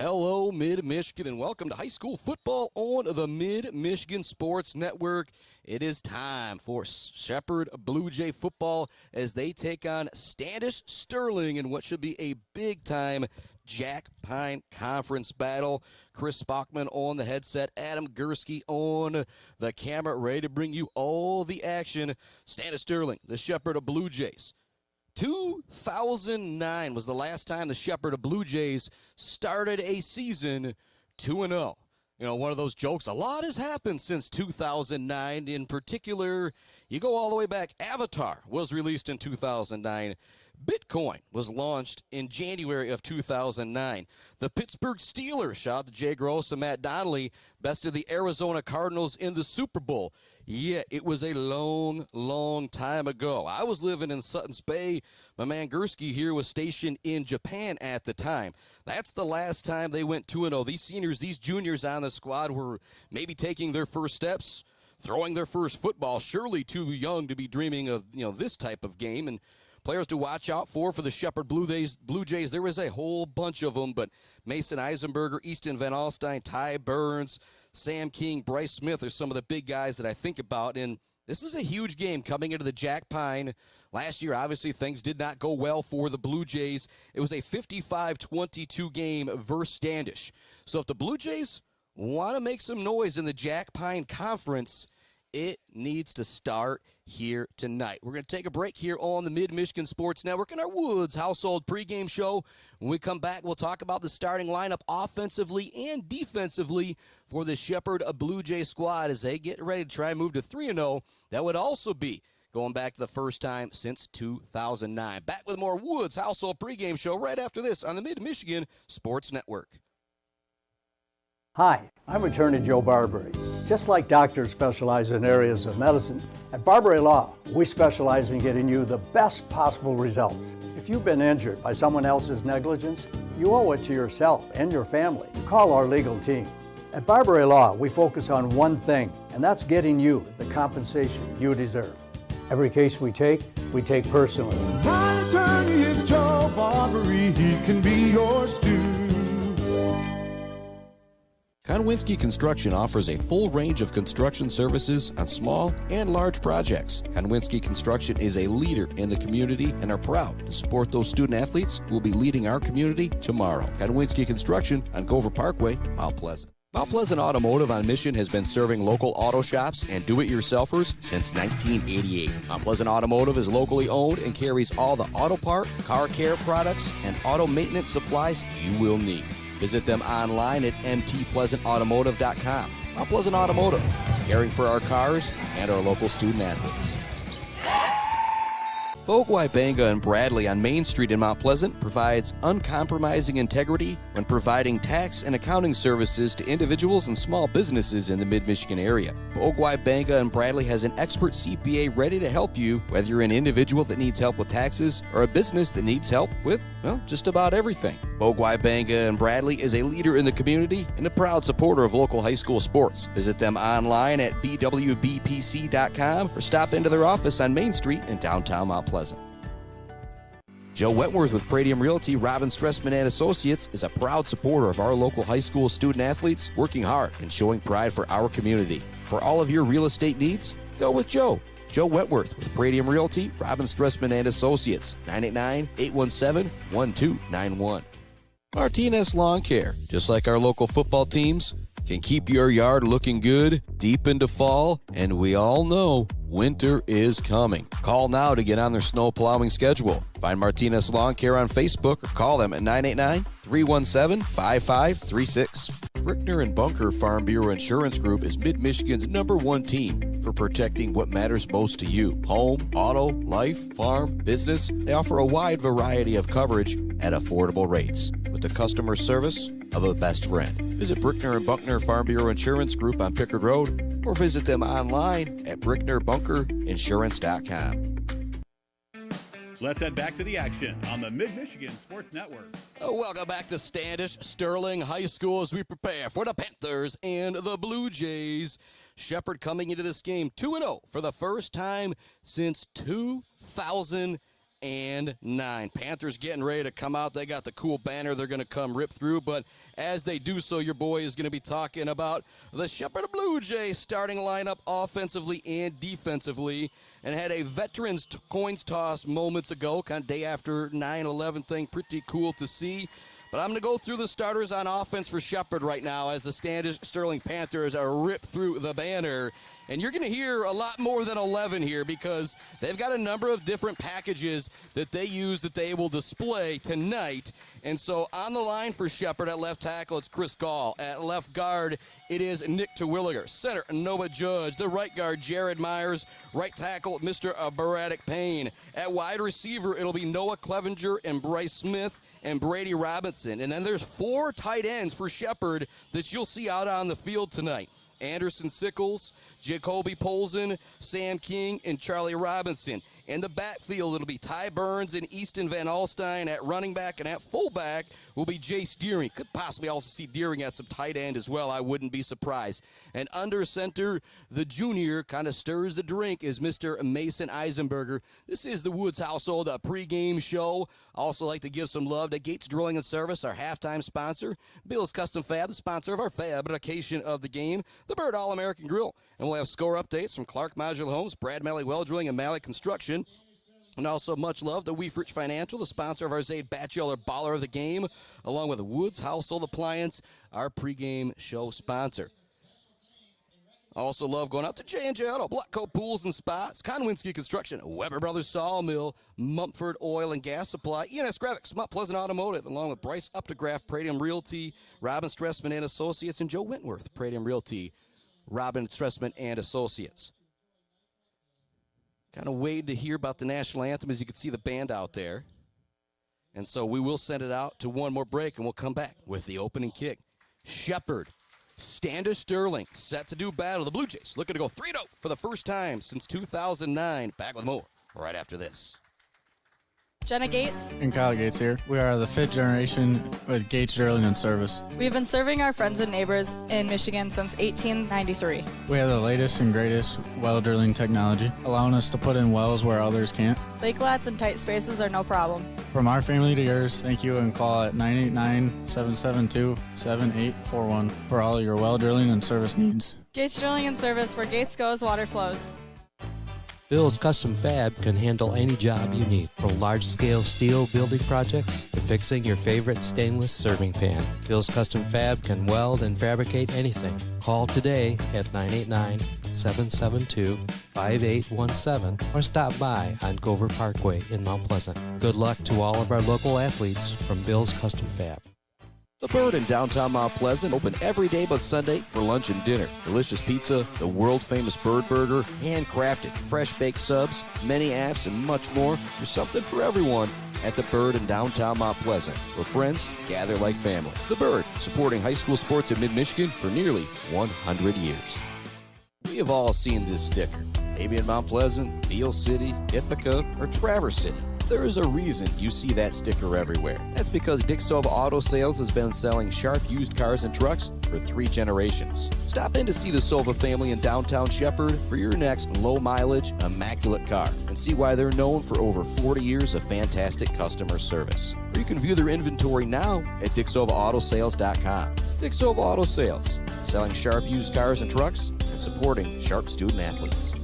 Hello, Mid-Michigan, and welcome to high school football on the Mid-Michigan Sports Network. It is time for Shepherd Blue Jay football as they take on Standish Sterling in what should be a big-time Jack Pine Conference battle. Chris Spockman on the headset, Adam Gursky on the camera, ready to bring you all the action. Standish Sterling, the Shepherd of Blue Jays. 2009 was the last time the Shepherd of Blue Jays started a season 2-0. You know, one of those jokes, a lot has happened since 2009. In particular, you go all the way back, Avatar was released in 2009. Bitcoin was launched in January of 2009. The Pittsburgh Steelers, shout out to Jay Gross and Matt Donnelly, bested the Arizona Cardinals in the Super Bowl. Yeah, it was a long, long time ago. I was living in Sutton's Bay. My man Gursky here was stationed in Japan at the time. That's the last time they went 2-0. These seniors, these juniors on the squad were maybe taking their first steps, throwing their first football, surely too young to be dreaming of, this type of game. And players to watch out for the Shepherd Blue Jays, there was a whole bunch of them, but Mason Eisenberger, Easton Van Alstyne, Ty Burns, Sam King, Bryce Smith are some of the big guys that I think about. And this is a huge game coming into the Jack Pine. Last year, obviously, things did not go well for the Blue Jays. It was a 55-22 game versus Standish. So if the Blue Jays want to make some noise in the Jack Pine Conference, it needs to start here tonight. We're going to take a break here on the Mid-Michigan Sports Network in our Woods Household pregame show. When we come back, we'll talk about the starting lineup offensively and defensively for the Shepherd Blue Jay squad as they get ready to try and move to 3-0. That would also be going back to the first time since 2009. Back with more Woods Household pregame show right after this on the Mid-Michigan Sports Network. Hi, I'm attorney Joe Barbary. Just like doctors specialize in areas of medicine, at Barbary Law, we specialize in getting you the best possible results. If you've been injured by someone else's negligence, you owe it to yourself and your family to call our legal team. At Barbary Law, we focus on one thing, and that's getting you the compensation you deserve. Every case we take personally. My attorney is Joe Barbary, he can be yours too. Konwinski Construction offers a full range of construction services on small and large projects. Konwinski Construction is a leader in the community and are proud to support those student athletes who will be leading our community tomorrow. Konwinski Construction on Gover Parkway, Mount Pleasant. Mount Pleasant Automotive on Mission has been serving local auto shops and do-it-yourselfers since 1988. Mount Pleasant Automotive is locally owned and carries all the auto part, car care products, and auto maintenance supplies you will need. Visit them online at mtpleasantautomotive.com. Mount Pleasant Automotive, caring for our cars and our local student athletes. Bogwai Banga and Bradley on Main Street in Mount Pleasant provides uncompromising integrity when providing tax and accounting services to individuals and small businesses in the Mid-Michigan area. Bogwai Banga and Bradley has an expert CPA ready to help you, whether you're an individual that needs help with taxes or a business that needs help with, just about everything. Bogwai Banga and Bradley is a leader in the community and a proud supporter of local high school sports. Visit them online at bwbpc.com or stop into their office on Main Street in downtown Mount Pleasant. Joe Wentworth with Pradium Realty, Robin Stressman and Associates is a proud supporter of our local high school student athletes working hard and showing pride for our community. For all of your real estate needs, go with Joe. Joe Wentworth with Pradium Realty, Robin Stressman and Associates, 989-817-1291. Martinez Lawn Care, just like our local football teams, can keep your yard looking good deep into fall, and we all know winter is coming. Call now to get on their snow plowing schedule. Find Martinez Lawn Care on Facebook or call them at 989-317-5536. Brickner and Bunker Farm Bureau Insurance Group is Mid-Michigan's #1 team for protecting what matters most to you. Home, auto, life, farm, business. They offer a wide variety of coverage at affordable rates with the customer service of a best friend. Visit Brickner and Buckner Farm Bureau Insurance Group on Pickard Road or visit them online at bricknerbunkerinsurance.com. Let's head back to the action on the Mid-Michigan Sports Network. Welcome back to Standish Sterling High School as we prepare for the Panthers and the Blue Jays. Shepherd coming into this game 2-0 for the first time since 2009. and 9. Panthers getting ready to come out. They got the cool banner they're going to come rip through. But as they do so, your boy is going to be talking about the Shepherd Blue Jays starting lineup offensively and defensively, and had a veterans coins toss moments ago, kind of day after 9/11 thing. Pretty cool to see. But I'm going to go through the starters on offense for Shepherd right now as the Standish Sterling Panthers are ripped through the banner. And you're going to hear a lot more than 11 here because they've got a number of different packages that they use that they will display tonight. And so on the line for Shepherd at left tackle, it's Chris Gall. At left guard, it is Nick Terwilliger. Center, Noah Judge. The right guard, Jared Myers. Right tackle, Mr. Braddock Payne. At wide receiver, it'll be Noah Clevenger and Bryce Smith and Brady Robinson. And then there's 4 tight ends for Shepherd that you'll see out on the field tonight. Anderson Sickles, Jacoby Polson, Sam King, and Charlie Robinson. In the backfield, it'll be Ty Burns and Easton Van Alstyne at running back, and at fullback will be Jace Deering. Could possibly also see Deering at some tight end as well. I wouldn't be surprised. And under center, the junior kind of stirs the drink is Mr. Mason Eisenberger. This is the Woods household, a pregame show. I also like to give some love to Gates Drilling and Service, our halftime sponsor. Bill's Custom Fab, the sponsor of our fabrication of the game. The Bird All-American Grill. And we'll have score updates from Clark Modular Homes, Brad Malley Well Drilling, and Malley Construction. And also much love to Weefrich Financial, the sponsor of our Zaid Batchelor Baller of the Game, along with Woods Household Appliance, our pregame show sponsor. Also love going out to J&J Auto, Blackcoat Pools and Spas, Konwinski Construction, Weber Brothers Sawmill, Mumford Oil and Gas Supply, ENS Graphics, Mount Pleasant Automotive, along with Bryce Updegraff, Pradium Realty, Robin Stressman and Associates, and Joe Wentworth, Pradium Realty, Robin Stressman and Associates. Kind of waiting to hear about the national anthem as you can see the band out there. And so we will send it out to one more break, and we'll come back with the opening kick. Shepherd, Standish Sterling, set to do battle. The Blue Jays looking to go 3-0 for the first time since 2009. Back with more right after this. Jenna Gates. And Kyle Gates here. We are the 5th generation with Gates Drilling and Service. We've been serving our friends and neighbors in Michigan since 1893. We have the latest and greatest well drilling technology, allowing us to put in wells where others can't. Lake lots and tight spaces are no problem. From our family to yours, thank you, and call at 989-772-7841 for all your well drilling and service needs. Gates Drilling and Service, where Gates goes, water flows. Bill's Custom Fab can handle any job you need, from large-scale steel building projects to fixing your favorite stainless serving pan. Bill's Custom Fab can weld and fabricate anything. Call today at 989-772-5817 or stop by on Gover Parkway in Mount Pleasant. Good luck to all of our local athletes from Bill's Custom Fab. The Bird in downtown Mount Pleasant, open every day but Sunday for lunch and dinner. Delicious pizza, the world-famous Bird Burger, handcrafted, fresh-baked subs, many apps, and much more. There's something for everyone at The Bird in downtown Mount Pleasant, where friends gather like family. The Bird, supporting high school sports in mid-Michigan for nearly 100 years. We have all seen this sticker, maybe in Mount Pleasant, Beale City, Ithaca, or Traverse City. There is a reason you see that sticker everywhere. That's because Dick Sova Auto Sales has been selling sharp used cars and trucks for 3 generations. Stop in to see the Sova family in downtown Shepherd for your next low-mileage, immaculate car and see why they're known for over 40 years of fantastic customer service. Or you can view their inventory now at DickSovaAutoSales.com. Dick Sova Auto Sales, selling sharp used cars and trucks and supporting sharp student-athletes.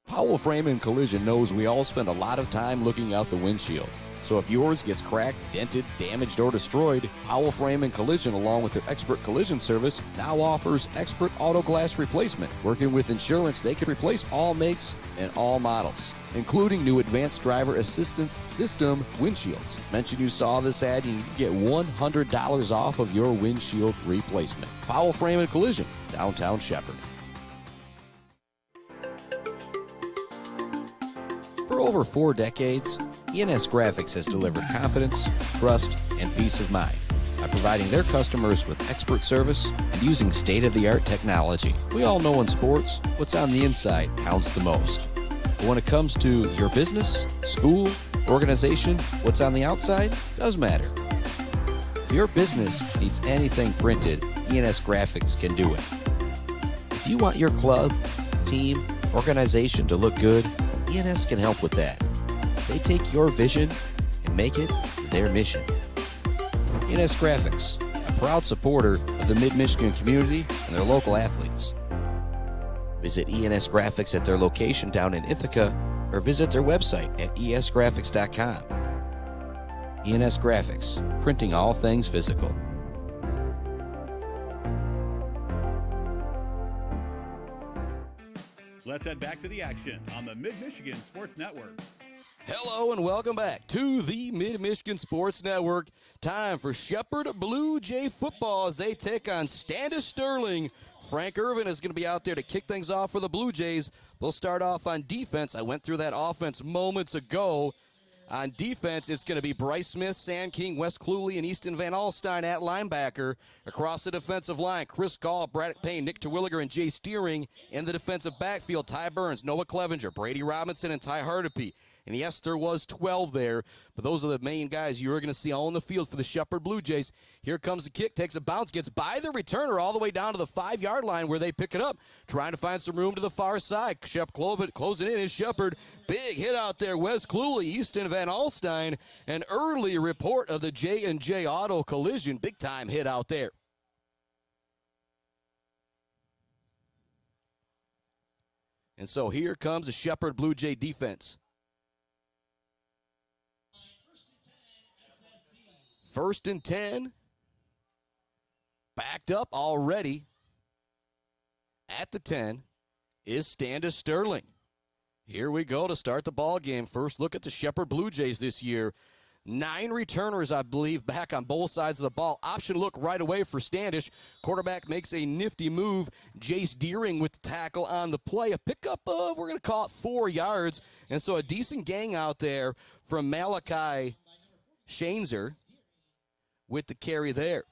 Powell Frame and Collision knows we all spend a lot of time looking out the windshield. So if yours gets cracked, dented, damaged, or destroyed, Powell Frame and Collision, along with their expert collision service, now offers expert auto glass replacement. Working with insurance, they can replace all makes and all models, including new advanced driver assistance system windshields. Mention you saw this ad and you can get $100 off of your windshield replacement. Powell Frame and Collision, downtown Shepherd. For over 4 decades, ENS Graphics has delivered confidence, trust, and peace of mind by providing their customers with expert service and using state-of-the-art technology. We all know in sports, what's on the inside counts the most. But when it comes to your business, school, organization, what's on the outside does matter. If your business needs anything printed, ENS Graphics can do it. If you want your club, team, organization to look good, ENS can help with that. They take your vision and make it their mission. ENS Graphics, a proud supporter of the Mid-Michigan community and their local athletes. Visit ENS Graphics at their location down in Ithaca or visit their website at esgraphics.com. ENS Graphics, printing all things physical. Let's head back to the action on the Mid-Michigan Sports Network. Hello and welcome back to the Mid-Michigan Sports Network. Time for Shepherd Blue Jay football as they take on Standish Sterling. Frank Irvin is going to be out there to kick things off for the Blue Jays. They'll start off on defense. I went through that offense moments ago. On defense, it's going to be Bryce Smith, Sam King, Wes Cluley, and Easton Van Alstyne at linebacker. Across the defensive line, Chris Gall, Braddock Payne, Nick Terwilliger, and Jay Steering. In the defensive backfield, Ty Burns, Noah Clevenger, Brady Robinson, and Ty Hardepy. And yes, there was 12 there, but those are the main guys you're going to see all in the field for the Shepherd Blue Jays. Here comes the kick, takes a bounce, gets by the returner all the way down to the 5-yard line where they pick it up, trying to find some room to the far side. Closing in is Shepherd. Big hit out there. Wes Cluley, Easton Van Alstyne. An early report of the J&J Auto collision. Big time hit out there. And so here comes the Shepherd Blue Jay defense. First and 10. Backed up already at the 10 is Standish Sterling. Here we go to start the ball game. First look at the Shepherd Blue Jays this year. 9 returners, I believe, back on both sides of the ball. Option look right away for Standish. Quarterback makes a nifty move. Jace Deering with the tackle on the play. A pickup of, we're going to call it 4 yards. And so a decent gang out there from Malachi Shanezer with the carry there.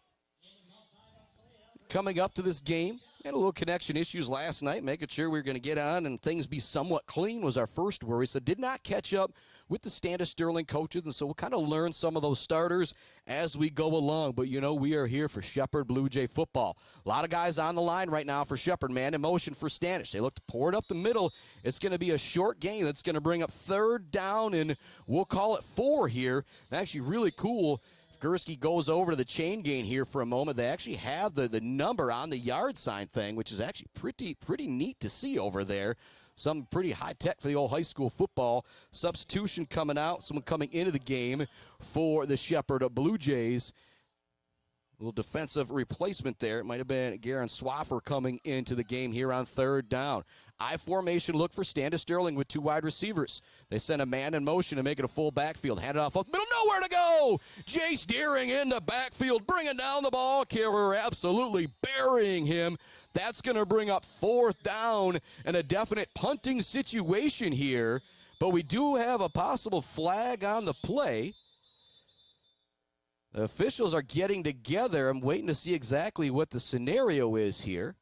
Coming up to this game, had a little connection issues last night, making sure we were going to get on and things be somewhat clean was our first worry. So did not catch up with the Standish Sterling coaches, and so we'll kind of learn some of those starters as we go along. But, you know, we are here for Shepherd Blue Jay football. A lot of guys on the line right now for Shepherd, man, in motion for Standish. They look to pour it up the middle. It's going to be a short game that's going to bring up 3rd down, and we'll call it 4 here. Actually, really cool. Gursky goes over to the chain gain here for a moment. They actually have the number on the yard sign thing, which is actually pretty neat to see over there. Some pretty high tech for the old high school football. Substitution coming out, someone coming into the game for the Shepherd Blue Jays. A little defensive replacement there. It might have been Garen Swaffer coming into the game here on 3rd down. I formation look for Standish Sterling with 2 wide receivers. They send a man in motion to make it a full backfield. Hand it off up middle, nowhere to go. Jace Deering in the backfield, bringing down the ball carrier, absolutely burying him. That's going to bring up 4th down and a definite punting situation here. But we do have a possible flag on the play. The officials are getting together. I'm waiting to see exactly what the scenario is here.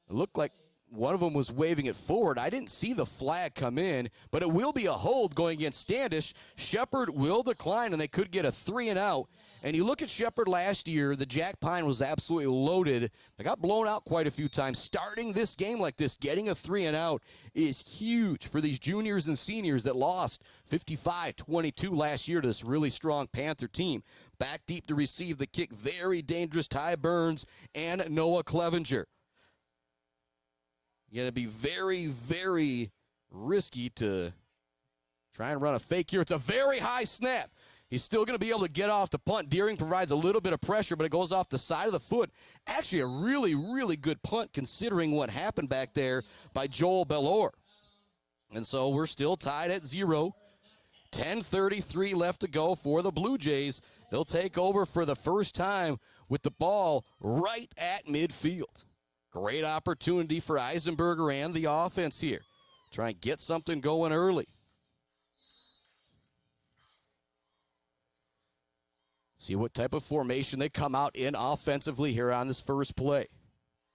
It looked like one of them was waving it forward. I didn't see the flag come in, but it will be a hold going against Standish. Shepherd will decline, and they could get a 3-and-out. And you look at Shepherd last year, the Jack Pine was absolutely loaded. They got blown out quite a few times. Starting this game like this, getting a 3-and-out is huge for these juniors and seniors that lost 55-22 last year to this really strong Panther team. Back deep to receive the kick, very dangerous Ty Burns and Noah Clevenger. Going to be very, very risky to try and run a fake here. It's a very high snap. He's still going to be able to get off the punt. Deering provides a little bit of pressure, but it goes off the side of the foot. Actually, a really, really good punt considering what happened back there by Joel Bellor. And so we're still tied at 0. 10:33 left to go for the Blue Jays. They'll take over for the first time with the ball right at midfield. Great opportunity for Eisenberger and the offense here. Try and get something going early. See what type of formation they come out in offensively here on this first play.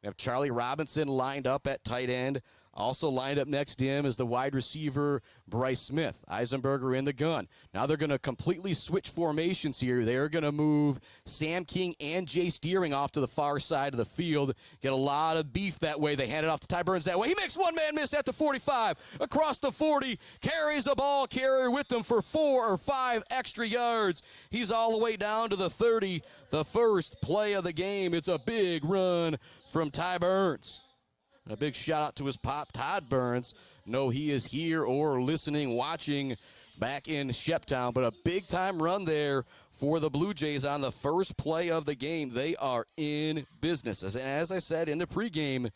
We have Charlie Robinson lined up at tight end. Also lined up next to him is the wide receiver, Bryce Smith. Eisenberger in the gun. Now they're going to completely switch formations here. They're going to move Sam King and Jay Steering off to the far side of the field. Get a lot of beef that way. They hand it off to Ty Burns that way. He makes one-man miss at the 45. Across the 40. Carries the ball carrier with them for 4 or 5 extra yards. He's all the way down to the 30. The first play of the game. It's a big run from Ty Burns. A big shout out to his pop, Todd Burns. No, he is here or listening, watching back in Sheptown. But a big time run there for the Blue Jays on the first play of the game. They are in business. As I said in the pregame,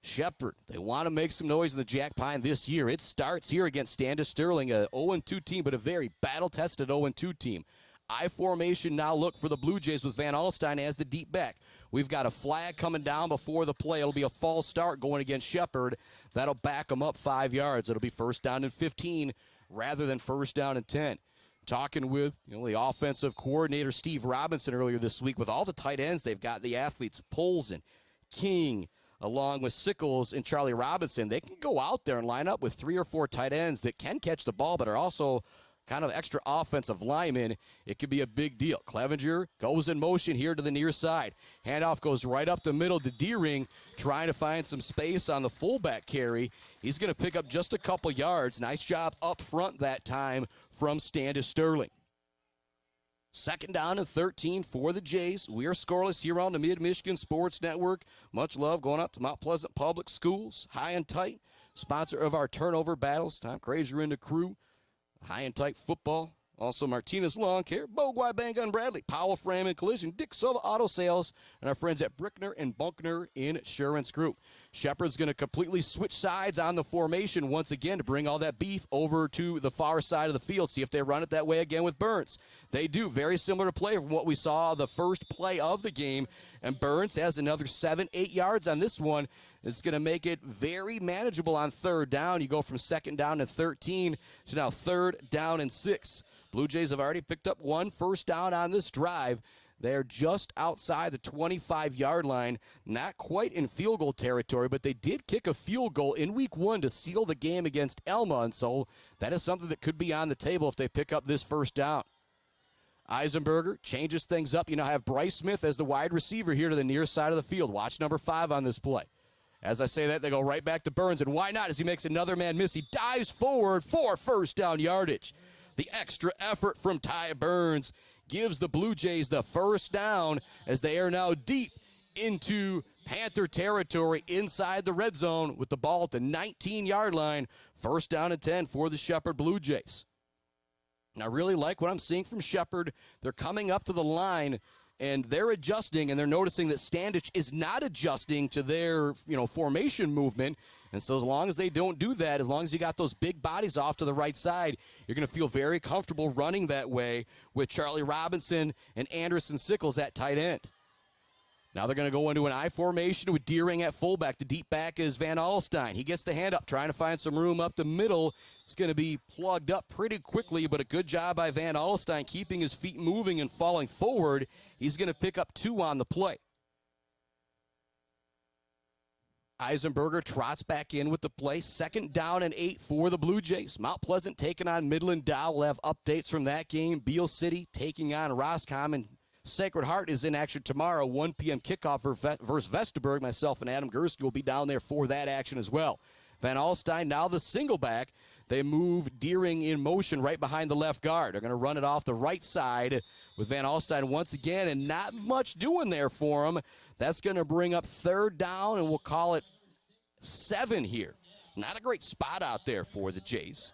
Shepherd, they want to make some noise in the Jack Pine this year. It starts here against Standish Sterling, a 0-2 team, but a very battle-tested 0-2 team. I formation now look for the Blue Jays with Van Alstyne as the deep back. We've got a flag coming down before the play. It'll be a false start going against Shepherd. That'll back them up 5 yards. It'll be first down and 15 rather than first down and 10. Talking with the offensive coordinator, Steve Robinson, earlier this week with all the tight ends they've got, the athletes, Polson, King, along with Sickles and Charlie Robinson. They can go out there and line up with 3 or 4 tight ends that can catch the ball but are also kind of extra offensive linemen. It could be a big deal. Clevenger goes in motion here to the near side. Handoff goes right up the middle to Deering, trying to find some space on the fullback carry. He's going to pick up just a couple yards. Nice job up front that time from Standish Sterling. Second down and 13 for the Jays. We are scoreless here on the Mid-Michigan Sports Network. Much love going out to Mount Pleasant Public Schools. High and Tight, sponsor of our turnover battles. Tom Crazier and the crew. High and Tight football. Also Martinez Lawn Care, Bogwai Bang Gun Bradley, Powell Frame and Collision, Dick Silva Auto Sales, and our friends at Brickner and Bunkner Insurance Group. Shepherd's going to completely switch sides on the formation once again to bring all that beef over to the far side of the field. See if they run it that way again with Burns. They do. Very similar to play from what we saw the first play of the game. And Burns has another 7-8 yards on this one. It's going to make it very manageable on third down. You go from second down and 13 to now third down and 6. Blue Jays have already picked up 1 first down on this drive. They're just outside the 25-yard line, not quite in field goal territory, but they did kick a field goal in week 1 to seal the game against Elma, and so that is something that could be on the table if they pick up this first down. Eisenberger changes things up. You now have Bryce Smith as the wide receiver here to the near side of the field. Watch number 5 on this play. As I say that, they go right back to Burns, and why not as he makes another man miss. He dives forward for first down yardage. The extra effort from Ty Burns gives the Blue Jays the first down as they are now deep into Panther territory inside the red zone with the ball at the 19-yard line. First down and 10 for the Shepherd Blue Jays. And I really like what I'm seeing from Shepherd. They're coming up to the line, and they're adjusting, and they're noticing that Standish is not adjusting to their, formation movement. And so as long as they don't do that, as long as you got those big bodies off to the right side, you're going to feel very comfortable running that way with Charlie Robinson and Anderson Sickles at tight end. Now they're going to go into an I formation with Deering at fullback. The deep back is Van Alstyne. He gets the hand up, trying to find some room up the middle. It's going to be plugged up pretty quickly, but a good job by Van Alstyne keeping his feet moving and falling forward. He's going to pick up 2 on the play. Eisenberger trots back in with the play. Second down and 8 for the Blue Jays. Mount Pleasant taking on Midland Dow. We'll have updates from that game. Beale City taking on Roscommon. And Sacred Heart is in action tomorrow, 1 p.m. kickoff versus Vesterberg. Myself and Adam Gursky will be down there for that action as well. Van Alstyne now the single back. They move Deering in motion right behind the left guard. They're going to run it off the right side with Van Alstyne once again, and not much doing there for him. That's going to bring up third down, and we'll call it 7 here. Not a great spot out there for the Jays.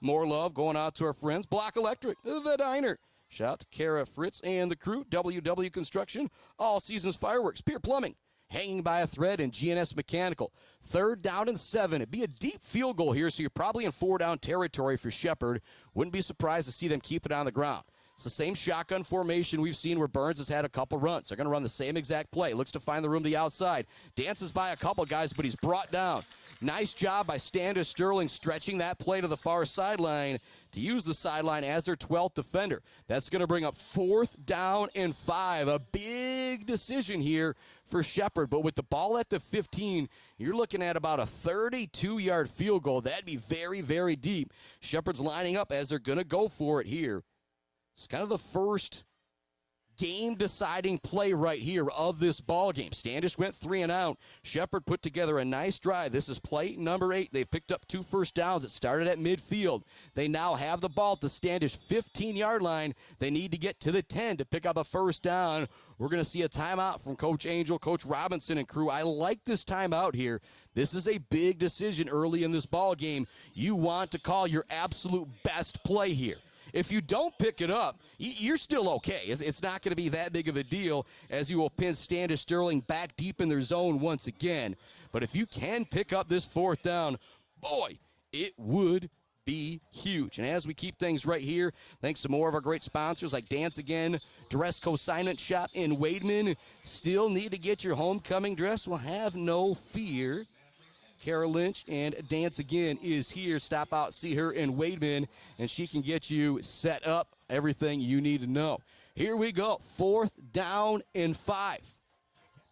More love going out to our friends, Block Electric, the diner. Shout out to Kara Fritz and the crew, WW Construction, All Seasons Fireworks, Pier Plumbing, Hanging by a Thread, and GNS Mechanical. Third down and 7. It'd be a deep field goal here, so you're probably in 4-down territory for Shepherd. Wouldn't be surprised to see them keep it on the ground. It's the same shotgun formation we've seen where Burns has had a couple runs. They're going to run the same exact play. Looks to find the room to the outside. Dances by a couple guys, but he's brought down. Nice job by Standish Sterling stretching that play to the far sideline to use the sideline as their 12th defender. That's going to bring up 4th down and 5. A big decision here for Shepherd. But with the ball at the 15, you're looking at about a 32-yard field goal. That'd be very, very deep. Shepherd's lining up as they're going to go for it here. It's kind of the first game-deciding play right here of this ball game. Standish went 3 and out. Shepherd put together a nice drive. This is play number 8. They've picked up 2 first downs. It started at midfield. They now have the ball at the Standish 15-yard line. They need to get to the 10 to pick up a first down. We're going to see a timeout from Coach Angel, Coach Robinson, and crew. I like this timeout here. This is a big decision early in this ball game. You want to call your absolute best play here. If you don't pick it up, you're still okay. It's not going to be that big of a deal as you will pin Standish Sterling back deep in their zone once again. But if you can pick up this 4th down, boy, it would be huge. And as we keep things right here, thanks to more of our great sponsors like Dance Again, Dress Consignment Shop in Wademan. Still need to get your homecoming dress? Well, have no fear. Kara Lynch and Dance Again is here. Stop out, see her in Wademan, and she can get you set up, everything you need to know. Here we go, 4th down and 5.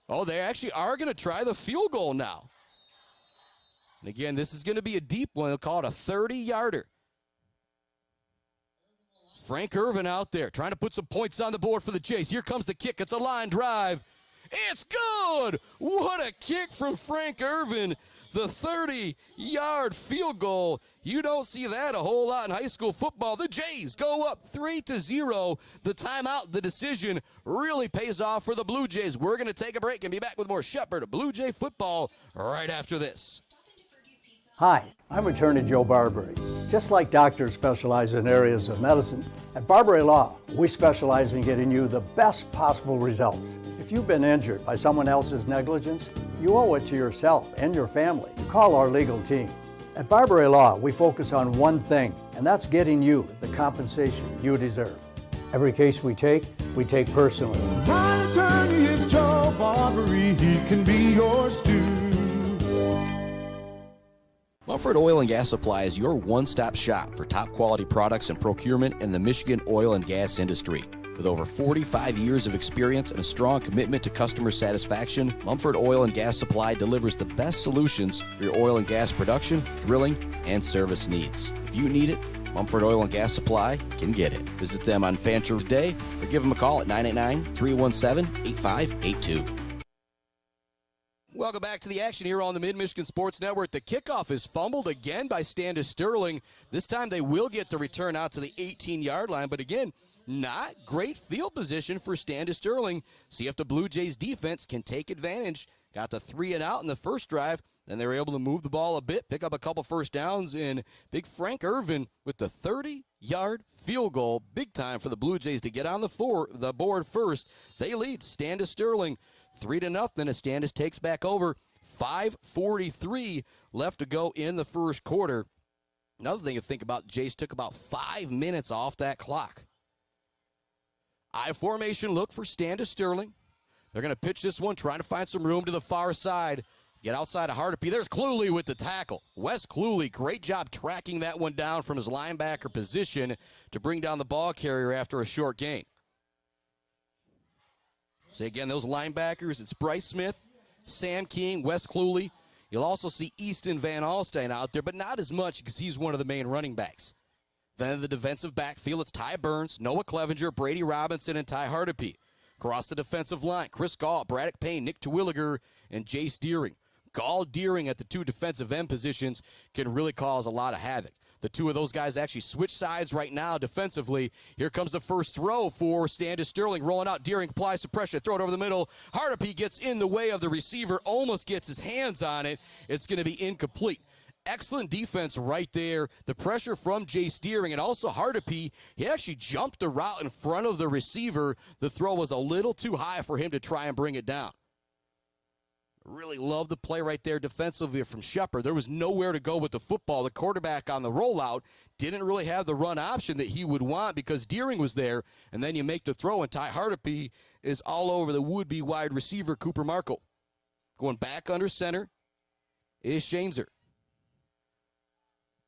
Oh, they actually are going to try the field goal now. And again, this is going to be a deep one. They'll call it a 30-yarder. Frank Irvin out there trying to put some points on the board for the Jays. Here comes the kick. It's a line drive. It's good. What a kick from Frank Irvin. The 30-yard field goal. You don't see that a whole lot in high school football. The Jays go up 3-0. The timeout, the decision really pays off for the Blue Jays. We're going to take a break and be back with more Shepherd Blue Jay football right after this. Hi, I'm attorney Joe Barbary. Just like doctors specialize in areas of medicine, at Barbary Law, we specialize in getting you the best possible results. If you've been injured by someone else's negligence, you owe it to yourself and your family to call our legal team. At Barbary Law, we focus on one thing, and that's getting you the compensation you deserve. Every case we take personally. My attorney is Joe Barbary. He can be yours too. Mumford Oil and Gas Supply is your one-stop shop for top quality products and procurement in the Michigan oil and gas industry. With over 45 years of experience and a strong commitment to customer satisfaction, Mumford Oil and Gas Supply delivers the best solutions for your oil and gas production, drilling, and service needs. If you need it, Mumford Oil and Gas Supply can get it. Visit them on Fancher Day or give them a call at 989-317-8582. Welcome back to the action here on the Mid-Michigan Sports Network. The kickoff is fumbled again by Standish Sterling. This time they will get the return out to the 18-yard line, but again, not great field position for Standish Sterling. See if the Blue Jays defense can take advantage. Got the 3 and out in the first drive. Then they were able to move the ball a bit, pick up a couple first downs, and big Frank Irvin with the 30-yard field goal. Big time for the Blue Jays to get on the board first. They lead Standish Sterling 3-0 as Standish takes back over. 5:43 left to go in the first quarter. Another thing to think about, Jays took about 5 minutes off that clock. I formation look for Standish Sterling. They're going to pitch this one, trying to find some room to the far side. Get outside of Hardapee. There's Cluley with the tackle. Wes Cluley, great job tracking that one down from his linebacker position to bring down the ball carrier after a short gain. So again, those linebackers, it's Bryce Smith, Sam King, Wes Cluley. You'll also see Easton Van Alstyne out there, but not as much because he's one of the main running backs. Then in the defensive backfield, it's Ty Burns, Noah Clevenger, Brady Robinson, and Ty Hardapee. Across the defensive line, Chris Gall, Braddock Payne, Nick Terwilliger, and Jace Deering. Gall, Deering at the 2 defensive end positions can really cause a lot of havoc. The 2 of those guys actually switch sides right now defensively. Here comes the first throw for Standish Sterling. Rolling out, Deering applies some pressure, throw it over the middle. Hardapee gets in the way of the receiver, almost gets his hands on it. It's going to be incomplete. Excellent defense right there. The pressure from Jace Deering and also Hardapee. He actually jumped the route in front of the receiver. The throw was a little too high for him to try and bring it down. Really love the play right there defensively from Shepherd. There was nowhere to go with the football. The quarterback on the rollout didn't really have the run option that he would want because Deering was there. And then you make the throw, and Ty Hardapee is all over the would-be wide receiver, Cooper Markle. Going back under center is Shanezer.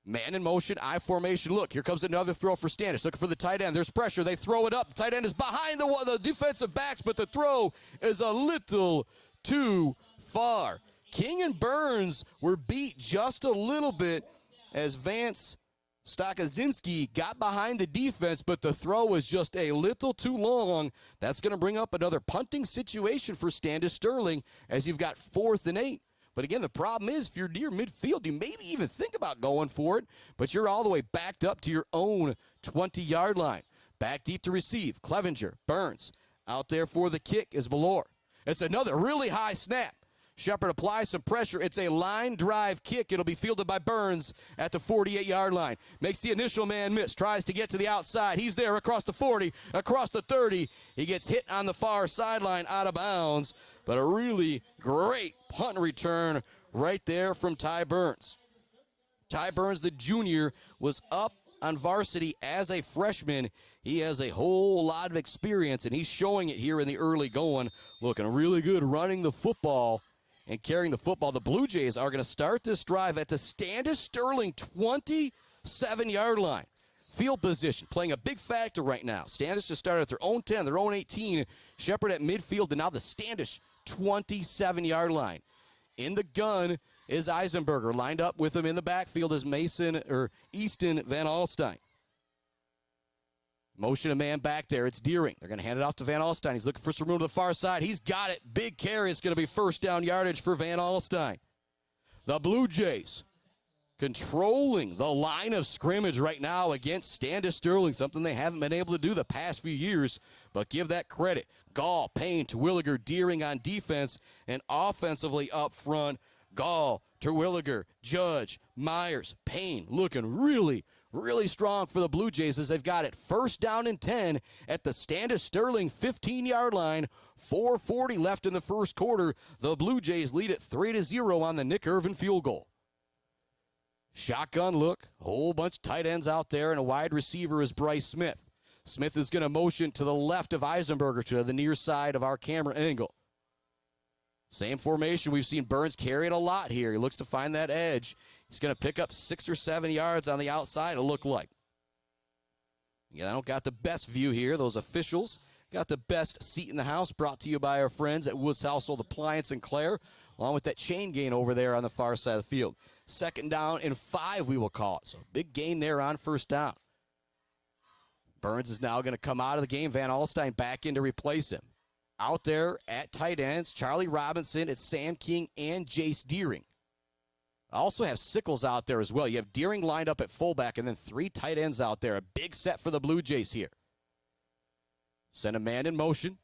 Man in motion, I formation. Look, here comes another throw for Standish. Looking for the tight end. There's pressure. They throw it up. The tight end is behind the defensive backs, but the throw is a little too far. King and Burns were beat just a little bit as Vance Stakazinski got behind the defense, but the throw was just a little too long. That's going to bring up another punting situation for Standish Sterling as you've got 4th and 8. But again, the problem is if you're near midfield, you maybe even think about going for it, but you're all the way backed up to your own 20-yard line. Back deep to receive. Clevenger, Burns. Out there for the kick is Belor. It's another really high snap. Shepard applies some pressure. It's a line drive kick. It'll be fielded by Burns at the 48-yard line. Makes the initial man miss. Tries to get to the outside. He's there across the 40, across the 30. He gets hit on the far sideline out of bounds. But a really great punt return right there from Ty Burns. Ty Burns, the junior, was up on varsity as a freshman. He has a whole lot of experience, and he's showing it here in the early going. Looking really good running the football and carrying the football. The Blue Jays are going to start this drive at the Standish Sterling 27-yard line. Field position playing a big factor right now. Standish just started at their own 10, their own 18. Shepard at midfield, and now the Standish 27-yard line. In the gun is Eisenberger. Lined up with him in the backfield is Easton Van Alstyne. Motion a man back there. It's Deering. They're going to hand it off to Van Alstyne. He's looking for some room to the far side. He's got it. Big carry. It's going to be first down yardage for Van Alstyne. The Blue Jays controlling the line of scrimmage right now against Standish Sterling, something they haven't been able to do the past few years, but give that credit. Gall, Payne, Terwilliger, Deering on defense, and offensively up front, Gall, Terwilliger, Judge, Myers, Payne looking really strong for the Blue Jays as they've got it first down and 10 at the Standish Sterling 15-yard line. 4:40 left in the first quarter. The Blue Jays lead it 3-0 on the Nick Irvin field goal. Shotgun look, a whole bunch of tight ends out there, and a wide receiver is Bryce Smith. Smith is going to motion to the left of Eisenberger to the near side of our camera angle. Same formation. We've seen Burns carry it a lot here. He looks to find that edge. He's going to pick up 6 or 7 yards on the outside, it'll look like. Yeah, I don't got the best view here. Those officials got the best seat in the house, brought to you by our friends at Woods Household Appliance in Clare, along with that chain gain over there on the far side of the field. 2nd down and 5, we will call it. So big gain there on first down. Burns is now going to come out of the game. Van Alstyne back in to replace him. Out there at tight ends, Charlie Robinson, it's Sam King and Jace Deering. I also have Sickles out there as well. You have Deering lined up at fullback and then 3 tight ends out there. A big set for the Blue Jays here. Send a man in motion.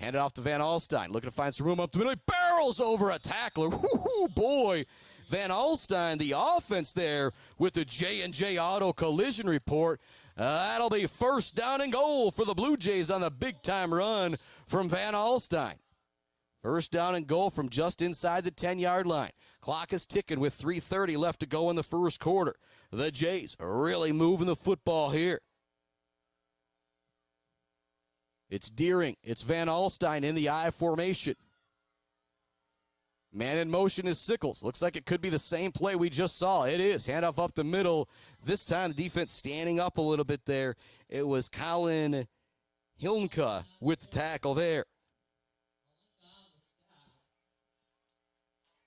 Hand it off to Van Alstyne. Looking to find some room up the middle. He barrels over a tackler. Woo-hoo, boy. Van Alstyne, the offense there with the J&J Auto Collision Report. That'll be first down and goal for the Blue Jays on the big-time run from Van Alstyne. First down and goal from just inside the 10-yard line. Clock is ticking with 3:30 left to go in the first quarter. The Jays are really moving the football here. It's Deering. It's Van Alstyne in the I formation. Man in motion is Sickles. Looks like it could be the same play we just saw. It is. Handoff up the middle. This time the defense standing up a little bit there. It was Colin Hilnka with the tackle there.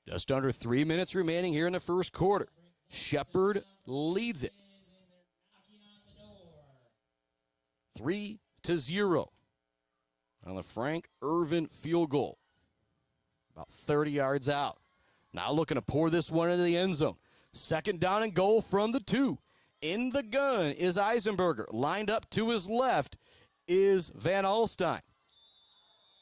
Just under 3 minutes remaining here in the first quarter. Shepard leads it. 3-0 on the Frank Irvin field goal. About 30 yards out. Now looking to pour this one into the end zone. 2nd down and goal from the 2. In the gun is Eisenberger. Lined up to his left is Van Alstyne.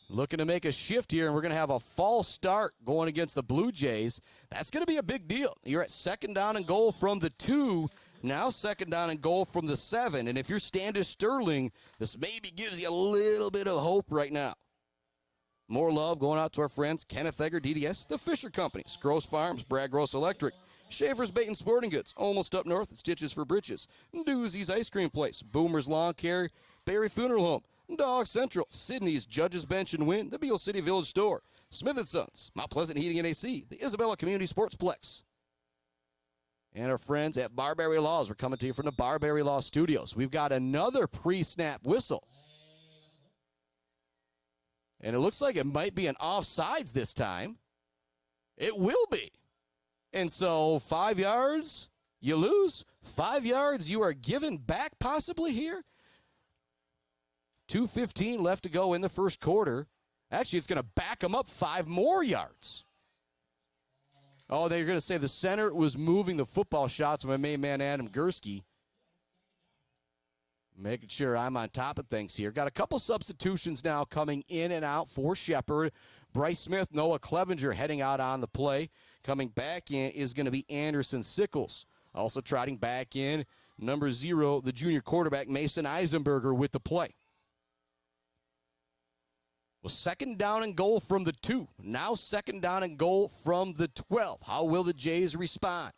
Looking to make a shift here, and we're going to have a false start going against the Blue Jays. That's going to be a big deal. You're at 2nd down and goal from the 2. Now 2nd down and goal from the 7. And if you're Standish Sterling, this maybe gives you a little bit of hope right now. More love going out to our friends Kenneth Egger, DDS, the Fisher Companies, Gross Farms, Brad Gross Electric, Schaefer's Bait and Sporting Goods, almost up north at Stitches for Britches, Doozy's Ice Cream Place, Boomer's Lawn Care, Barry Funeral Home, Dog Central, Sydney's Judge's Bench and Win, the Beale City Village Store, Smith & Sons, Mount Pleasant Heating and AC, the Isabella Community Sportsplex, and our friends at Barberry Laws. We're coming to you from the Barberry Law Studios. We've got another pre-snap whistle. And it looks like it might be an offsides this time. It will be. And so 5 yards, you lose. 5 yards, you are given back possibly here. 2:15 left to go in the first quarter. Actually, it's going to back them up 5 more yards. Oh, they're going to say the center was moving the football shots with my main man, Adam Gursky. Making sure I'm on top of things here. Got a couple substitutions now coming in and out for Shepherd. Bryce Smith, Noah Clevenger heading out on the play. Coming back in is going to be Anderson Sickles. Also trotting back in, number 0, the junior quarterback, Mason Eisenberger, with the play. Well, second down and goal from the 2. Now second down and goal from the 12. How will the Jays respond?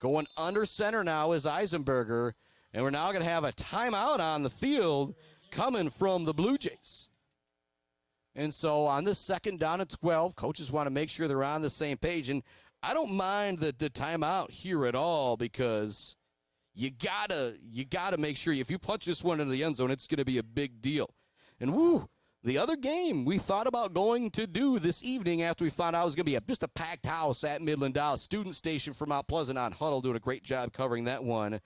Going under center now is Eisenberger, and we're now going to have a timeout on the field coming from the Blue Jays. And so on this second down and 12, coaches want to make sure they're on the same page. And I don't mind the timeout here at all, because you gotta make sure if you punch this one into the end zone, it's going to be a big deal. And woo, the other game we thought about going to do this evening after we found out it was going to be just a packed house at Midland Dallas. Student Station from Mount Pleasant on Huddle doing a great job covering that one.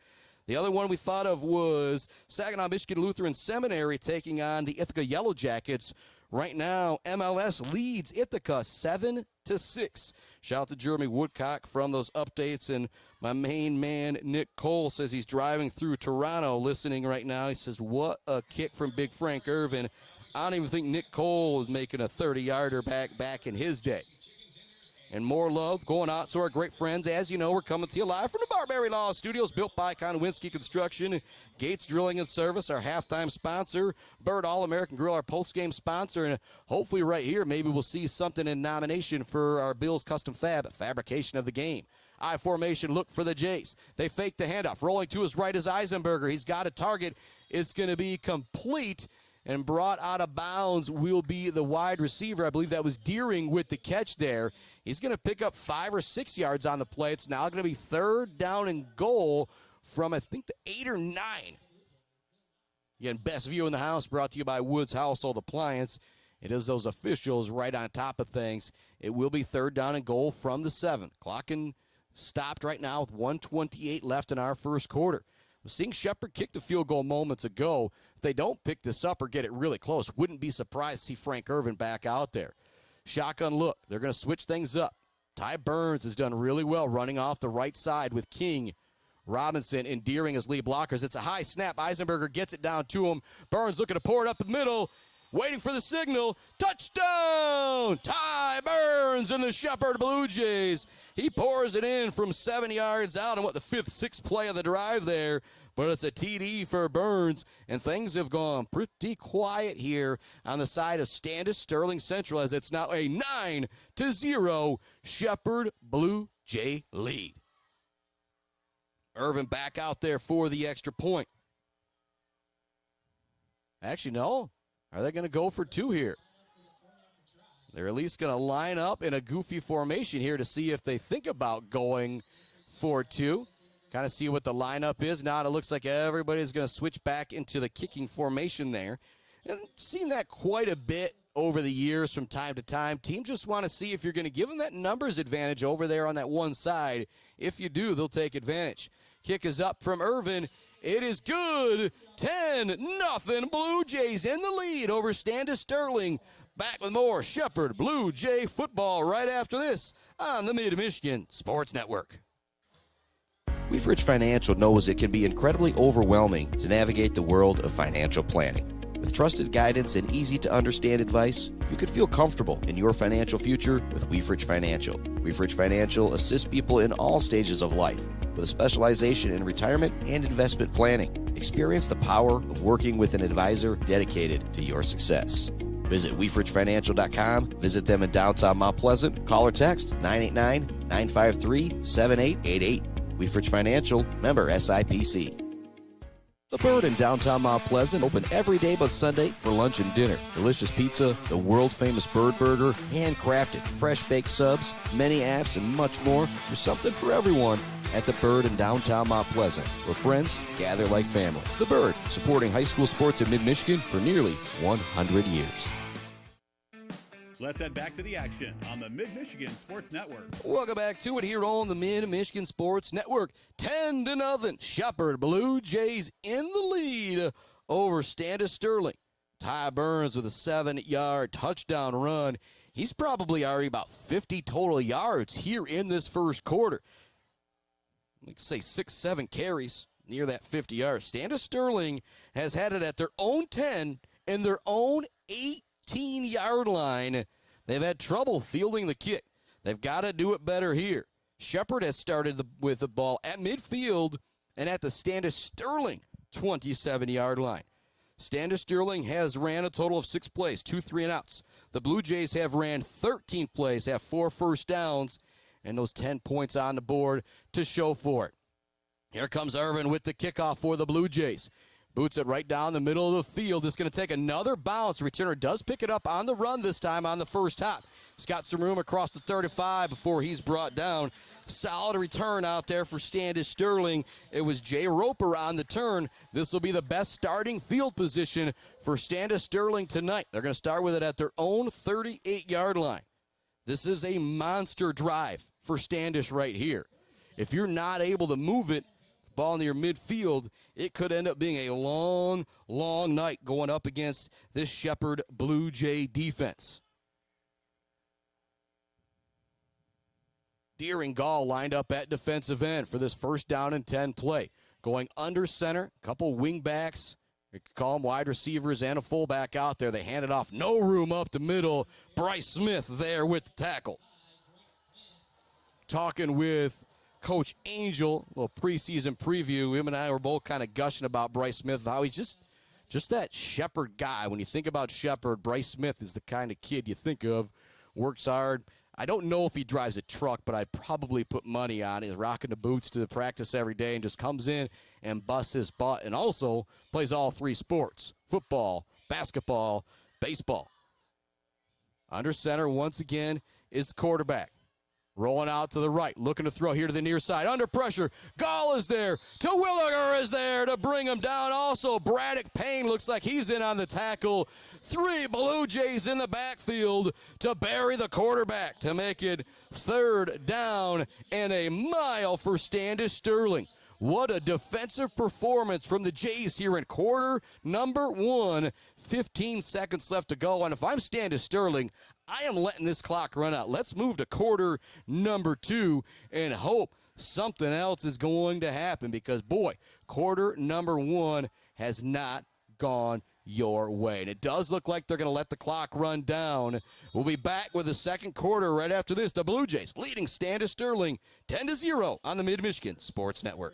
The other one we thought of was Saginaw Michigan Lutheran Seminary taking on the Ithaca Yellow Jackets. Right now, MLS leads Ithaca 7-6. Shout out to Jeremy Woodcock from those updates. And my main man, Nick Cole, says he's driving through Toronto listening right now. He says, what a kick from Big Frank Irvin. I don't even think Nick Cole is making a 30-yarder back in his day. And more love going out to our great friends. As you know, we're coming to you live from the Barberry Law Studios, built by Konowinski Construction, Gates Drilling and Service, our halftime sponsor, Bird All-American Grill, our postgame sponsor, and hopefully right here, maybe we'll see something in nomination for our Bills Custom Fab, fabrication of the game. I formation, look for the Jays. They fake the handoff. Rolling to his right is Eisenberger. He's got a target. It's going to be complete. And brought out of bounds will be the wide receiver. I believe that was Deering with the catch there. He's going to pick up 5 or 6 yards on the play. It's now going to be third down and goal from, I think, the 8 or 9. Again, best view in the house brought to you by Woods Household Appliance. It is those officials right on top of things. It will be third down and goal from the 7. Clocking stopped right now with 1:28 left in our first quarter. We're seeing Shepherd kick the field goal moments ago. If they don't pick this up or get it really close, wouldn't be surprised to see Frank Irvin back out there. Shotgun look. They're going to switch things up. Ty Burns has done really well running off the right side with King, Robinson, and Deering as lead blockers. It's a high snap. Eisenberger gets it down to him. Burns looking to pour it up the middle. Waiting for the signal. Touchdown! Ty Burns and the Shepherd Blue Jays. He pours it in from 7 yards out on the 5th, 6th play of the drive there. But it's a TD for Burns, and things have gone pretty quiet here on the side of Standish Sterling Central as it's now a 9-0 Shepherd Blue Jay lead. Irvin back out there for the extra point. Actually, no. Are they going to go for 2 here? They're at least going to line up in a goofy formation here to see if they think about going for 2. Kind of see what the lineup is. Now it looks like everybody's going to switch back into the kicking formation there. And seen that quite a bit over the years from time to time. Teams just want to see if you're going to give them that numbers advantage over there on that one side. If you do, they'll take advantage. Kick is up from Irvin. It is good. 10-0 Blue Jays in the lead over Standish Sterling. Back with more Shepherd Blue Jay football right after this on the Mid-Michigan Sports Network. Weefridge Financial knows it can be incredibly overwhelming to navigate the world of financial planning. With trusted guidance and easy-to-understand advice, you can feel comfortable in your financial future with Weefridge Financial. Weefridge Financial assists people in all stages of life with a specialization in retirement and investment planning. Experience the power of working with an advisor dedicated to your success. Visit WeefridgeFinancial.com. Visit them in downtown Mount Pleasant. Call or text 989-953-7888. Weefridge Financial, member SIPC. The Bird in downtown Mount Pleasant, open every day but Sunday for lunch and dinner. Delicious pizza, the world-famous Bird Burger, handcrafted, fresh-baked subs, many apps, and much more. There's something for everyone at The Bird in downtown Mount Pleasant, where friends gather like family. The Bird, supporting high school sports in mid-Michigan for nearly 100 years. Let's head back to the action on the Mid-Michigan Sports Network. Welcome back to it here on the Mid-Michigan Sports Network. 10-0. Shepherd Blue Jays in the lead over Standish Sterling. Ty Burns with a 7-yard touchdown run. He's probably already about 50 total yards here in this first quarter. Let's say 6-7 carries near that 50 yards. Standish Sterling has had it at their own 10 and their own 18-yard line. They've had trouble fielding the kick. They've got to do it better here. Shepherd has started with the ball at midfield and at the Standish Sterling 27-yard line. Standish Sterling has ran a total of 6 plays, 2 3-and-outs. The Blue Jays have ran 13 plays, have 4 first downs, and those 10 points on the board to show for it. Here comes Irvin with the kickoff for the Blue Jays. Boots it right down the middle of the field. It's going to take another bounce. The returner does pick it up on the run this time on the first hop. He's got some room across the 35 before he's brought down. Solid return out there for Standish Sterling. It was Jay Roper on the turn. This will be the best starting field position for Standish Sterling tonight. They're going to start with it at their own 38-yard line. This is a monster drive for Standish right here. If you're not able to move it, ball near midfield, it could end up being a long, long night going up against this Shepherd Blue Jay defense. Deering Gall lined up at defensive end for this first down and 10 play. Going under center, couple wing backs, we could call them wide receivers and a fullback out there. They hand it off, no room up the middle. Bryce Smith there with the tackle. Talking with Coach Angel, a little preseason preview. Him and I were both kind of gushing about Bryce Smith, how he's just that Shepherd guy. When you think about Shepherd, Bryce Smith is the kind of kid you think of. Works hard. I don't know if he drives a truck, but I'd probably put money on it. He's rocking the boots to the practice every day and just comes in and busts his butt, and also plays all 3 sports: football, basketball, baseball. Under center once again is the quarterback. Rolling out to the right, looking to throw here to the near side. Under pressure, Gall is there. Terwilliger is there to bring him down. Also, Braddock Payne looks like he's in on the tackle. 3 Blue Jays in the backfield to bury the quarterback to make it 3rd down and a mile for Standish Sterling. What a defensive performance from the Jays here in quarter number 1. 15 seconds left to go. And if I'm Standish Sterling, I am letting this clock run out. Let's move to quarter number 2 and hope something else is going to happen, because, boy, quarter number 1 has not gone your way. And it does look like they're going to let the clock run down. We'll be back with the second quarter right after this. The Blue Jays leading Standish Sterling 10-0 on the Mid-Michigan Sports Network.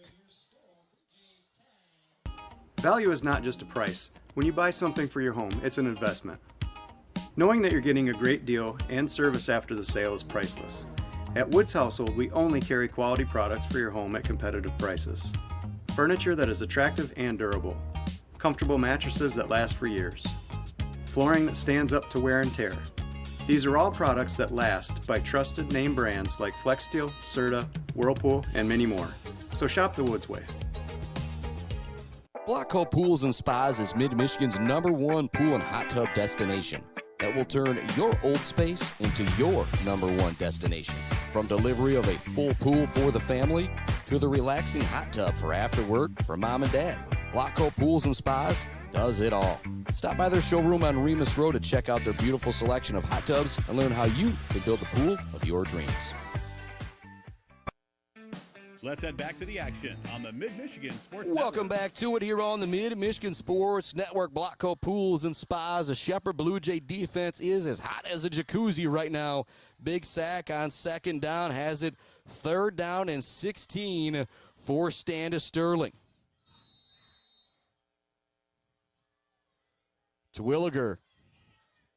Value is not just a price. When you buy something for your home, it's an investment. Knowing that you're getting a great deal and service after the sale is priceless. At Woods Household, we only carry quality products for your home at competitive prices. Furniture that is attractive and durable. Comfortable mattresses that last for years. Flooring that stands up to wear and tear. These are all products that last by trusted name brands like FlexSteel, Serta, Whirlpool, and many more. So shop the Woods way. Blockco Pools and Spas is Mid-Michigan's #1 pool and hot tub destination that will turn your old space into your #1 destination. From delivery of a full pool for the family to the relaxing hot tub for after work for mom and dad, Blockco Pools and Spas does it all. Stop by their showroom on Remus Road to check out their beautiful selection of hot tubs and learn how you can build the pool of your dreams. Let's head back to the action on the Mid-Michigan Sports Network. Welcome back to it here on the Mid-Michigan Sports Network. Blockco Pools and Spas. The Shepherd Blue Jay defense is as hot as a jacuzzi right now. Big sack on second down. Has it 3rd down and 16 for Standish Sterling. Terwilliger,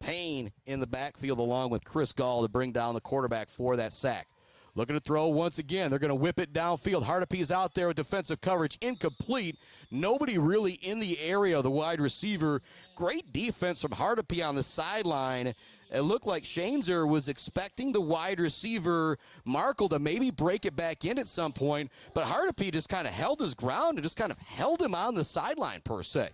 Payne in the backfield along with Chris Gall to bring down the quarterback for that sack. looking to throw once again. They're going to whip it downfield. Hardepe's out there with defensive coverage, incomplete. Nobody really in the area of the wide receiver. Great defense from Hardepe on the sideline. It looked like Shanezer was expecting the wide receiver, Markle, to maybe break it back in at some point, but Hardepe just kind of held his ground and just kind of held him on the sideline, per se.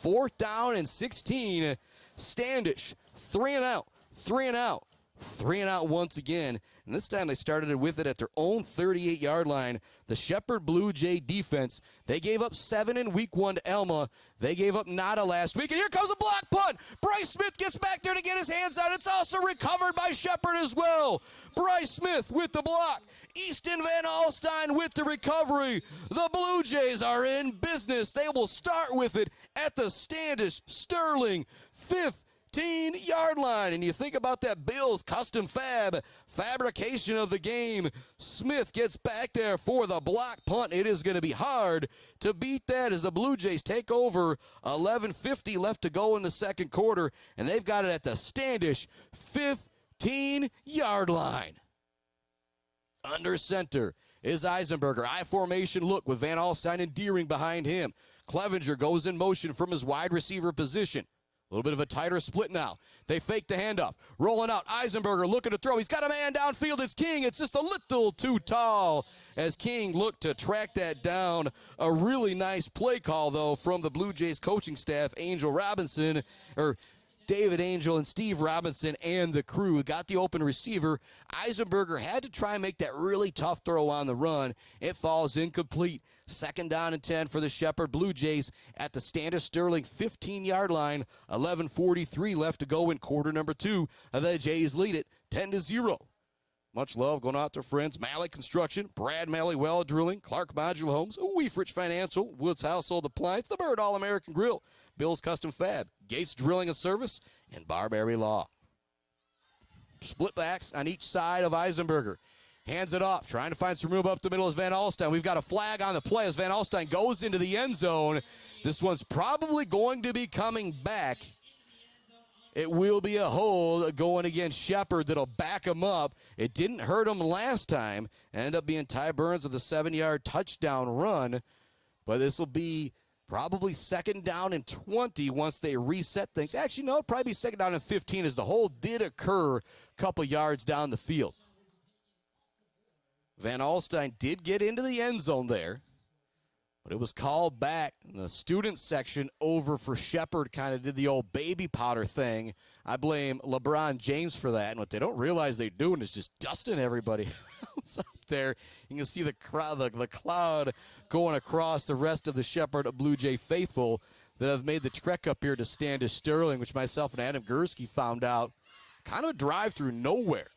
4th down and 16. Standish, 3 and out, 3 and out. 3 and out once again, and this time they started it with it at their own 38-yard line. The Shepherd Blue Jay defense, they gave up 7 in week 1 to Elma. They gave up nada last week, and here comes a block punt. Bryce Smith gets back there to get his hands on it. It's also recovered by Shepherd as well. Bryce Smith with the block. Easton Van Alstyne with the recovery. The Blue Jays are in business. They will start with it at the Standish Sterling 15-yard line. And you think about that Bills custom fabrication of the game. Smith gets back there for the block punt. It is going to be hard to beat that as the Blue Jays take over. 11:50 left to go in the second quarter, and they've got it at the Standish 15-yard line. Under center is Eisenberger. I formation look with Van Alstyne and Deering behind him. Clevenger goes in motion from his wide receiver position. A little bit of a tighter split now. They fake the handoff. Rolling out. Eisenberger looking to throw. He's got a man downfield. It's King. It's just a little too tall as King looked to track that down. A really nice play call, though, from the Blue Jays coaching staff. David Angel and Steve Robinson and the crew got the open receiver. Eisenberger had to try and make that really tough throw on the run. It falls incomplete. 2nd down and 10 for the Shepherd Blue Jays at the Standish Sterling 15-yard line. 11:43 left to go in quarter number 2. The Jays lead it 10-0. Much love going out to friends. Malley Construction, Brad Malley Well Drilling, Clark Modular Homes, Weefrich Financial, Woods Household Appliance, the Bird All-American Grill, Bill's Custom Fab, Gates Drilling and Service, and Barberry Law. Split backs on each side of Eisenberger. Hands it off, trying to find some room up the middle is Van Alstyne. We've got a flag on the play as Van Alstyne goes into the end zone. This one's probably going to be coming back. It will be a hold going against Shepherd that'll back him up. It didn't hurt him last time. Ended up being Ty Burns with a 7-yard touchdown run. But this will be probably 2nd down and 20 once they reset things. Actually, no, it'll probably be 2nd down and 15 as the hold did occur a couple yards down the field. Van Alstyne did get into the end zone there, but it was called back in the student section over for Shepherd. Kind of did the old baby powder thing. I blame LeBron James for that. And what they don't realize they're doing is just dusting everybody else up there. You can see the cloud going across the rest of the Shepherd Blue Jay faithful that have made the trek up here to Standish Sterling, which myself and Adam Gursky found out kind of a drive through nowhere.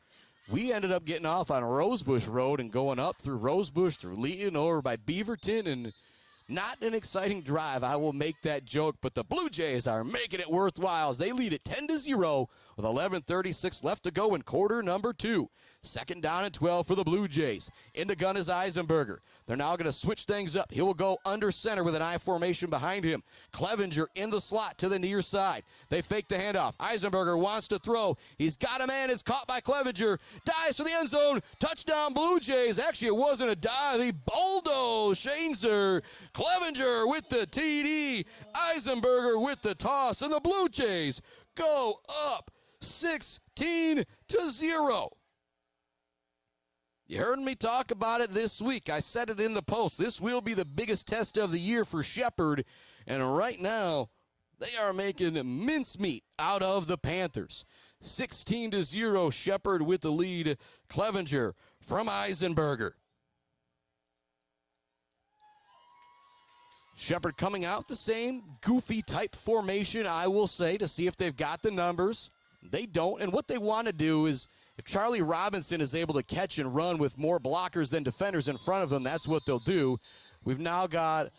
We ended up getting off on Rosebush Road and going up through Rosebush, through Leeton, over by Beaverton, and not an exciting drive. I will make that joke, but the Blue Jays are making it worthwhile as they lead it 10-0 with 11:36 left to go in quarter number 2. 2nd down and 12 for the Blue Jays. In the gun is Eisenberger. They're now going to switch things up. He will go under center with an I formation behind him. Clevenger in the slot to the near side. They fake the handoff. Eisenberger wants to throw. He's got a man. It's caught by Clevenger. Dives for the end zone. Touchdown Blue Jays. Actually, it wasn't a dive. He bulldozed Shanezer. Clevenger with the TD. Eisenberger with the toss. And the Blue Jays go up 16-0. You heard me talk about it this week. I said it in the post. This will be the biggest test of the year for Shepherd. And right now, they are making mincemeat out of the Panthers. 16-0, Shepherd with the lead. Clevenger from Eisenberger. Shepherd coming out the same goofy type formation, I will say, to see if they've got the numbers. They don't. And what they want to do is, if Charlie Robinson is able to catch and run with more blockers than defenders in front of him, that's what they'll do. We've now got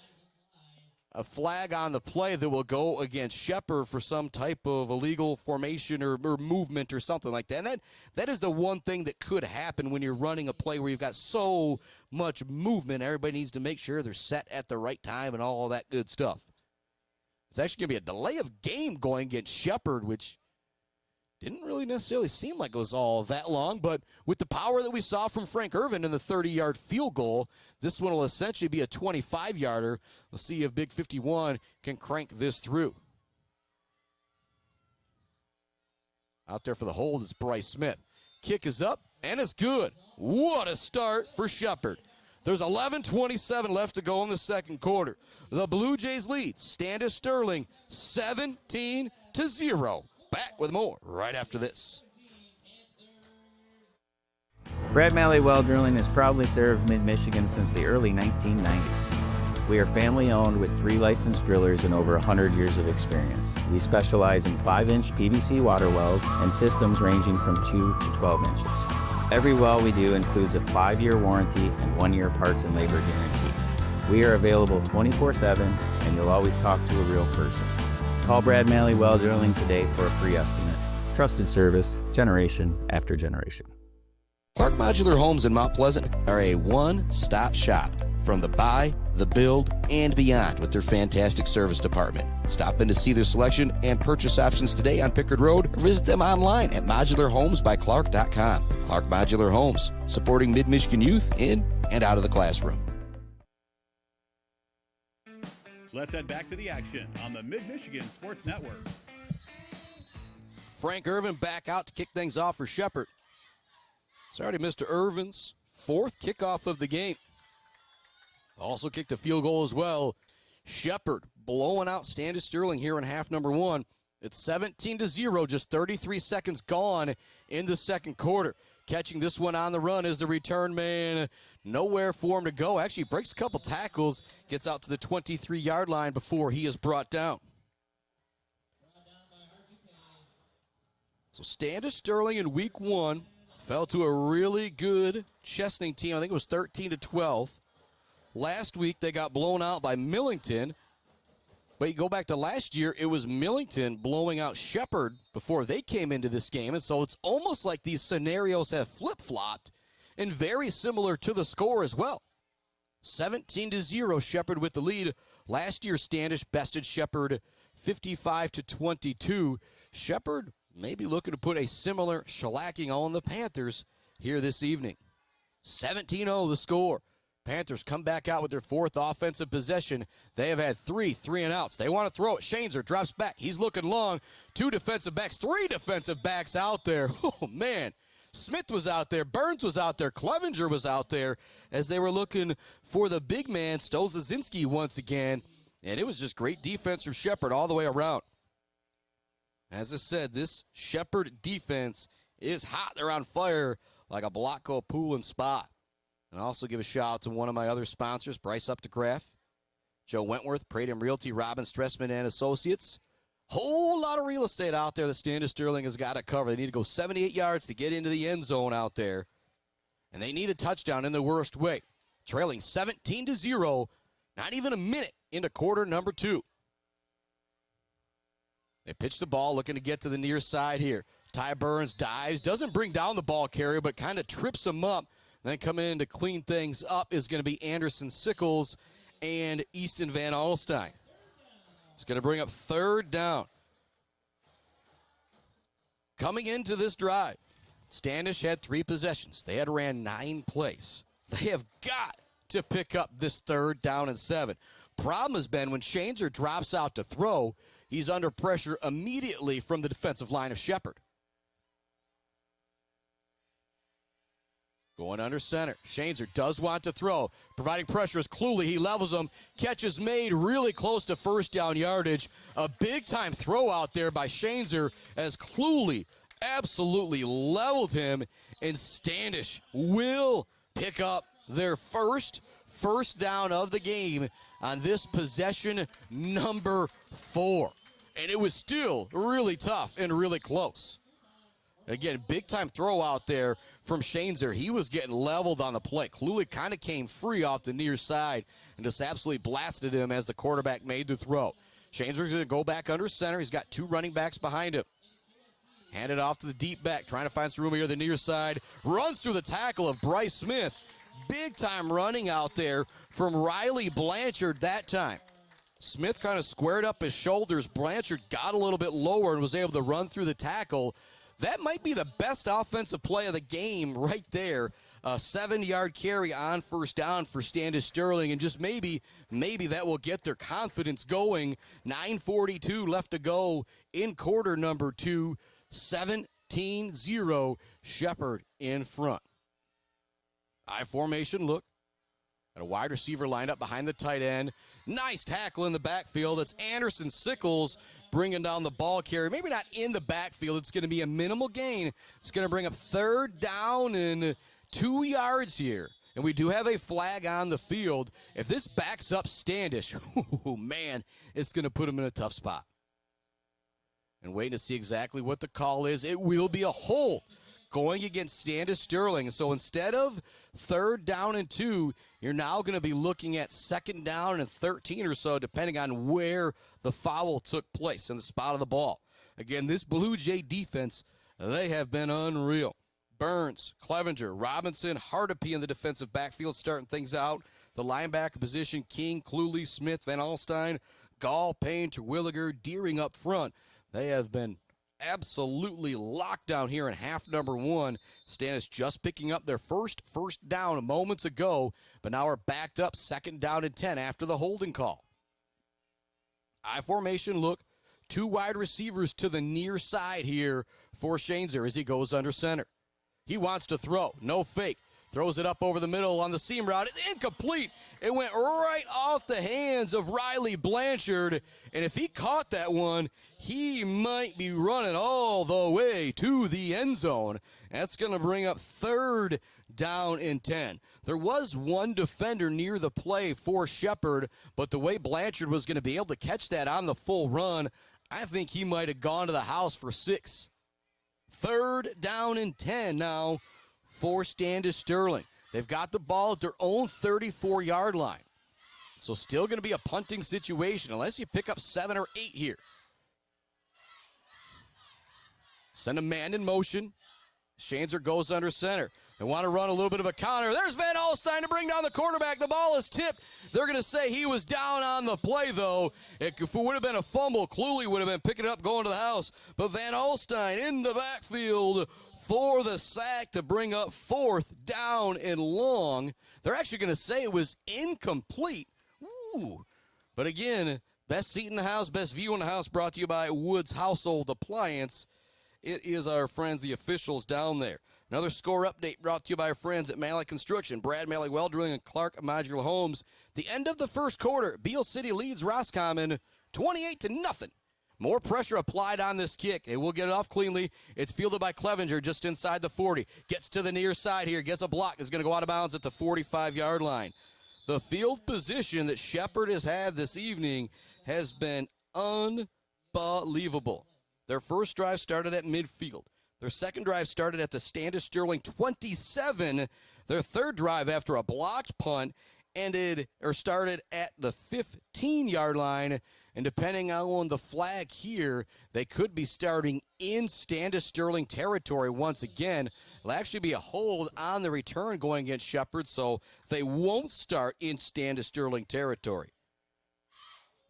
a flag on the play that will go against Shepherd for some type of illegal formation or movement or something like that. And that is the one thing that could happen when you're running a play where you've got so much movement. Everybody needs to make sure they're set at the right time and all that good stuff. It's actually going to be a delay of game going against Shepherd, which didn't really necessarily seem like it was all that long, but with the power that we saw from Frank Irvin in the 30-yard field goal, this one will essentially be a 25-yarder. We'll see if Big 51 can crank this through. Out there for the hold is Bryce Smith. Kick is up, and it's good. What a start for Shepherd. There's 11:27 left to go in the second quarter. The Blue Jays lead Standish Sterling 17-0. Back with more right after this. Brad Malley Well Drilling has proudly served mid-Michigan since the early 1990s. We are family-owned with 3 licensed drillers and over 100 years of experience. We specialize in 5-inch PVC water wells and systems ranging from 2 to 12 inches. Every well we do includes a 5-year warranty and 1-year parts and labor guarantee. We are available 24/7, and you'll always talk to a real person. Call Brad Malley Well Drilling today for a free estimate. Trusted service, generation after generation. Clark Modular Homes in Mount Pleasant are a one-stop shop from the buy, the build, and beyond with their fantastic service department. Stop in to see their selection and purchase options today on Pickard Road or visit them online at modularhomesbyclark.com. Clark Modular Homes, supporting mid-Michigan youth in and out of the classroom. Let's head back to the action on the Mid-Michigan Sports Network. Frank Irvin back out to kick things off for Shepherd. It's already Mr. Irvin's 4th kickoff of the game. Also kicked a field goal as well. Shepherd blowing out Standish Sterling here in half number 1. It's 17-0, just 33 seconds gone in the second quarter. Catching this one on the run is the return man. Nowhere for him to go. Actually breaks a couple tackles, gets out to the 23-yard line before he is brought down. So Standish Sterling in week 1 fell to a really good Chesaning team. I think it was 13-12. Last week they got blown out by Millington. But you go back to last year, it was Millington blowing out Shepherd before they came into this game. And so it's almost like these scenarios have flip-flopped and very similar to the score as well. 17-0, Shepherd with the lead. Last year, Standish bested Shepherd 55-22. Shepherd may be looking to put a similar shellacking on the Panthers here this evening. 17-0 the score. Panthers come back out with their 4th offensive possession. They have had 3 3-and-outs. They want to throw it. Shaneser drops back. He's looking long. 2 defensive backs, 3 defensive backs out there. Oh, man. Smith was out there. Burns was out there. Clevenger was out there as they were looking for the big man, Stozazinski, once again. And it was just great defense from Shepherd all the way around. As I said, this Shepherd defense is hot. They're on fire like a Blocko pool and spa. And also give a shout out to one of my other sponsors, Bryce Updegraff, Joe Wentworth, Pratum Realty, Robin Stressman and Associates. Whole lot of real estate out there that Standish Sterling has got to cover. They need to go 78 yards to get into the end zone out there. And they need a touchdown in the worst way. Trailing 17-0, not even a minute into quarter number 2. They pitch the ball, looking to get to the near side here. Ty Burns dives, doesn't bring down the ball carrier, but kind of trips him up. Then coming in to clean things up is going to be Anderson Sickles and Easton Van Alstyne. It's going to bring up 3rd down. Coming into this drive, Standish had 3 possessions. They had ran 9 plays. They have got to pick up this 3rd down and 7. Problem has been when Shaneser drops out to throw, he's under pressure immediately from the defensive line of Shepherd. Going under center. Shaneser does want to throw. Providing pressure is Cluley. He levels him. Catch is made really close to 1st down yardage. A big-time throw out there by Shaneser as Cluley absolutely leveled him. And Standish will pick up their first down of the game on this possession number 4. And it was still really tough and really close. Again, big-time throw out there from Shaneser. He was getting leveled on the play. Cluley kind of came free off the near side and just absolutely blasted him as the quarterback made the throw. Shaneser's going to go back under center. He's got 2 running backs behind him. Hand it off to the deep back, trying to find some room here on the near side. Runs through the tackle of Bryce Smith. Big-time running out there from Riley Blanchard that time. Smith kind of squared up his shoulders. Blanchard got a little bit lower and was able to run through the tackle. that might be the best offensive play of the game right there. A 7-yard carry on first down for Standish Sterling, and just maybe that will get their confidence going. 9:42 left to go in quarter number 2. 17-0, Shepherd in front. I formation look. Got a wide receiver lined up behind the tight end. Nice tackle in the backfield. That's Anderson Sickles bringing down the ball carrier. Maybe not in the backfield. It's going to be a minimal gain. It's going to bring up 3rd down and 2 yards here. And we do have a flag on the field. If this backs up Standish, oh man, it's going to put him in a tough spot. And waiting to see exactly what the call is. It will be a hold going against Standish Sterling. So instead of 3rd down and 2, you're now going to be looking at 2nd down and 13 or so, depending on where the foul took place in the spot of the ball. Again, this Blue Jay defense, they have been unreal. Burns, Clevenger, Robinson, Hardapy in the defensive backfield starting things out. The linebacker position, King, Cluley, Smith, Van Alstyne, Gall, Payne, Terwilliger, Deering up front. They have been absolutely locked down here in half number 1. Standish just picking up their first down moments ago, but now we're backed up 2nd down and 10 after the holding call. I formation look. 2 wide receivers to the near side here for Shanezer as he goes under center. He wants to throw. No fake. Throws it up over the middle on the seam route. It's incomplete. It went right off the hands of Riley Blanchard. And if he caught that one, he might be running all the way to the end zone. That's going to bring up 3rd down and 10. There was one defender near the play for Shepherd, but the way Blanchard was going to be able to catch that on the full run, I think he might have gone to the house for 6. 3rd down and 10 now for Standish Sterling. They've got the ball at their own 34-yard line. So still going to be a punting situation unless you pick up 7 or 8 here. Send a man in motion. Shanezer goes under center. They want to run a little bit of a counter. There's Van Alstyne to bring down the quarterback. The ball is tipped. They're going to say he was down on the play, though. If it would have been a fumble, Cluley would have been picking it up going to the house. But Van Alstyne in the backfield for the sack to bring up 4th down and long. They're actually going to say it was incomplete. Ooh. But again, best seat in the house, best view in the house, brought to you by Woods Household Appliance. It is our friends, the officials down there. Another score update brought to you by our friends at Malley Construction, Brad Malley Well Drilling, and Clark Modular Homes. The end of the first quarter, Beale City leads Roscommon 28-0. More pressure applied on this kick. They will get it off cleanly. It's fielded by Clevenger just inside the 40. Gets to the near side here. Gets a block. Is going to go out of bounds at the 45-yard line. The field position that Shepherd has had this evening has been unbelievable. Their first drive started at midfield. Their second drive started at the Standish Sterling 27. Their third drive after a blocked punt started at the 15-yard line. And depending on the flag here, they could be starting in Standish Sterling territory once again. It'll actually be a hold on the return going against Shepherd, so they won't start in Standish Sterling territory.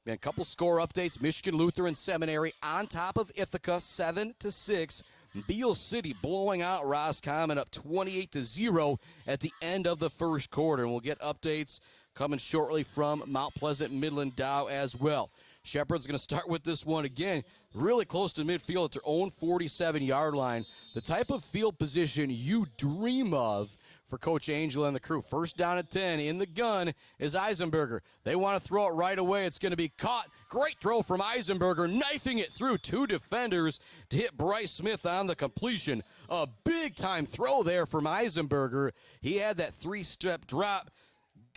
And a couple score updates. Michigan Lutheran Seminary on top of Ithaca 7-6. Beale City blowing out Roscommon up 28-0 at the end of the first quarter. And we'll get updates coming shortly from Mount Pleasant and Midland Dow as well. Shepherd's going to start with this one again, really close to midfield at their own 47-yard line. The type of field position you dream of for Coach Angel and the crew. First down at 10 in the gun is Eisenberger. They want to throw it right away. It's going to be caught. Great throw from Eisenberger, knifing it through 2 defenders to hit Bryce Smith on the completion. A big-time throw there from Eisenberger. He had that 3-step drop,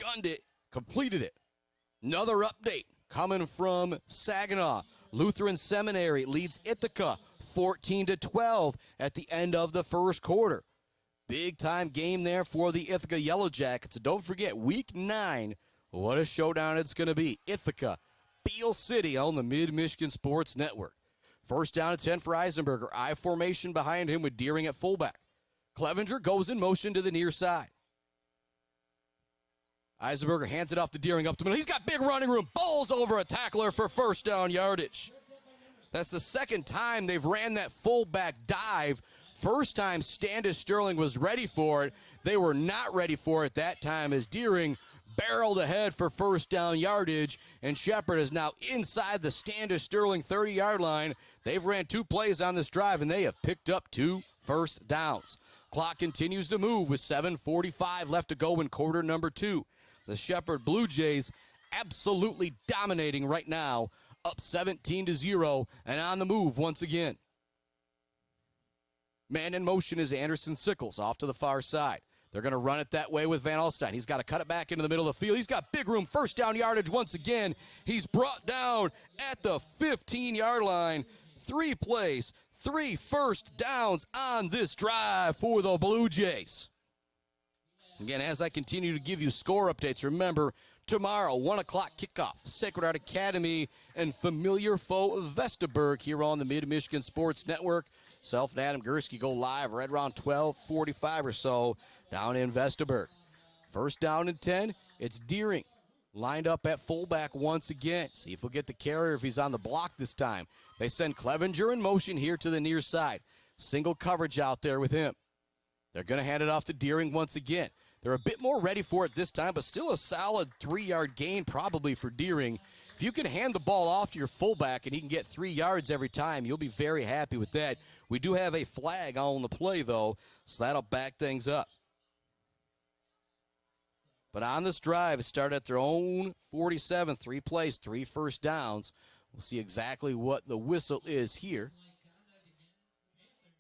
gunned it, completed it. Another update coming from Saginaw. Lutheran Seminary leads Ithaca 14-12 at the end of the first quarter. Big-time game there for the Ithaca Yellow Jackets. And don't forget, Week 9, what a showdown it's going to be. Ithaca, Beale City on the Mid-Michigan Sports Network. First down at 10 for Eisenberger. I formation behind him with Deering at fullback. Clevenger goes in motion to the near side. Eisenberger hands it off to Deering up the middle. He's got big running room. Bowls over a tackler for first down yardage. That's the second time they've ran that fullback dive. First time Standish Sterling was ready for it. They were not ready for it that time as Deering barreled ahead for first down yardage, and Shepherd is now inside the Standish Sterling 30-yard line. They've ran 2 plays on this drive, and they have picked up 2 first downs. Clock continues to move with 7:45 left to go in quarter number 2. The Shepherd Blue Jays absolutely dominating right now, up 17-0, and on the move once again. Man in motion is Anderson Sickles off to the far side. They're going to run it that way with Van Alstyne. He's got to cut it back into the middle of the field. He's got big room, first down yardage once again. He's brought down at the 15-yard line. 3 plays, 3 first downs on this drive for the Blue Jays. Again, as I continue to give you score updates, remember, tomorrow, 1 o'clock kickoff, Sacred Heart Academy and familiar foe Vestaburg here on the Mid-Michigan Sports Network. Self and Adam Gursky go live right around 12:45 or so down in Vestaburg. First down and 10, it's Deering. Lined up at fullback once again. See if we'll get the carrier if he's on the block this time. They send Clevenger in motion here to the near side. Single coverage out there with him. They're going to hand it off to Deering once again. They're a bit more ready for it this time, but still a solid 3-yard gain probably for Deering. If you can hand the ball off to your fullback and he can get 3 yards every time, you'll be very happy with that. We do have a flag on the play, though, so that'll back things up. But on this drive, it started at their own 47, 3 plays, 3 first downs. We'll see exactly what the whistle is here.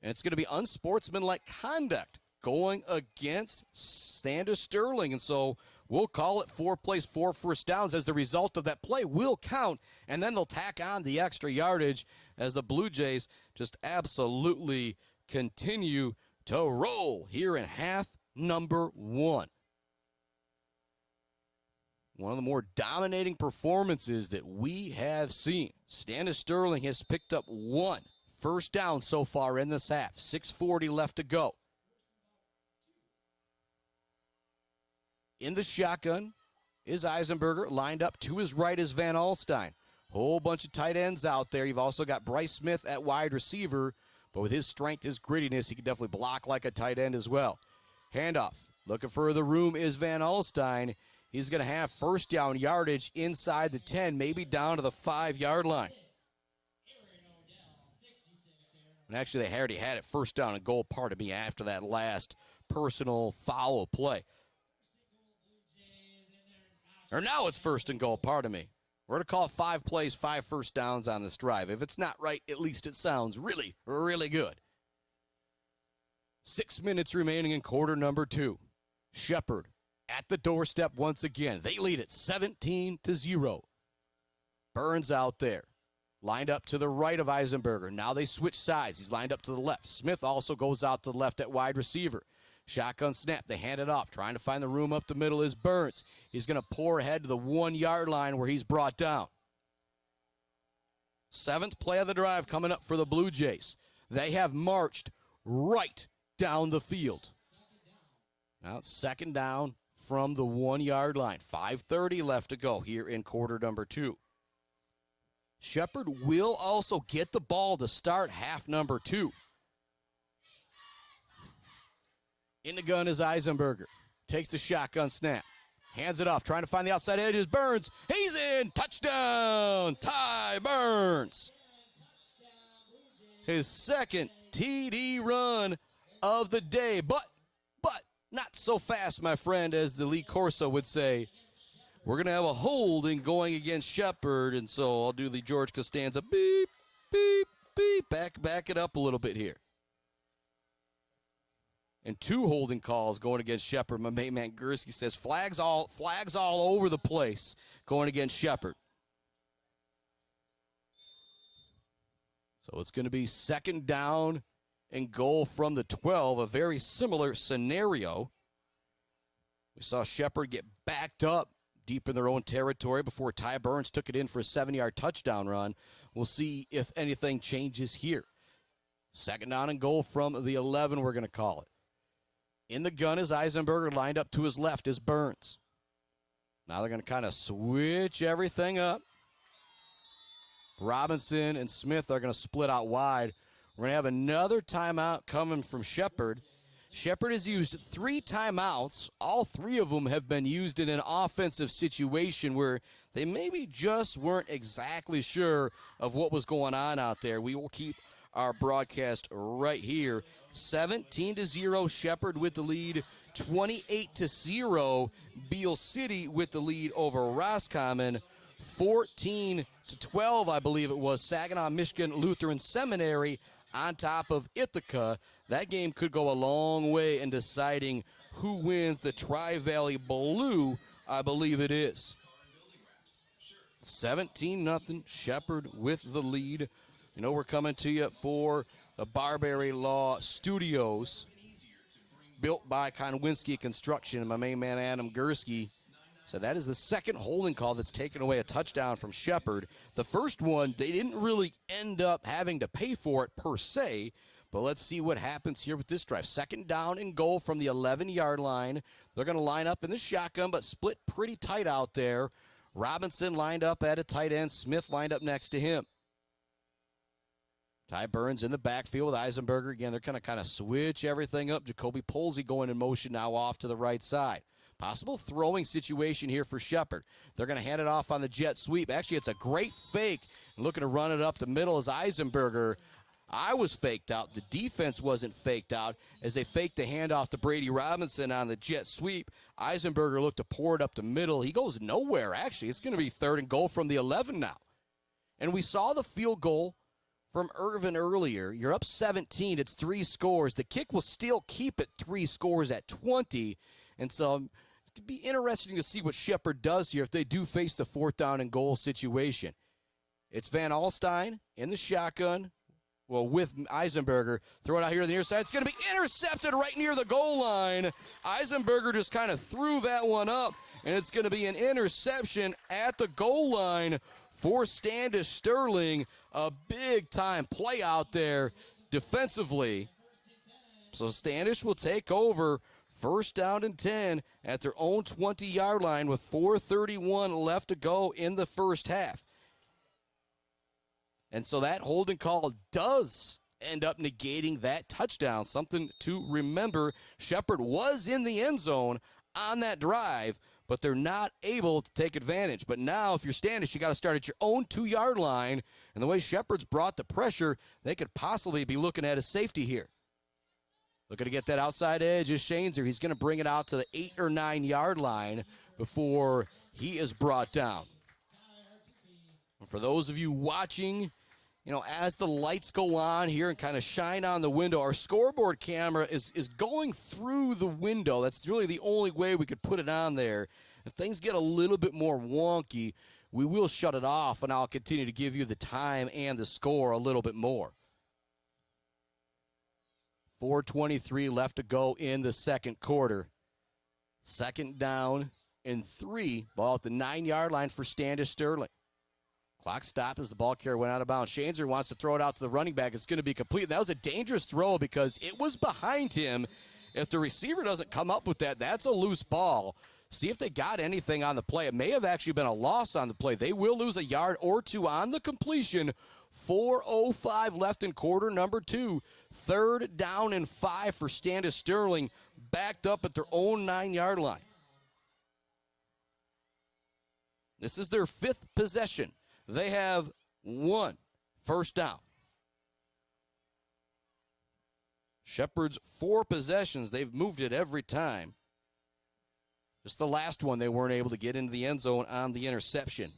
And it's going to be unsportsmanlike conduct going against Standish Sterling. And so we'll call it 4 plays, 4 first downs as the result of that play will count. And then they'll tack on the extra yardage as the Blue Jays just absolutely continue to roll here in half number 1. One of the more dominating performances that we have seen. Standish Sterling has picked up 1 first down so far in this half. 6:40 left to go. In the shotgun is Eisenberger. Lined up to his right is Van Alstyne. Whole bunch of tight ends out there. You've also got Bryce Smith at wide receiver. But with his strength, his grittiness, he can definitely block like a tight end as well. Handoff. Looking for the room is Van Alstyne. He's going to have first down yardage inside the 10, maybe down to the 5-yard line. And actually, they already had it first down and goal, pardon me, after that last personal foul play. Or now it's first and goal, pardon me. We're going to call it 5 plays, 5 first downs on this drive. If it's not right, at least it sounds really, really good. 6 minutes remaining in quarter number 2. Shepherd at the doorstep once again. They lead it 17-0. Burns out there. Lined up to the right of Eisenberger. Now they switch sides. He's lined up to the left. Smith also goes out to the left at wide receiver. Shotgun snap. They hand it off. Trying to find the room up the middle is Burns. He's going to pour ahead to the 1-yard line where he's brought down. 7th play of the drive coming up for the Blue Jays. They have marched right down the field. Now it's 2nd down from the 1-yard line. 5:30 left to go here in quarter number 2. Shepherd will also get the ball to start half number 2. In the gun is Eisenberger. Takes the shotgun snap. Hands it off. Trying to find the outside edge is Burns. He's in. Touchdown. Ty Burns. His 2nd TD run of the day. But not so fast, my friend, as the Lee Corso would say. We're going to have a holding going against Shepherd, and so I'll do the George Costanza beep, beep, beep. Back it up a little bit here. And 2 holding calls going against Shepherd. My main man Gursky says flags all over the place going against Shepherd. So it's going to be 2nd down and goal from the 12, a very similar scenario. We saw Shepherd get backed up deep in their own territory before Ty Burns took it in for a 7-yard touchdown run. We'll see if anything changes here. 2nd down and goal from the 11, we're going to call it. In the gun is Eisenberger. Lined up to his left is Burns. Now they're going to kind of switch everything up. Robinson and Smith are going to split out wide. We're going to have another timeout coming from Shepherd. Shepherd has used 3 timeouts. All 3 of them have been used in an offensive situation where they maybe just weren't exactly sure of what was going on out there. We will keep our broadcast right here. 17-0 Shepherd with the lead. 28-0 Beale City with the lead over Roscommon. 14-12, I believe it was, Saginaw Michigan Lutheran Seminary on top of Ithaca. That game could go a long way in deciding who wins the Tri-Valley Blue, I believe it is. 17-0 Shepherd with the lead. You know, we're coming to you for the Barbary Law Studios, built by Konwinski Construction, and my main man Adam Gursky. So that is the second holding call that's taken away a touchdown from Shepherd. The first one, they didn't really end up having to pay for it per se, but let's see what happens here with this drive. Second down and goal from the 11-yard line. They're going to line up in the shotgun, but split pretty tight out there. Robinson lined up at a tight end. Smith lined up next to him. Ty Burns in the backfield with Eisenberger. Again, they're going to kind of switch everything up. Jacoby Polsey going in motion now off to the right side. Possible throwing situation here for Shepherd. They're going to hand it off on the jet sweep. Actually, it's a great fake. Looking to run it up the middle is Eisenberger. I was faked out. The defense wasn't faked out as they faked the handoff to Brady Robinson on the jet sweep. Eisenberger looked to pour it up the middle. He goes nowhere, actually. It's going to be 3rd and goal from the 11 now. And we saw the field goal from Irvin earlier. You're up 17. It's 3 scores. The kick will still keep it 3 scores at 20. And so it could be interesting to see what Shepherd does here if they do face the 4th down and goal situation. It's Van Alstyne in the shotgun. Well, with Eisenberger. Throw it out here to the near side. It's going to be intercepted right near the goal line. Eisenberger just kind of threw that one up, and it's going to be an interception at the goal line for Standish Sterling. A big-time play out there defensively. So Standish will take over 1st down and 10 at their own 20-yard line with 4:31 left to go in the first half. And so that holding call does end up negating that touchdown. Something to remember. Shepherd was in the end zone on that drive, but they're not able to take advantage. But now, if you're Standish, you got to start at your own 2-yard line. And the way Shepherd's brought the pressure, they could possibly be looking at a safety here. Looking to get that outside edge is Shaneser. He's going to bring it out to the 8 or 9-yard line before he is brought down. And for those of you watching, you know, as the lights go on here and kind of shine on the window, our scoreboard camera is going through the window. That's really the only way we could put it on there. If things get a little bit more wonky, we will shut it off, and I'll continue to give you the time and the score a little bit more. 4:23 left to go in the second quarter. 2nd down and 3. Ball at the 9-yard line for Standish Sterling. Clock stopped as the ball carrier went out of bounds. Shaneser wants to throw it out to the running back. It's going to be complete. That was a dangerous throw because it was behind him. If the receiver doesn't come up with that, that's a loose ball. See if they got anything on the play. It may have actually been a loss on the play. They will lose a yard or 2 on the completion. 4:05 left in quarter number 2. 3rd down and 5 for Standish Sterling, backed up at their own 9-yard line. This is their 5th possession. They have 1 first down. Shepherd's 4 possessions. They've moved it every time. Just the last one, they weren't able to get into the end zone on the interception.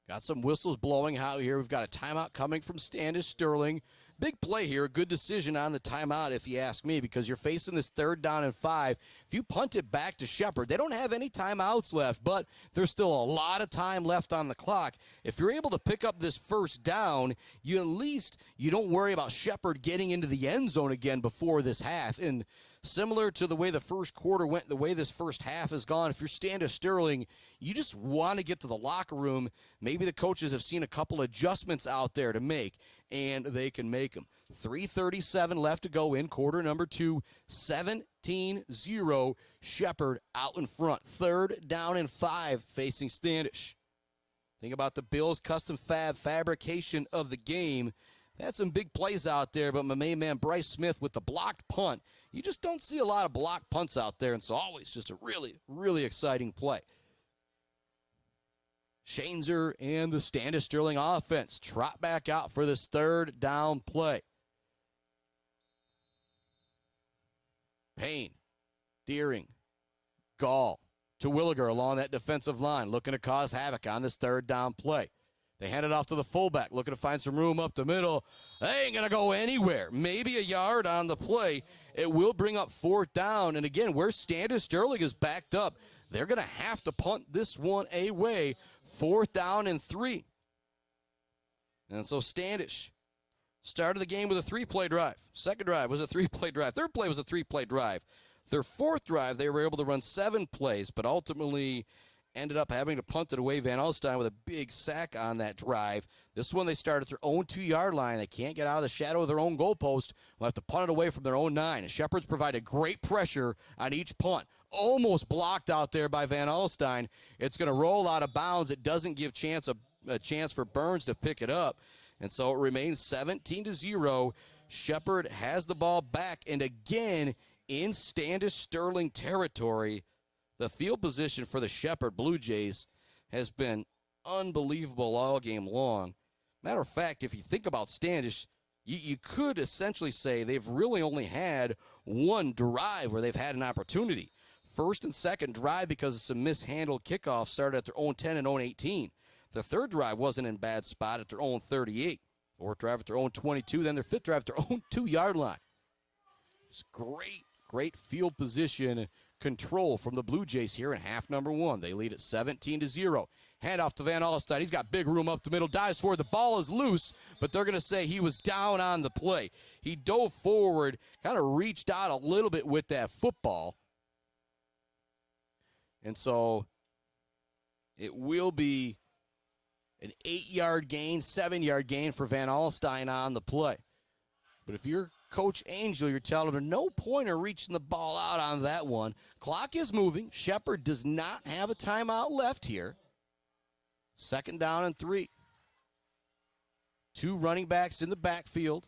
Got some whistles blowing out here. We've got a timeout coming from Standish Sterling. Big play here, a good decision on the timeout if you ask me, because you're facing this 3rd down and 5. If you punt it back to Shepherd, they don't have any timeouts left, but there's still a lot of time left on the clock. If you're able to pick up this 1st down, you don't worry about Shepherd getting into the end zone again before this half. And similar to the way the first quarter went, the way this first half has gone, if you're Standish Sterling, you just want to get to the locker room. Maybe the coaches have seen a couple adjustments out there to make, and they can make them. 3:37 left to go in quarter number 2. 17-0 Shepherd out in front. 3rd down and 5 facing Standish. Think about the Bills' custom fabrication of the game. They had some big plays out there, but my main man Bryce Smith with the blocked punt. You just don't see a lot of blocked punts out there, and it's always just a really, really exciting play. Shanezer and the Standish Sterling offense trot back out for this third down play. Payne, Deering, Gall to Williger along that defensive line, looking to cause havoc on this third down play. They hand it off to the fullback, looking to find some room up the middle. They ain't going to go anywhere. Maybe a yard on the play. It will bring up fourth down. And again, where Standish Sterling is backed up, they're going to have to punt this one away. 4th down and 3. And so Standish started the game with a 3-play drive. Second drive was a 3-play drive. Third play was a 3-play drive. Their fourth drive, they were able to run 7 plays, but ultimately ended up having to punt it away. Van Alstyne with a big sack on that drive. This one they started at their own 2-yard line. They can't get out of the shadow of their own goalpost. They'll have to punt it away from their own 9. And Shepard's provided great pressure on each punt. Almost blocked out there by Van Alstyne. It's going to roll out of bounds. It doesn't give a chance for Burns to pick it up. And so it remains 17-0. Shepard has the ball back. And again, in Standish Sterling territory, the field position for the Shepard Blue Jays has been unbelievable all game long. Matter of fact, if you think about Standish, you could essentially say they've really only had one drive where they've had an opportunity. First and second drive, because of some mishandled kickoffs, started at their own 10 and own 18. The third drive wasn't in bad spot at their own 38. Fourth drive at their own 22. Then their fifth drive at their own 2-yard line. It's great field position control from the Blue Jays here in half number 1. They lead at 17-0. Handoff to Van Alstyne. He's got big room up the middle. Dives forward. The ball is loose, but they're going to say he was down on the play. He dove forward, kind of reached out a little bit with that football. And so it will be an 8-yard gain, 7-yard gain for Van Alstyne on the play. But if you're Coach Angel, you're telling him no pointer reaching the ball out on that one. Clock is moving. Shepard does not have a timeout left here. 2nd down and 3. 2 running backs in the backfield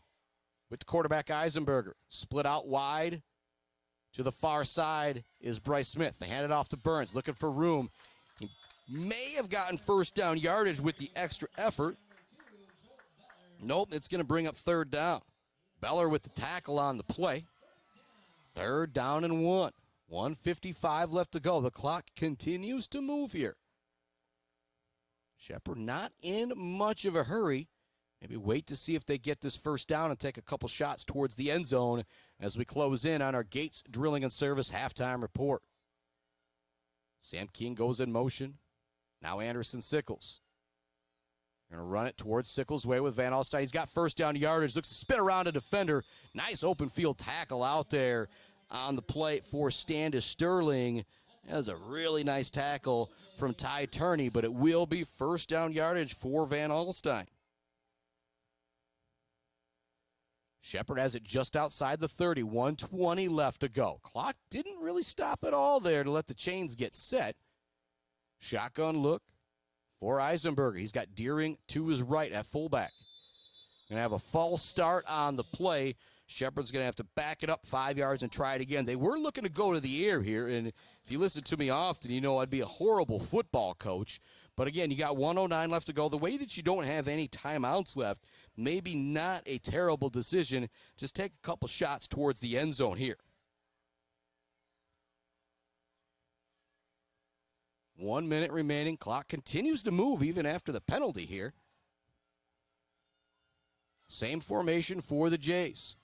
with the quarterback Eisenberger. Split out wide. To the far side is Bryce Smith. They hand it off to Burns, looking for room. He may have gotten first down yardage with the extra effort. Nope, it's going to bring up 3rd down. Beller with the tackle on the play. 3rd down and 1. 1:55 left to go. The clock continues to move here. Shepard not in much of a hurry. Maybe wait to see if they get this first down and take a couple shots towards the end zone as we close in on our Gates Drilling and Service halftime report. Sam King goes in motion. Now Anderson Sickles. Going to run it towards Sickles' way with Van Alstyne. He's got first down yardage. Looks to spin around a defender. Nice open field tackle out there on the play for Standish Sterling. That was a really nice tackle from Ty Turney, but it will be first down yardage for Van Alstyne. Shepard has it just outside the 30. 1:20 left to go. Clock didn't really stop at all there to let the chains get set. Shotgun look for Eisenberger. He's got Deering to his right at fullback. Going to have a false start on the play. Shepard's going to have to back it up 5 yards and try it again. They were looking to go to the air here, and if you listen to me often, you know I'd be a horrible football coach. But again, you got 1:09 left to go. The way that you don't have any timeouts left, maybe not a terrible decision. Just take a couple shots towards the end zone here. 1 minute remaining. Clock continues to move even after the penalty here. Same formation for the Jays.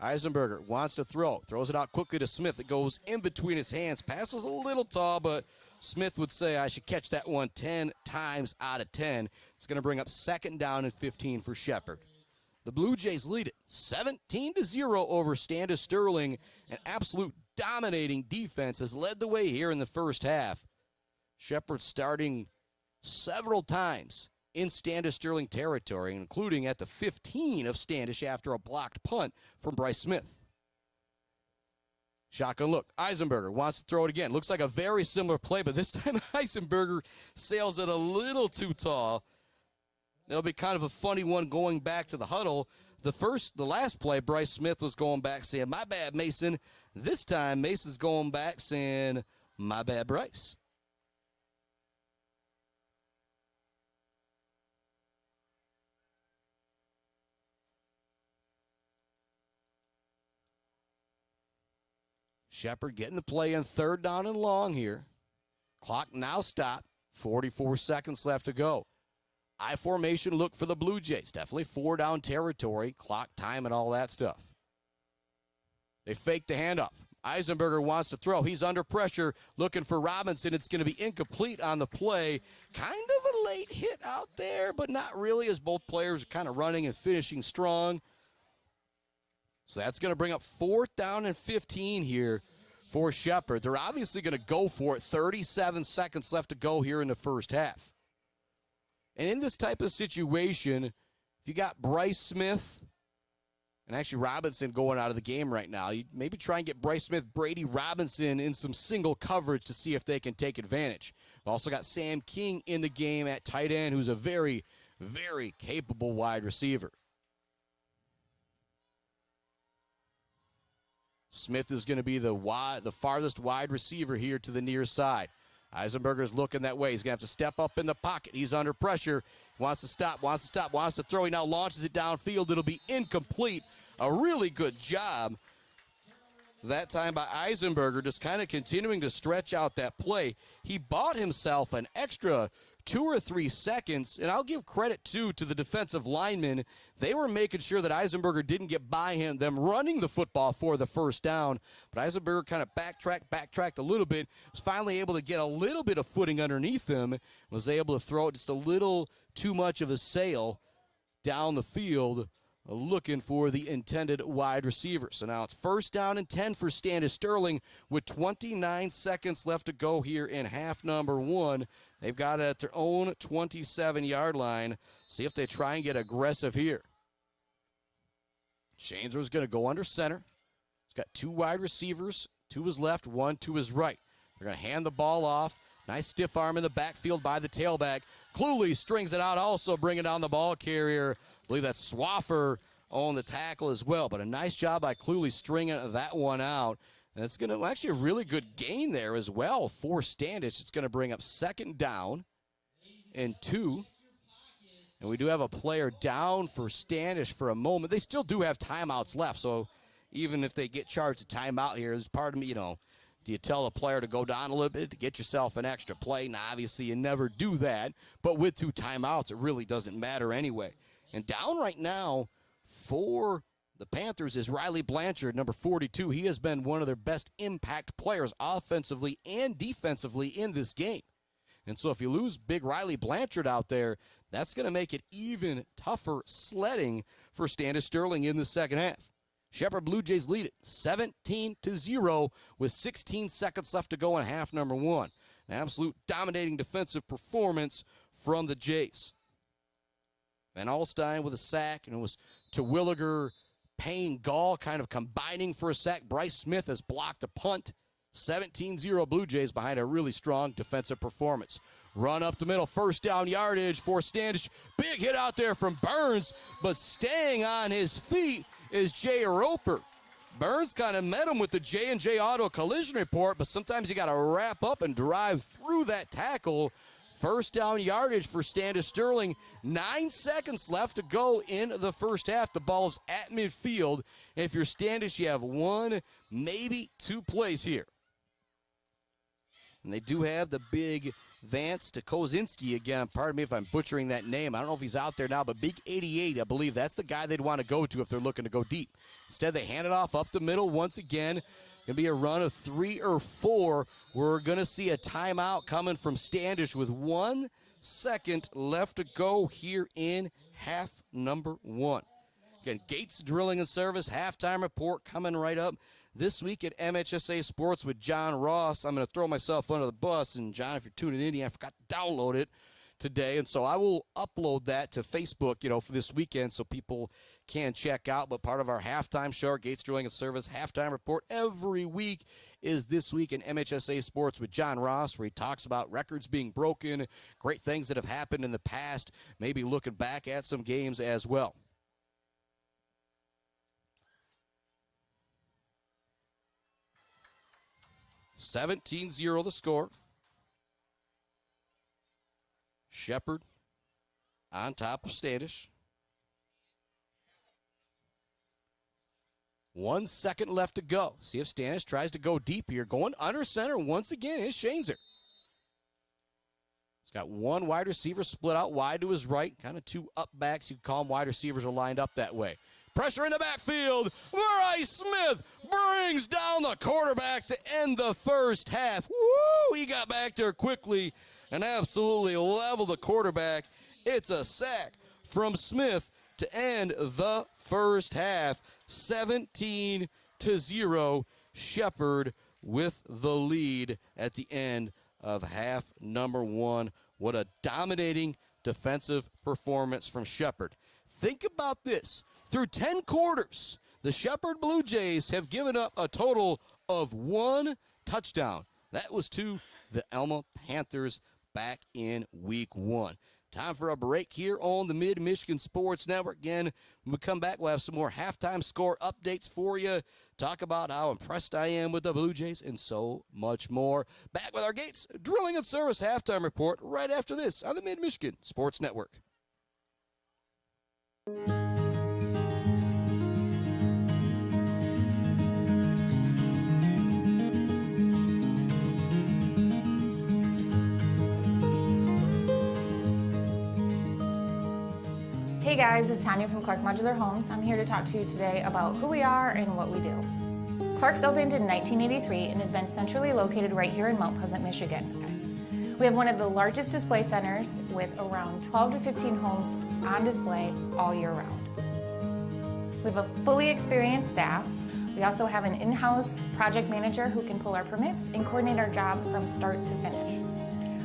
Eisenberger wants to throw. Throws it out quickly to Smith. It goes in between his hands. Pass was a little tall, but Smith would say I should catch that one 10 times out of 10. It's going to bring up 2nd down and 15 for Shepard. The Blue Jays lead it 17-0 over Standish Sterling. An absolute dominating defense has led the way here in the first half. Shepard starting several times in Standish Sterling territory, including at the 15 of Standish after a blocked punt from Bryce Smith. Shotgun look. Eisenberger wants to throw it again. Looks like a very similar play, but this time Eisenberger sails it a little too tall. It'll be kind of a funny one going back to the huddle. The last play, Bryce Smith was going back saying, my bad, Mason. This time, Mason's going back saying, my bad, Bryce. Shepard getting the play in, 3rd down and long here. Clock now stopped. 44 seconds left to go. I formation look for the Blue Jays. Definitely 4-down territory, clock time and all that stuff. They fake the handoff. Eisenberger wants to throw. He's under pressure, looking for Robinson. It's going to be incomplete on the play. Kind of a late hit out there, but not really, as both players are kind of running and finishing strong. So that's going to bring up 4th down and 15 here for Shepard. They're obviously going to go for it. 37 seconds left to go here in the first half. And in this type of situation, if you got Bryce Smith and actually Robinson going out of the game right now, you maybe try and get Bryce Smith, Brady Robinson in some single coverage to see if they can take advantage. We've also got Sam King in the game at tight end, who's a very, very capable wide receiver. Smith is going to be the farthest wide receiver here to the near side. Eisenberger's looking that way. He's going to have to step up in the pocket. He's under pressure. Wants to stop, wants to throw. He now launches it downfield. It'll be incomplete. A really good job that time by Eisenberger, just kind of continuing to stretch out that play. He bought himself an extra 2 or 3 seconds, and I'll give credit, too, to the defensive linemen. They were making sure that Eisenberger didn't get by them running the football for the first down. But Eisenberger kind of backtracked a little bit, was finally able to get a little bit of footing underneath him, was able to throw it just a little too much of a sail down the field, looking for the intended wide receiver. So now it's 1st down and 10 for Standish Sterling with 29 seconds left to go here in half number 1. They've got it at their own 27-yard line. See if they try and get aggressive here. Shaneser's going to go under center. He's got 2 wide receivers, 2 to his left, 1 to his right. They're going to hand the ball off. Nice stiff arm in the backfield by the tailback. Cluley strings it out, also bringing down the ball carrier. I believe that's Swaffer on the tackle as well. But a nice job by Cluley stringing that one out. And it's going to actually a really good gain there as well for Standish. It's going to bring up 2nd down and 2. And we do have a player down for Standish for a moment. They still do have timeouts left. So even if they get charged a timeout here, there's part of me, do you tell a player to go down a little bit to get yourself an extra play? Now, obviously, you never do that. But with 2 timeouts, it really doesn't matter anyway. And down right now for the Panthers is Riley Blanchard, number 42. He has been one of their best impact players offensively and defensively in this game. And so if you lose big Riley Blanchard out there, that's going to make it even tougher sledding for Standish Sterling in the second half. Shepard Blue Jays lead it 17-0 with 16 seconds left to go in half number 1. An absolute dominating defensive performance from the Jays. Van Alstyne with a sack, and it was Terwilliger, Payne, Gall kind of combining for a sack. Bryce Smith has blocked a punt. 17-0 Blue Jays behind a really strong defensive performance. Run up the middle, 1st down yardage for Standish. Big hit out there from Burns, but staying on his feet is Jay Roper. Burns kind of met him with the J&J Auto Collision Report, but sometimes you got to wrap up and drive through that tackle. 1st down yardage for Standish Sterling. 9 seconds left to go in the first half. The ball's at midfield. And if you're Standish, you have 1, maybe 2 plays here. And they do have the big Vance Kozinski again. Pardon me if I'm butchering that name. I don't know if he's out there now, but Big 88, I believe that's the guy they'd want to go to if they're looking to go deep. Instead, they hand it off up the middle once again. Going to be a run of 3 or 4. We're going to see a timeout coming from Standish with 1 second left to go here in half number 1. Again, Gates Drilling and Service halftime report coming right up this week at MHSA Sports with John Ross. I'm going to throw myself under the bus, and John, if you're tuning in, I forgot to download it. today, and so I will upload that to Facebook, for this weekend so people can check out. But part of our halftime show, our Gates Drilling and Service halftime report every week is This Week in MHSA Sports with John Ross, where he talks about records being broken, great things that have happened in the past, maybe looking back at some games as well. (17-0) the score. Shepherd on top of Standish. 1 second left to go. See if Standish tries to go deep here. Going under center once again is Shaneser. He's got one wide receiver split out wide to his right. Kind of two up backs. You call them wide receivers are lined up that way. Pressure in the backfield. Bryce Smith brings down the quarterback to end the first half. Woo! He got back there quickly and absolutely leveled the quarterback. It's a sack from Smith to end the first half. 17-0. Shepherd with the lead at the end of half number one. What a dominating defensive performance from Shepherd. Think about this. Through 10 quarters, the Shepherd Blue Jays have given up a total of 1 touchdown. That was to the Elma Panthers back in week 1. Time for a break here on the Mid-Michigan Sports Network. Again, when we come back, we'll have some more halftime score updates for you. Talk about how impressed I am with the Blue Jays and so much more. Back with our Gates Drilling and Service halftime report right after this on the Mid-Michigan Sports Network. Hey guys, it's Tanya from Clark Modular Homes. I'm here to talk to you today about who we are and what we do. Clark's opened in 1983 and has been centrally located right here in Mount Pleasant, Michigan. We have one of the largest display centers with around 12 to 15 homes on display all year round. We have a fully experienced staff. We also have an in-house project manager who can pull our permits and coordinate our job from start to finish.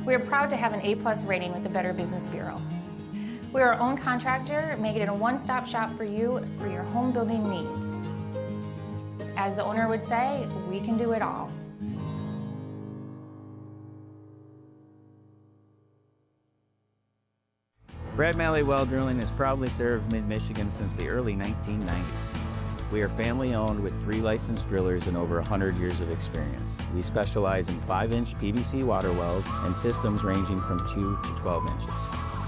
We are proud to have an A+ rating with the Better Business Bureau. We are our own contractor, making it a one-stop shop for you for your home building needs. As the owner would say, we can do it all. Brad Malley Well Drilling has proudly served Mid-Michigan since the early 1990s. We are family-owned with 3 licensed drillers and over 100 years of experience. We specialize in 5-inch PVC water wells and systems ranging from 2 to 12 inches.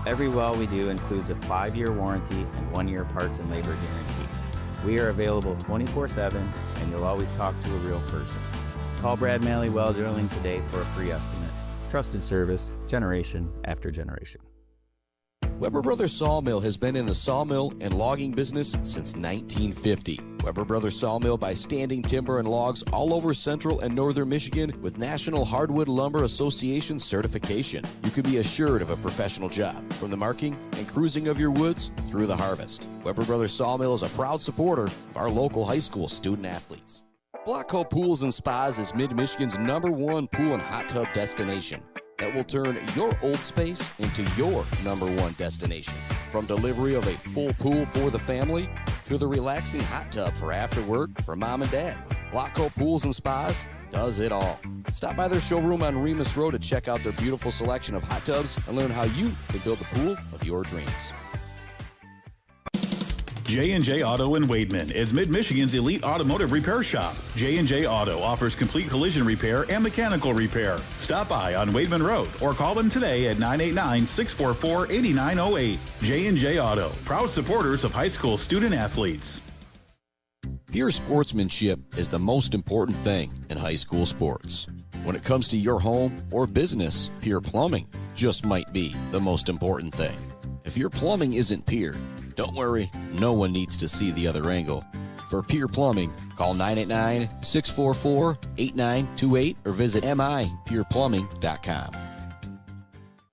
Every well we do includes a 5-year warranty and 1-year parts and labor guarantee. We are available 24/7 and you'll always talk to a real person. Call Brad Malley Well Drilling today for a free estimate. Trusted service, generation after generation. Weber Brothers Sawmill has been in the sawmill and logging business since 1950. Weber Brothers Sawmill buys standing timber and logs all over central and northern Michigan with National Hardwood Lumber Association certification. You can be assured of a professional job, from the marking and cruising of your woods through the harvest. Weber Brothers Sawmill is a proud supporter of our local high school student athletes. Blockco Pools and Spas is Mid-Michigan's #1 pool and hot tub destination that will turn your old space into your #1 destination. From delivery of a full pool for the family to the relaxing hot tub for after work for mom and dad, Blockco Pools and Spas does it all. Stop by their showroom on Remus Road to check out their beautiful selection of hot tubs and learn how you can build the pool of your dreams. J&J Auto in Wademan is Mid-Michigan's elite automotive repair shop. J&J Auto offers complete collision repair and mechanical repair. Stop by on Wademan Road or call them today at 989-644-8908. J&J Auto, proud supporters of high school student athletes. Pure sportsmanship is the most important thing in high school sports. When it comes to your home or business, Pure Plumbing just might be the most important thing. If your plumbing isn't pure, don't worry, no one needs to see the other angle. For Pure Plumbing, call 989-644-8928 or visit mipureplumbing.com.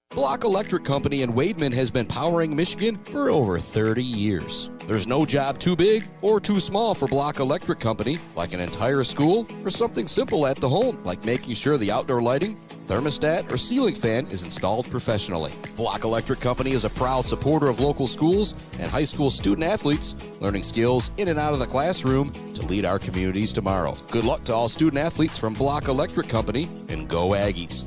Block Electric Company in Wademan has been powering Michigan for over 30 years. There's no job too big or too small for Block Electric Company, like an entire school or something simple at the home, like making sure the outdoor lighting thermostat, or ceiling fan is installed professionally. Block Electric Company is a proud supporter of local schools and high school student athletes learning skills in and out of the classroom to lead our communities tomorrow. Good luck to all student athletes from Block Electric Company, and go Aggies.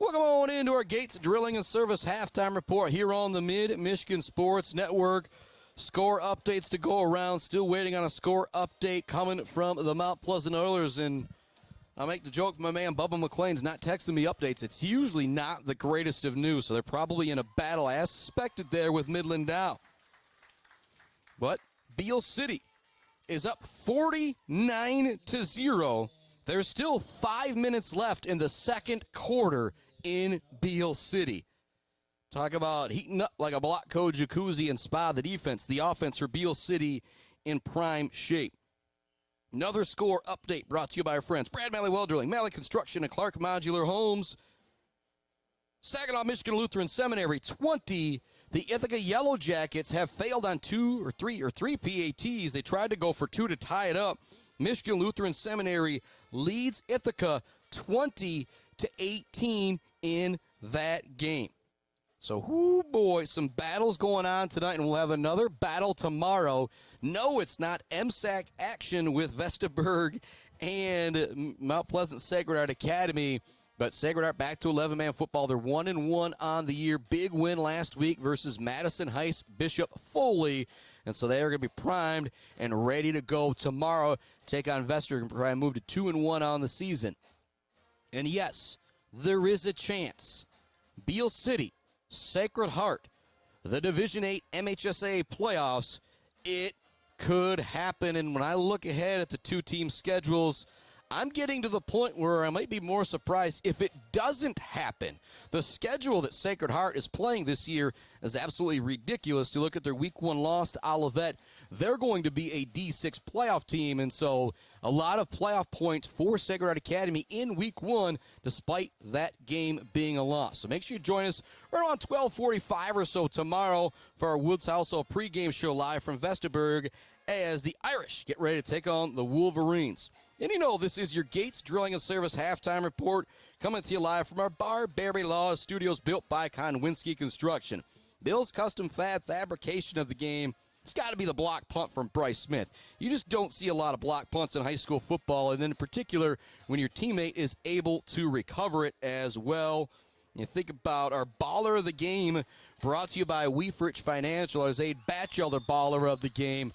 Welcome on into our Gates Drilling and Service halftime report here on the Mid-Michigan Sports Network. Score updates to go around. Still waiting on a score update coming from the Mount Pleasant Oilers. And I'll make the joke, my man Bubba McLean's not texting me updates. It's usually not the greatest of news, so they're probably in a battle as suspected there with Midland Dow. But Beale City is up 49-0. There's still 5 minutes left in the second quarter in Beale City. Talk about heating up like a block code jacuzzi and spa. The defense, the offense for Beale City in prime shape. Another score update brought to you by our friends Brad Malley Well Drilling, Malley Construction, and Clark Modular Homes. Saginaw Michigan Lutheran Seminary 20. The Ithaca Yellow Jackets have failed on three PATs. They tried to go for 2 to tie it up. Michigan Lutheran Seminary leads Ithaca 20-18 in that game. So, whoo boy, some battles going on tonight, and we'll have another battle tomorrow. No, it's not MSAC action with Vestaburg and Mount Pleasant Sacred Heart Academy, but Sacred Heart back to 11-man football. They're 1-1 on the year. Big win last week versus Madison Heights Bishop Foley. And so they are going to be primed and ready to go tomorrow. Take on Vestaburg and try and move to 2-1 on the season. And yes, there is a chance. Beale City, Sacred Heart, the Division VIII MHSA playoffs, it could happen. And when I look ahead at the two-team schedules, I'm getting to the point where I might be more surprised if it doesn't happen. The schedule that Sacred Heart is playing this year is absolutely ridiculous. To look at their Week 1 loss to Olivet, they're going to be a D6 playoff team, and so a lot of playoff points for Sacred Heart Academy in Week 1, despite that game being a loss. So make sure you join us right around 12:45 or so tomorrow for our Woods Household pregame show live from Vestaburg as the Irish get ready to take on the Wolverines. And you know, this is your Gates Drilling and Service halftime report coming to you live from our Barberry Law Studios built by Konwinski Construction. Bill's custom fab fabrication of the game, it's got to be the block punt from Bryce Smith. You just don't see a lot of block punts in high school football, and then in particular when your teammate is able to recover it as well. You think about our baller of the game, brought to you by Weefrich Financial, as Aid Batchelder baller of the game.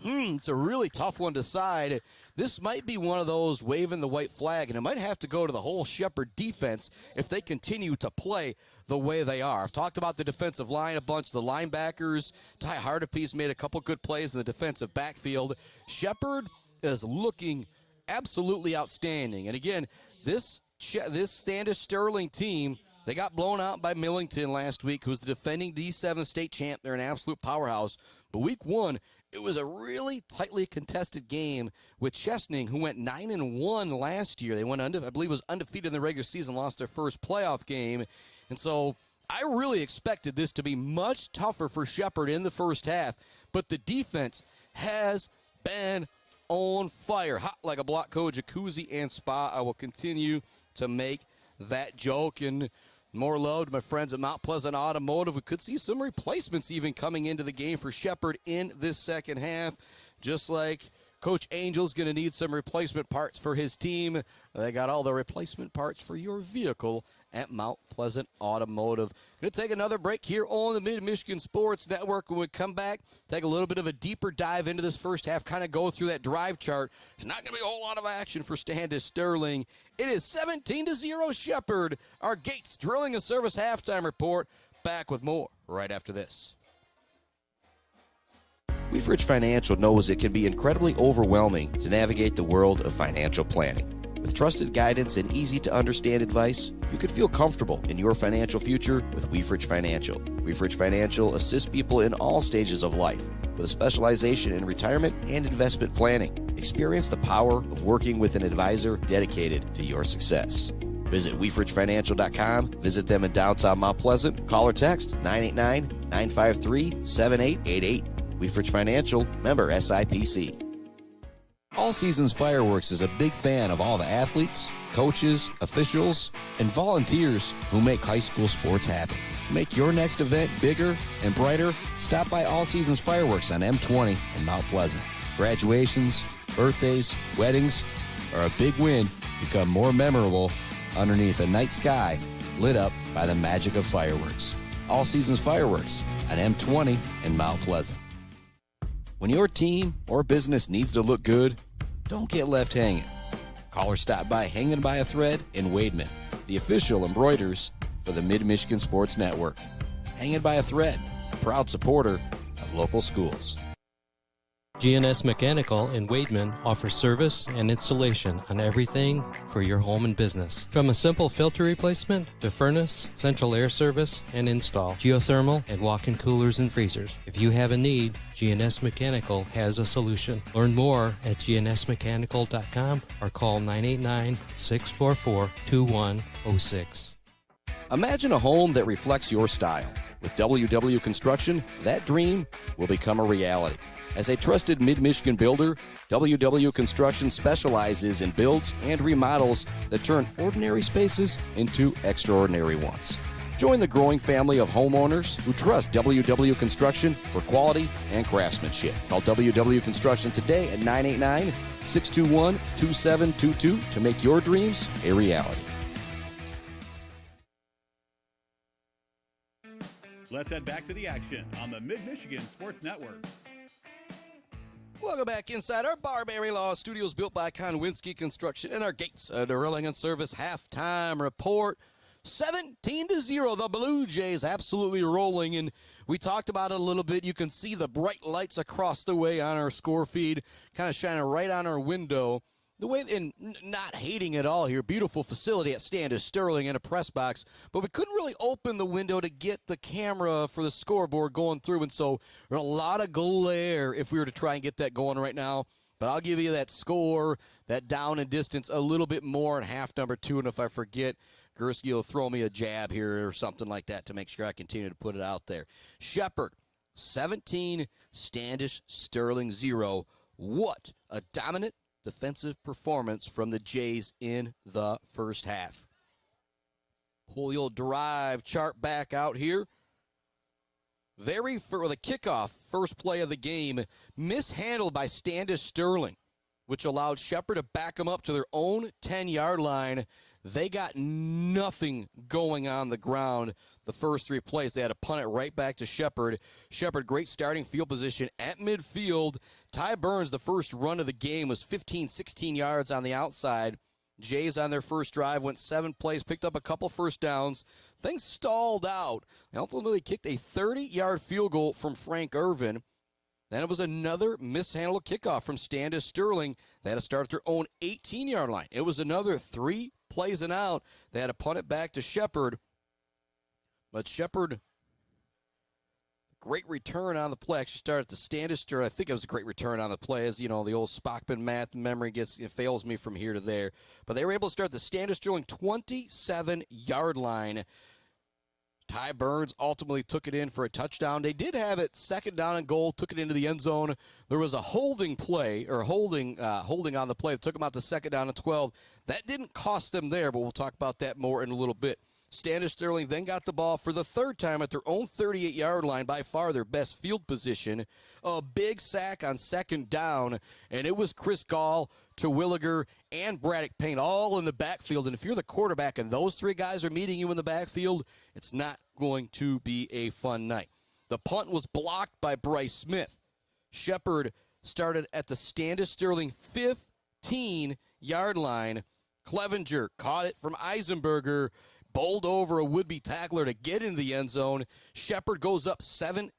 It's a really tough one to decide. This might be one of those waving the white flag, and it might have to go to the whole Shepherd defense if they continue to play the way they are. I've talked about the defensive line a bunch. The linebackers, Ty Hardepe's made a couple good plays in the defensive backfield. Shepherd is looking absolutely outstanding. And again, this Standish Sterling team, they got blown out by Millington last week, who's the defending D7 state champ. They're an absolute powerhouse. But Week 1, it was a really tightly contested game with Chesaning, who went 9-1 last year. They went, I believe, was undefeated in the regular season, lost their first playoff game. And so I really expected this to be much tougher for Shepherd in the first half. But the defense has been on fire. Hot like a block code jacuzzi and spa. I will continue to make that joke. And more love to my friends at Mount Pleasant Automotive. We could see some replacements even coming into the game for Shepherd in this second half. Just like Coach Angel's going to need some replacement parts for his team. They got all the replacement parts for your vehicle at Mount Pleasant Automotive. Going to take another break here on the Mid-Michigan Sports Network. When we come back, take a little bit of a deeper dive into this first half, kind of go through that drive chart. There's not going to be a whole lot of action for Standish Sterling. It is 17-0 Shepherd. Our Gates Drilling and Service halftime report. Back with more right after this. Weefrich Financial knows it can be incredibly overwhelming to navigate the world of financial planning. With trusted guidance and easy-to-understand advice, you can feel comfortable in your financial future with Weefrich Financial. We Weefridge Financial assists people in all stages of life with a specialization in retirement and investment planning. Experience the power of working with an advisor dedicated to your success. Visit weefridgefinancial.com. Visit them in downtown Mount Pleasant. Call or text 989-953-7888. Weefridge Financial, member SIPC. All Seasons Fireworks is a big fan of all the athletes, coaches, officials, and volunteers who make high school sports happen. To make your next event bigger and brighter, stop by All Seasons Fireworks on M20 in Mount Pleasant. Graduations, birthdays, weddings, or a big win become more memorable underneath a night sky lit up by the magic of fireworks. All Seasons Fireworks on M20 in Mount Pleasant. When your team or business needs to look good, don't get left hanging. Call or stop by Hanging by a Thread in Wademan, the official embroiders for the Mid-Michigan Sports Network. Hanging by a Thread, a proud supporter of local schools. GNS Mechanical in Wademan offers service and installation on everything for your home and business. From a simple filter replacement to furnace, central air service, and install, geothermal, and walk-in coolers and freezers. If you have a need, GNS Mechanical has a solution. Learn more at gnsmechanical.com or call 989-644-2106. Imagine a home that reflects your style. With WW Construction, that dream will become a reality. As a trusted Mid-Michigan builder, WW Construction specializes in builds and remodels that turn ordinary spaces into extraordinary ones. Join the growing family of homeowners who trust WW Construction for quality and craftsmanship. Call WW Construction today at 989-621-2722 to make your dreams a reality. Let's head back to the action on the Mid-Michigan Sports Network. Welcome back inside our Barbary Law Studios, built by Konwinski Construction, and our Gates Drilling and Service halftime report. 17-0, the Blue Jays absolutely rolling, and we talked about it a little bit. You can see the bright lights across the way on our score feed, kind of shining right on our window. The way, and not hating it all here, beautiful facility at Standish, Sterling, and a press box, but we couldn't really open the window to get the camera for the scoreboard going through, and so there's a lot of glare if we were to try and get that going right now. But I'll give you that score, that down and distance a little bit more in half number 2, and if I forget, Gursky will throw me a jab here or something like that to make sure I continue to put it out there. Shepherd, 17, Standish, Sterling, 0. What a dominant defensive performance from the Jays in the first half. Pull the old drive chart back out here. For the kickoff, first play of the game, mishandled by Standish Sterling, which allowed Shepherd to back them up to their own 10-yard line. They got nothing going on the ground the first 3 plays. They had to punt it right back to Shepherd. Shepherd, great starting field position at midfield. Ty Burns, the first run of the game, was 15, 16 yards on the outside. Jays on their first drive went 7 plays, picked up a couple first downs. Things stalled out. They ultimately kicked a 30-yard field goal from Frank Irvin. Then it was another mishandled kickoff from Standish Sterling. They had to start at their own 18-yard line. It was another 3 plays and out. They had to punt it back to Shepherd. But Shepherd, great return on the play. Actually started at the Standish Sterling. I think it was a great return on the play. As you know, the old Spockman math memory fails me from here to there. But they were able to start the Standish Sterling 27-yard line. Ty Burns ultimately took it in for a touchdown. They did have it second down and goal, took it into the end zone. There was a holding play, or holding on the play that took them out to second down and 12. That didn't cost them there, but we'll talk about that more in a little bit. Standish Sterling then got the ball for the third time at their own 38-yard line, by far their best field position. A big sack on second down, and it was Chris Gall, Terwilliger, and Braddock Payne all in the backfield. And if you're the quarterback and those 3 guys are meeting you in the backfield, it's not going to be a fun night. The punt was blocked by Bryce Smith. Shepherd started at the Standish Sterling 15-yard line. Clevenger caught it from Eisenberger, bowled over a would-be tackler to get into the end zone. Shepherd goes up 17-0.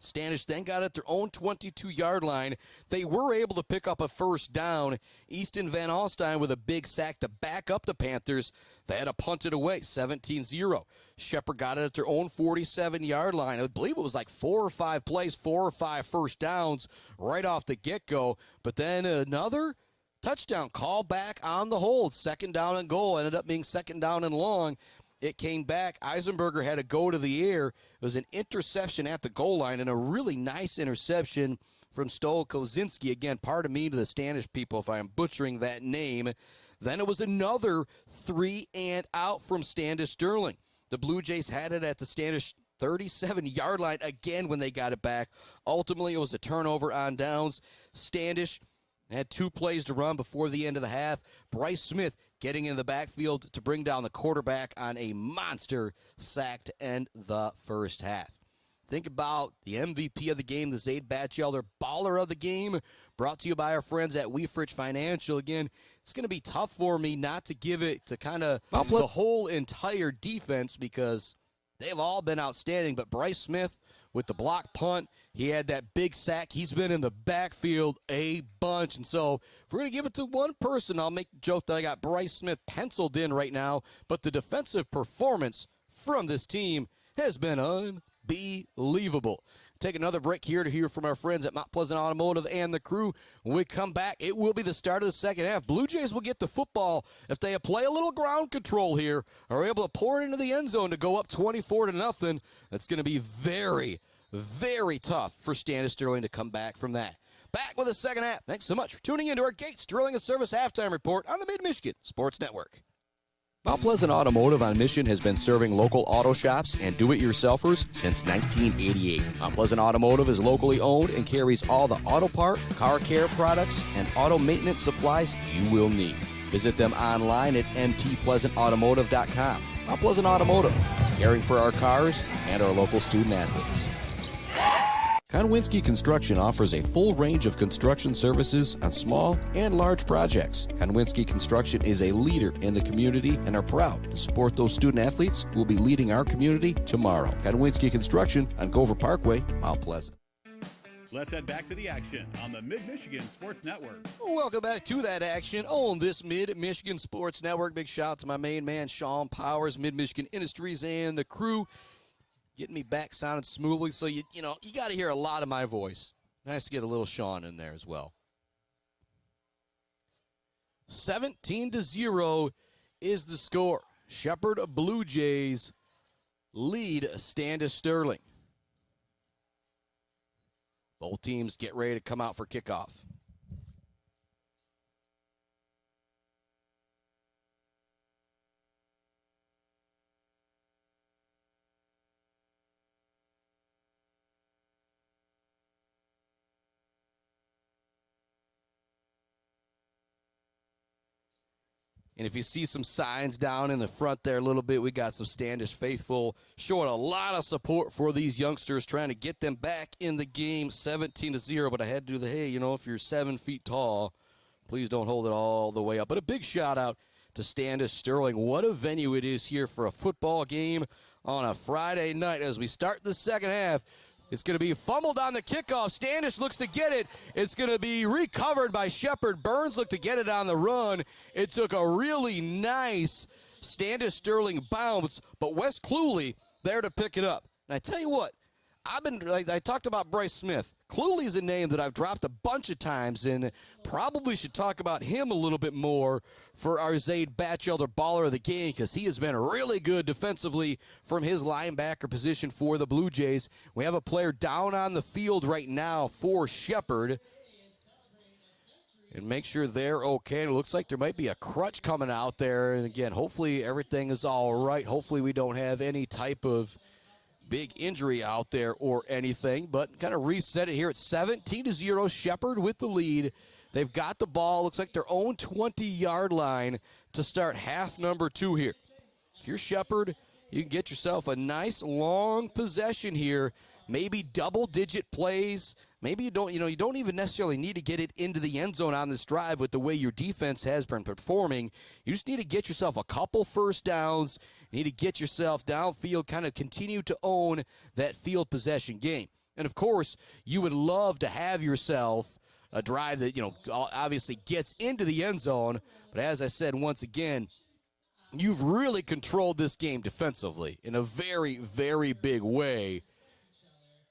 Standish then got at their own 22-yard line. They were able to pick up a first down. Easton Van Alstyne with a big sack to back up the Panthers. They had to punt it away, 17-0. Shepherd got it at their own 47-yard line. I believe it was like 4 or 5 plays, 4 or 5 first downs right off the get-go. But then another touchdown call back on the hold. 2nd down and goal. Ended up being 2nd down and long. It came back. Eisenberger had to go to the air. It was an interception at the goal line and a really nice interception from Stoll Kozinski. Again, pardon me to the Standish people if I am butchering that name. Then it was another 3 and out from Standish Sterling. The Blue Jays had it at the Standish 37-yard line again when they got it back. Ultimately, it was a turnover on downs. Standish had 2 plays to run before the end of the half. Bryce Smith getting in the backfield to bring down the quarterback on a monster sack to end the first half. Think about the MVP of the game, the Zaid Batchelder baller of the game, brought to you by our friends at Weefrich Financial. Again, it's going to be tough for me not to give it to kind of the whole entire defense because they've all been outstanding. But Bryce Smith with the block punt, he had that big sack. He's been in the backfield a bunch. And so if we're going to give it to one person, I'll make the joke that I got Bryce Smith penciled in right now. But the defensive performance from this team has been unbelievable. Take another break here to hear from our friends at Mount Pleasant Automotive and the crew. When we come back, it will be the start of the second half. Blue Jays will get the football if they play a little ground control here, are able to pour it into the end zone to go up 24-0. That's going to be very, very tough for Standish Sterling to come back from that. Back with the second half. Thanks so much for tuning into our Gates Drilling and Service Halftime Report on the Mid-Michigan Sports Network. Mount Pleasant Automotive on Mission has been serving local auto shops and do-it-yourselfers since 1988. Mount Pleasant Automotive is locally owned and carries all the auto part, car care products, and auto maintenance supplies you will need. Visit them online at mtpleasantautomotive.com. Mount Pleasant Automotive, caring for our cars and our local student athletes. Konwinski Construction offers a full range of construction services on small and large projects. Konwinski Construction is a leader in the community and are proud to support those student athletes who will be leading our community tomorrow. Konwinski Construction on Gover Parkway, Mount Pleasant. Let's head back to the action on the Mid-Michigan Sports Network. Welcome back to that action on this Mid-Michigan Sports Network. Big shout out to my main man, Sean Powers, Mid-Michigan Industries, and the crew. Getting me back sounding smoothly, so you got to hear a lot of my voice. Nice to get a little Sean in there as well. 17-0 is the score. Shepherd Blue Jays lead Standish Sterling. Both teams get ready to come out for kickoff. And if you see some signs down in the front there a little bit, we got some Standish faithful showing a lot of support for these youngsters, trying to get them back in the game. 17-0, but I had to do the, hey, if you're 7 feet tall, please don't hold it all the way up. But a big shout out to Standish Sterling. What a venue it is here for a football game on a Friday night as we start the second half. It's going to be fumbled on the kickoff. Standish looks to get it. It's going to be recovered by Shepherd. Burns looked to get it on the run. It took a really nice Standish Sterling bounce, but Wes Cluley there to pick it up. And I tell you what, I talked about Bryce Smith. Cluley is a name that I've dropped a bunch of times, and probably should talk about him a little bit more for our Zaid Batchelder baller of the game, because he has been really good defensively from his linebacker position for the Blue Jays. We have a player down on the field right now for Shepherd. And make sure they're okay. It looks like there might be a crutch coming out there. And again, hopefully everything is all right. Hopefully we don't have any type of big injury out there or anything, but kind of reset it here at 17-0. Shepherd with the lead. They've got the ball. Looks like their own 20-yard line to start half number 2 here. If you're Shepherd, you can get yourself a nice long possession here. Maybe double-digit plays. Maybe you don't even necessarily need to get it into the end zone on this drive with the way your defense has been performing. You just need to get yourself a couple first downs. You need to get yourself downfield, kind of continue to own that field possession game. And, of course, you would love to have yourself a drive that, obviously gets into the end zone. But as I said, once again, you've really controlled this game defensively in a very, very big way.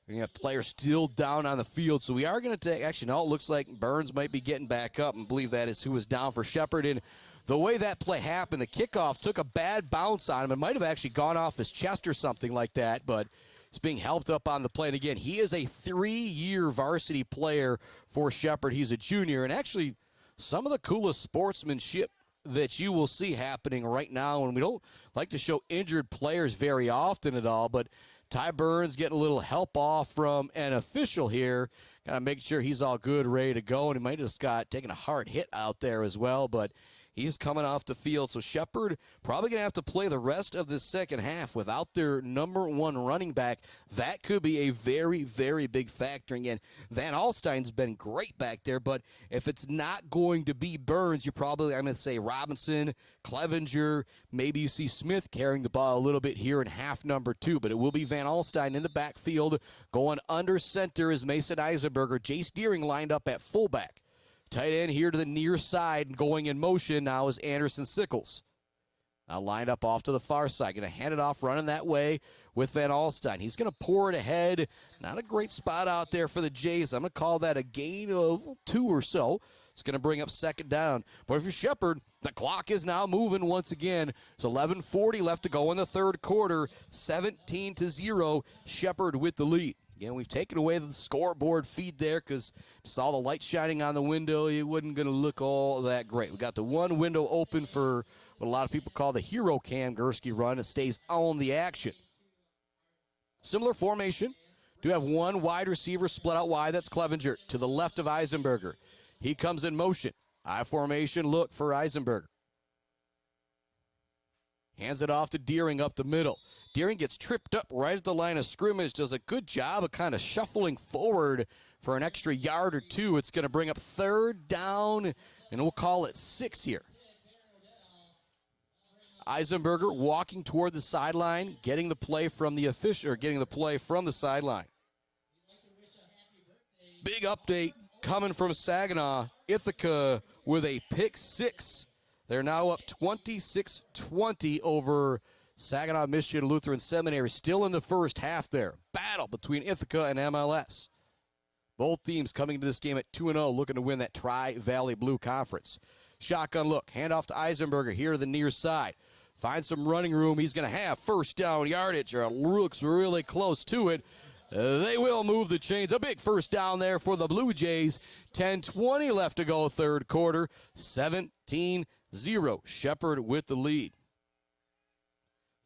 You got players still down on the field, so we are going to take – actually, no, it looks like Burns might be getting back up, and believe that is who is down for Shepherd. And the way that play happened, the kickoff took a bad bounce on him. It might have actually gone off his chest or something like that, but he's being helped up on the play. And again, he is a 3-year varsity player for Shepherd. He's a junior, and actually some of the coolest sportsmanship that you will see happening right now, and we don't like to show injured players very often at all, but Ty Burns getting a little help off from an official here, kind of making sure he's all good, ready to go, and he might have just got taken a hard hit out there as well, but he's coming off the field. So Shepherd probably going to have to play the rest of this second half without their number one running back. That could be a very, very big factor. Again, Van Alstyne's been great back there, but if it's not going to be Burns, you're probably, I'm going to say Robinson, Clevenger, maybe you see Smith carrying the ball a little bit here in half number 2, but it will be Van Alstyne in the backfield. Going under center is Mason Eisenberger. Jace Deering lined up at fullback. Tight end here to the near side and going in motion now is Anderson Sickles. Now lined up off to the far side. Going to hand it off running that way with Van Alstyne. He's going to pour it ahead. Not a great spot out there for the Jays. I'm going to call that a gain of 2 or so. It's going to bring up second down. But if you're Shepherd, the clock is now moving once again. It's 11:40 left to go in the third quarter. 17-0, Shepherd with the lead. Again, we've taken away the scoreboard feed there because just all the light shining on the window, it wasn't going to look all that great. We got the one window open for what a lot of people call the hero Cam Gursky run. It stays on the action. Similar formation. Do have one wide receiver split out wide. That's Clevenger to the left of Eisenberger. He comes in motion. I formation look for Eisenberger. Hands it off to Deering up the middle. Deering gets tripped up right at the line of scrimmage, does a good job of kind of shuffling forward for an extra yard or 2. It's going to bring up third down, and we'll call it 6 here. Eisenberger walking toward the sideline, getting the play from the official, or getting the play from the sideline. Big update coming from Saginaw. Ithaca with a pick 6. They're now up 26-20 over Saginaw Michigan Lutheran Seminary. Still in the first half there. Battle between Ithaca and MLS. Both teams coming to this game at 2-0, looking to win that Tri-Valley Blue Conference. Shotgun look. Handoff to Eisenberger here to the near side. Finds some running room. He's going to have first down yardage, or looks really close to it. They will move the chains. A big first down there for the Blue Jays. 10:20 left to go third quarter. 17-0. Shepherd with the lead.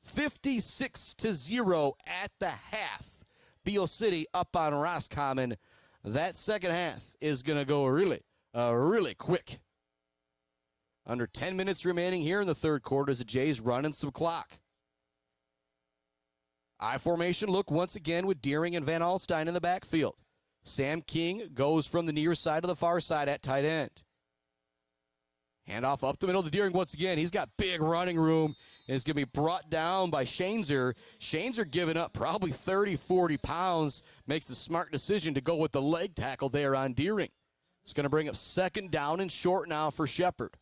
56-0 at the half. Beale City up on Roscommon. That second half is going to go really quick. Under 10 minutes remaining here in the third quarter as the Jays running some clock. I formation look once again with Deering and Van Alstyne in the backfield. Sam King goes from the near side to the far side at tight end. Handoff up the middle to Deering once again. He's got big running room and is going to be brought down by Shanezer. Shanezer giving up probably 30, 40 pounds. Makes the smart decision to go with the leg tackle there on Deering. It's going to bring up second down and short now for Shepherd.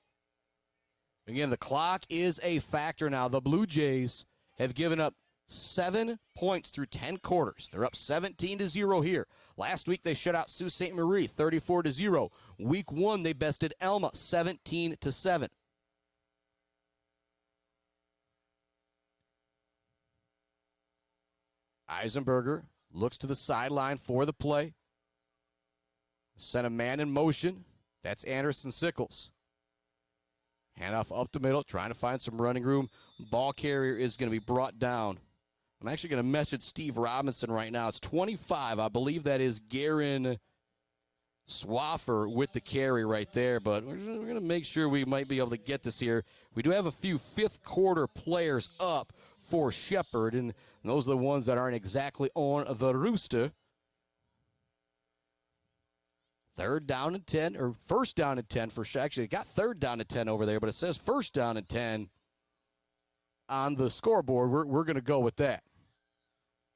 Again, the clock is a factor now. The Blue Jays have given up 7 points through 10 quarters. They're up 17-0 here. Last week they shut out Sault Ste. Marie 34-0. Week 1 they bested Elma 17-7. Eisenberger looks to the sideline for the play. Sent a man in motion. That's Anderson Sickles. Handoff up the middle, trying to find some running room. Ball carrier is going to be brought down. I'm actually going to message Steve Robinson right now. It's 25. I believe that is Garen Swaffer with the carry right there, but we're going to make sure we might be able to get this here. We do have a few fifth quarter players up for Shepherd, and those are the ones that aren't exactly on the rooster. Third down and 10, or first down and 10 for Shepherd. Actually, it got third down and 10 over there, but it says first down and 10 on the scoreboard. We're going to go with that.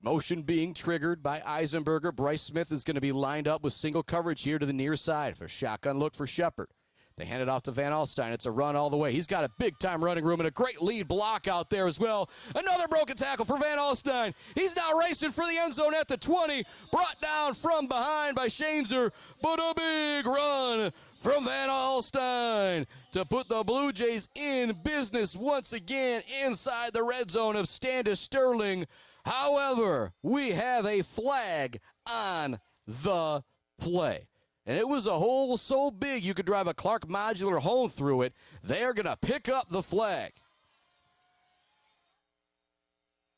Motion being triggered by Eisenberger. Bryce Smith is going to be lined up with single coverage here to the near side for a shotgun look for Shepard. They hand it off to Van Alstyne. It's a run all the way. He's got a big-time running room and a great lead block out there as well. Another broken tackle for Van Alstyne. He's now racing for the end zone at the 20. Brought down from behind by Shanezer, but a big run from Van Alstyne to put the Blue Jays in business once again inside the red zone of Standish Sterling. However, we have a flag on the play. And it was a hole so big you could drive a Clark Modular home through it. They're going to pick up the flag.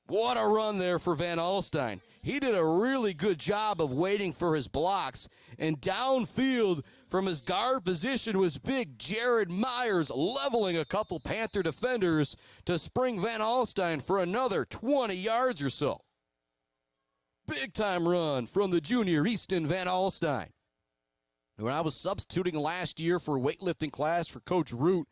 What a run there for Van Alstyne. He did a really good job of waiting for his blocks. And downfield from his guard position was big Jared Myers leveling a couple Panther defenders to spring Van Alstyne for another 20 yards or so. Big-time run from the junior Easton Van Alstyne. When I was substituting last year for weightlifting class for Coach Root,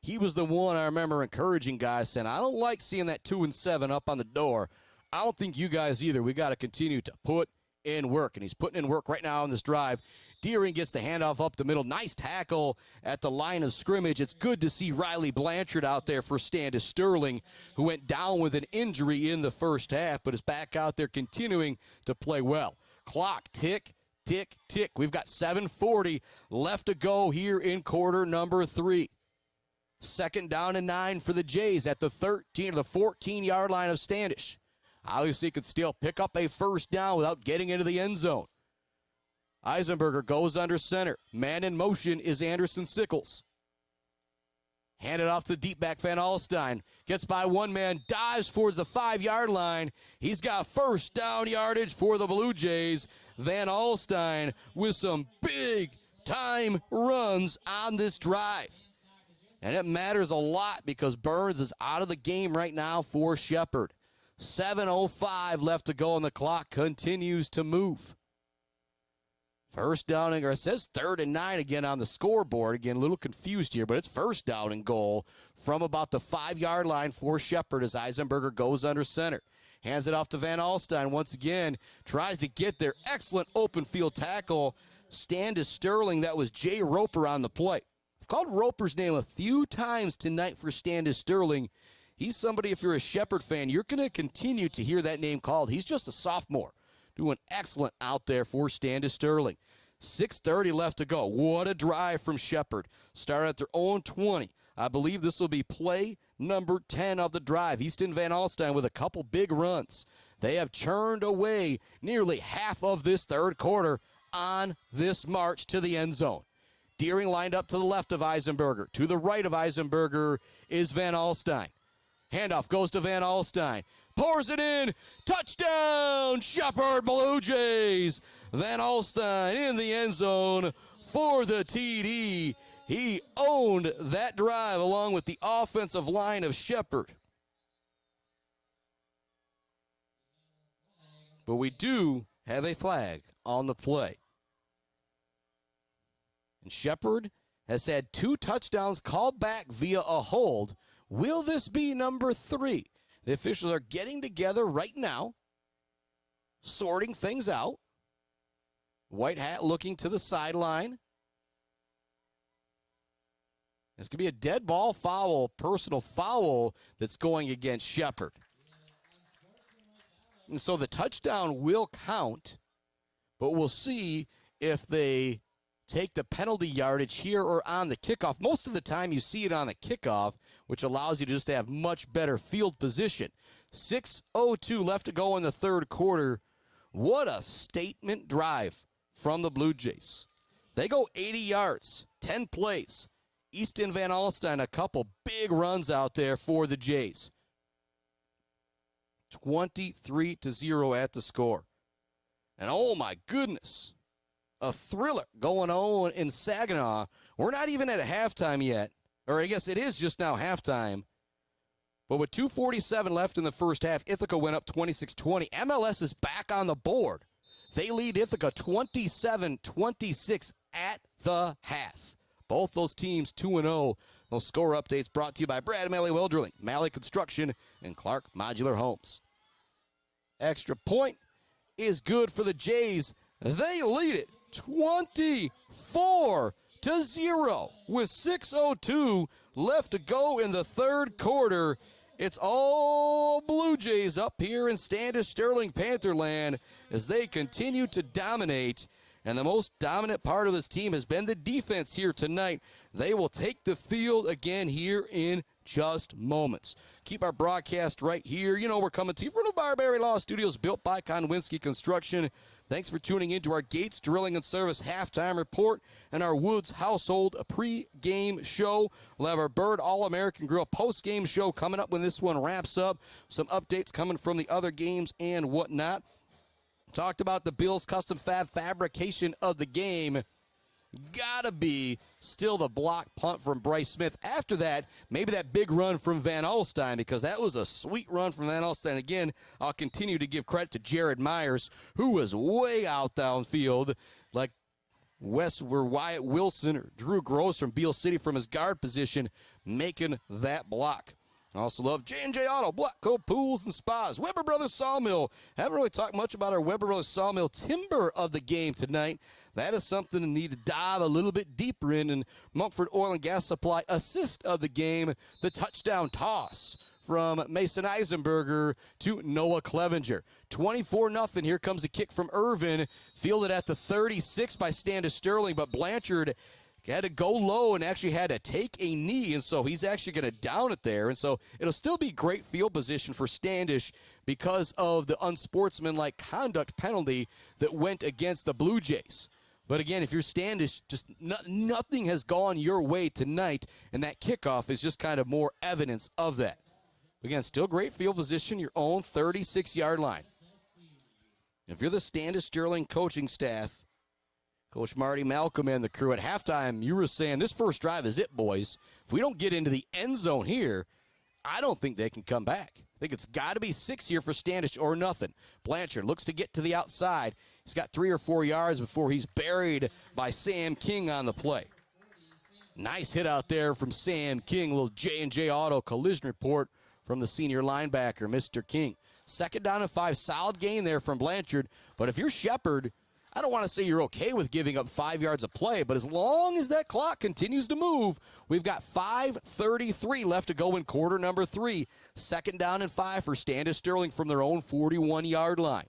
he was the one I remember encouraging guys, saying, I don't like seeing that 2-7 up on the door. I don't think you guys either. We got to continue to put in work. And he's putting in work right now on this drive. Deering gets the handoff up the middle. Nice tackle at the line of scrimmage. It's good to see Riley Blanchard out there for Standish Sterling, who went down with an injury in the first half, but is back out there continuing to play well. Clock tick. Tick, tick. We've got 7:40 left to go here in quarter number 3. 2nd down and 9 for the Jays at the 13 or the 14-yard line of Standish. Obviously, could still pick up a first down without getting into the end zone. Eisenberger goes under center. Man in motion is Anderson Sickles. Handed off the deep back Van Alstyne. Gets by one man, dives towards the 5-yard line. He's got first down yardage for the Blue Jays. Van Alstyne with some big-time runs on this drive. And it matters a lot because Burns is out of the game right now for Shepard. 7:05 left to go, and the clock continues to move. First down, or it says 3rd and 9 again on the scoreboard. Again, a little confused here, but it's first down and goal from about the 5-yard line for Shepard as Eisenberger goes under center. Hands it off to Van Alstyne once again. Tries to get there. Excellent open field tackle. Standish Sterling. That was Jay Roper on the play. I've called Roper's name a few times tonight for Standish Sterling. He's somebody, if you're a Shepard fan, you're going to continue to hear that name called. He's just a sophomore. Doing excellent out there for Standish Sterling. 6:30 left to go. What a drive from Shepard. Start at their own 20. I believe this will be play number 10 of the drive. Easton Van Alstyne with a couple big runs. They have churned away nearly half of this third quarter on this march to the end zone. Deering lined up to the left of Eisenberger. To the right of Eisenberger is Van Alstyne. Handoff goes to Van Alstyne. Pours it in. Touchdown, Shepard Blue Jays. Van Alstyne in the end zone for the TD. He owned that drive along with the offensive line of Shepard. But we do have a flag on the play. And Shepard has had 2 touchdowns called back via a hold. Will this be number 3? The officials are getting together right now, sorting things out. White hat looking to the sideline. This could be a dead ball foul, personal foul that's going against Shepard. And so the touchdown will count, but we'll see if they take the penalty yardage here or on the kickoff. Most of the time you see it on the kickoff, which allows you just to have much better field position. 6:02 left to go in the third quarter. What a statement drive from the Blue Jays. They go 80 yards, 10 plays. Easton Van Alstyne, a couple big runs out there for the Jays. 23-0 at the score. And oh my goodness, a thriller going on in Saginaw. We're not even at a halftime yet, or I guess it is just now halftime. But with 2:47 left in the first half, Ithaca went up 26-20. MLS is back on the board. They lead Ithaca 27-26 at the half. Both those teams 2-0. Those score updates brought to you by Brad Malley Well Drilling, Malley Construction, and Clark Modular Homes. Extra point is good for the Jays. They lead it 24-0 with 6:02 left to go in the third quarter. It's all Blue Jays up here in Standish Sterling Pantherland as they continue to dominate. And the most dominant part of this team has been the defense here tonight. They will take the field again here in just moments. Keep our broadcast right here. You know we're coming to you from the Barbary Law Studios, built by Konwinski Construction. Thanks for tuning in to our Gates Drilling and Service halftime report and our Woods Household pre-game show. We'll have our Bird All-American Grill post-game show coming up when this one wraps up. Some updates coming from the other games and whatnot. Talked about the Bills custom fab fabrication of the game. Gotta be still the block punt from Bryce Smith. After that, maybe that big run from Van Alstyne, because that was a sweet run from Van Alstyne. Again, I'll continue to give credit to Jared Myers, who was way out downfield, like Wyatt Wilson or Drew Gross from Beale City from his guard position, making that block. I also love J&J Auto, Blackco Pools and Spas, Weber Brothers Sawmill. Haven't really talked much about our Weber Brothers Sawmill timber of the game tonight. That is something to need to dive a little bit deeper in. And Monkford Oil and Gas Supply assist of the game, the touchdown toss from Mason Eisenberger to Noah Clevenger. 24-0. Here comes a kick from Irvin, fielded at the 36 by Standish Sterling, but Blanchard had to go low and actually had to take a knee, and so he's actually going to down it there. And so it'll still be great field position for Standish because of the unsportsmanlike conduct penalty that went against the Blue Jays. But again, if you're Standish, just nothing has gone your way tonight, and that kickoff is just kind of more evidence of that. Again, still great field position, your own 36-yard line. If you're the Standish Sterling coaching staff, Coach Marty Malcolm and the crew at halftime, you were saying this first drive is it, boys. If we don't get into the end zone here, I don't think they can come back. I think it's got to be 6 here for Standish or nothing. Blanchard looks to get to the outside. He's got 3 or 4 yards before he's buried by Sam King on the play. Nice hit out there from Sam King. A little J&J Auto collision report from the senior linebacker, Mr. King. 2nd down and 5. Solid gain there from Blanchard. But if you're Shepherd, I don't want to say you're okay with giving up 5 yards of play, but as long as that clock continues to move, we've got 5:33 left to go in quarter number 3. 2nd down and 5 for Standish Sterling from their own 41-yard line.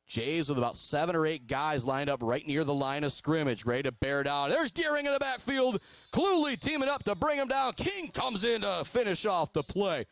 Jays with about 7 or 8 guys lined up right near the line of scrimmage, ready to bear down. There's Deering in the backfield. Cluley teaming up to bring him down. King comes in to finish off the play.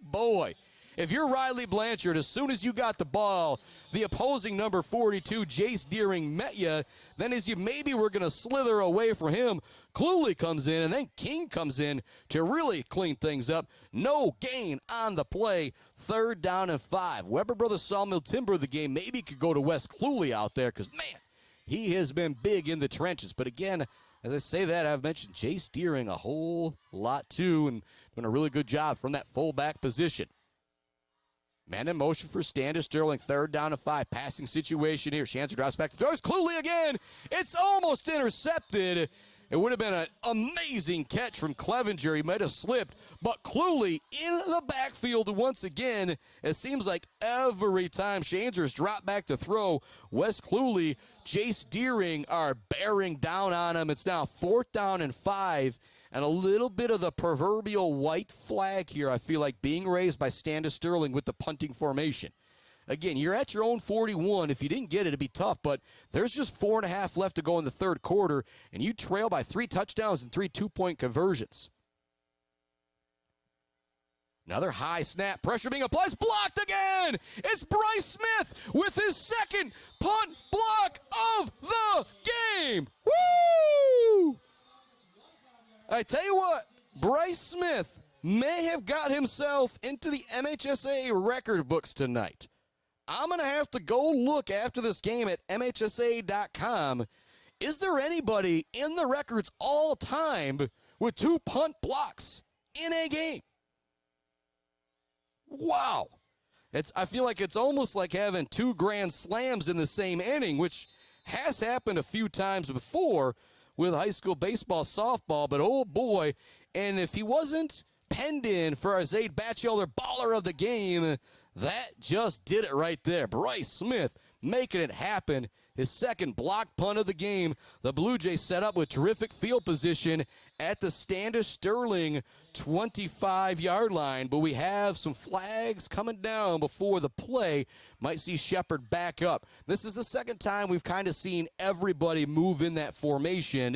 Boy. If you're Riley Blanchard, as soon as you got the ball, the opposing number 42, Jace Deering, met you, then as you maybe were going to slither away from him, Cluley comes in, and then King comes in to really clean things up. No gain on the play. 3rd down and 5. Weber Brothers Sawmill timber of the game maybe could go to Wes Cluley out there because, man, he has been big in the trenches. But again, as I say that, I've mentioned Jace Deering a whole lot too and doing a really good job from that fullback position. Man in motion for Standish Sterling. 3rd down and 5. Passing situation here. Shancer drops back. Throws Cluley again. It's almost intercepted. It would have been an amazing catch from Clevenger. He might have slipped. But Cluley in the backfield once again. It seems like every time Shancer's dropped back to throw, Wes Cluley, Jace Deering are bearing down on him. It's now 4th down and 5. And a little bit of the proverbial white flag here, I feel like, being raised by Standish Sterling with the punting formation. Again, you're at your own 41. If you didn't get it, it'd be tough, but there's just 4.5 left to go in the 3rd quarter, and you trail by 3 touchdowns and 3 two-point conversions. Another high snap. Pressure being applied. Blocked again. It's Bryce Smith with his 2nd punt block of the game. Woo! I tell you what, Bryce Smith may have got himself into the MHSA record books tonight. I'm going to have to go look after this game at MHSA.com. Is there anybody in the records all time with 2 punt blocks in a game? Wow. I feel like it's almost like having 2 grand slams in the same inning, which has happened a few times before with high school baseball, softball, but oh boy, and if he wasn't penned in for our Zaid Batchelder baller of the game. That just did it right there. Bryce Smith making it happen. His second block punt of the game. The Blue Jays set up with terrific field position at the Standish Sterling 25-yard line, but we have some flags coming down before the play. Might see Shepard back up. This is the second time we've kind of seen everybody move in that formation,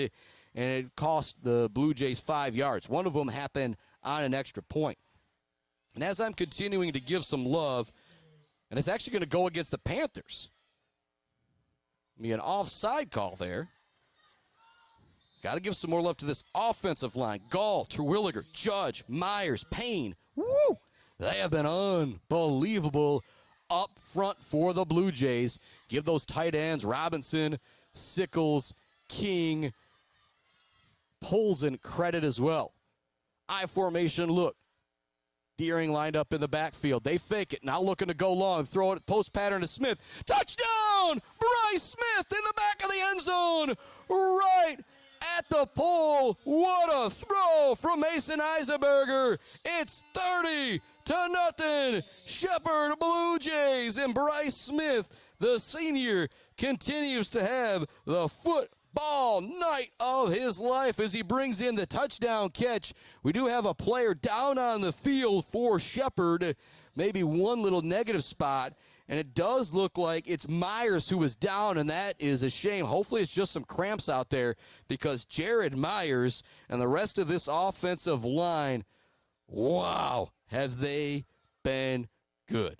and it cost the Blue Jays 5 yards. One of them happened on an extra point. And as I'm continuing to give some love, and it's actually going to go against the Panthers. Be an offside call there. Got to give some more love to this offensive line. Gall, Terwilliger, Judge, Myers, Payne. Woo! They have been unbelievable up front for the Blue Jays. Give those tight ends, Robinson, Sickles, King, Polson credit as well. I formation look. Deering lined up in the backfield. They fake it. Now looking to go long. Throw it post pattern to Smith. Touchdown! Bryce Smith in the back of the end zone. Right at the pole. What a throw from Mason Eisenberger. It's 30-0. Shepherd Blue Jays, and Bryce Smith, the senior, continues to have the football night of his life as he brings in the touchdown catch. We do have a player down on the field for Shepherd. Maybe one little negative spot, and it does look like it's Myers who is down, and that is a shame. Hopefully it's just some cramps out there, because Jared Myers and the rest of this offensive line, wow, have they been good.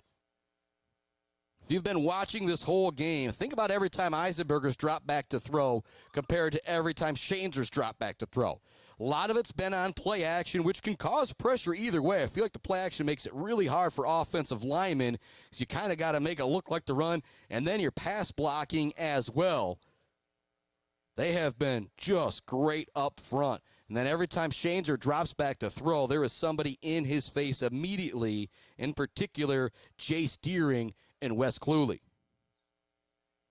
If you've been watching this whole game, think about every time Eisenberger's dropped back to throw compared to every time Shaner's dropped back to throw. A lot of it's been on play action, which can cause pressure either way. I feel like the play action makes it really hard for offensive linemen, because you kind of got to make it look like the run, and then your pass blocking as well. They have been just great up front. And then every time Shaner drops back to throw, there is somebody in his face immediately, in particular, Jace Deering and Wes Cluley.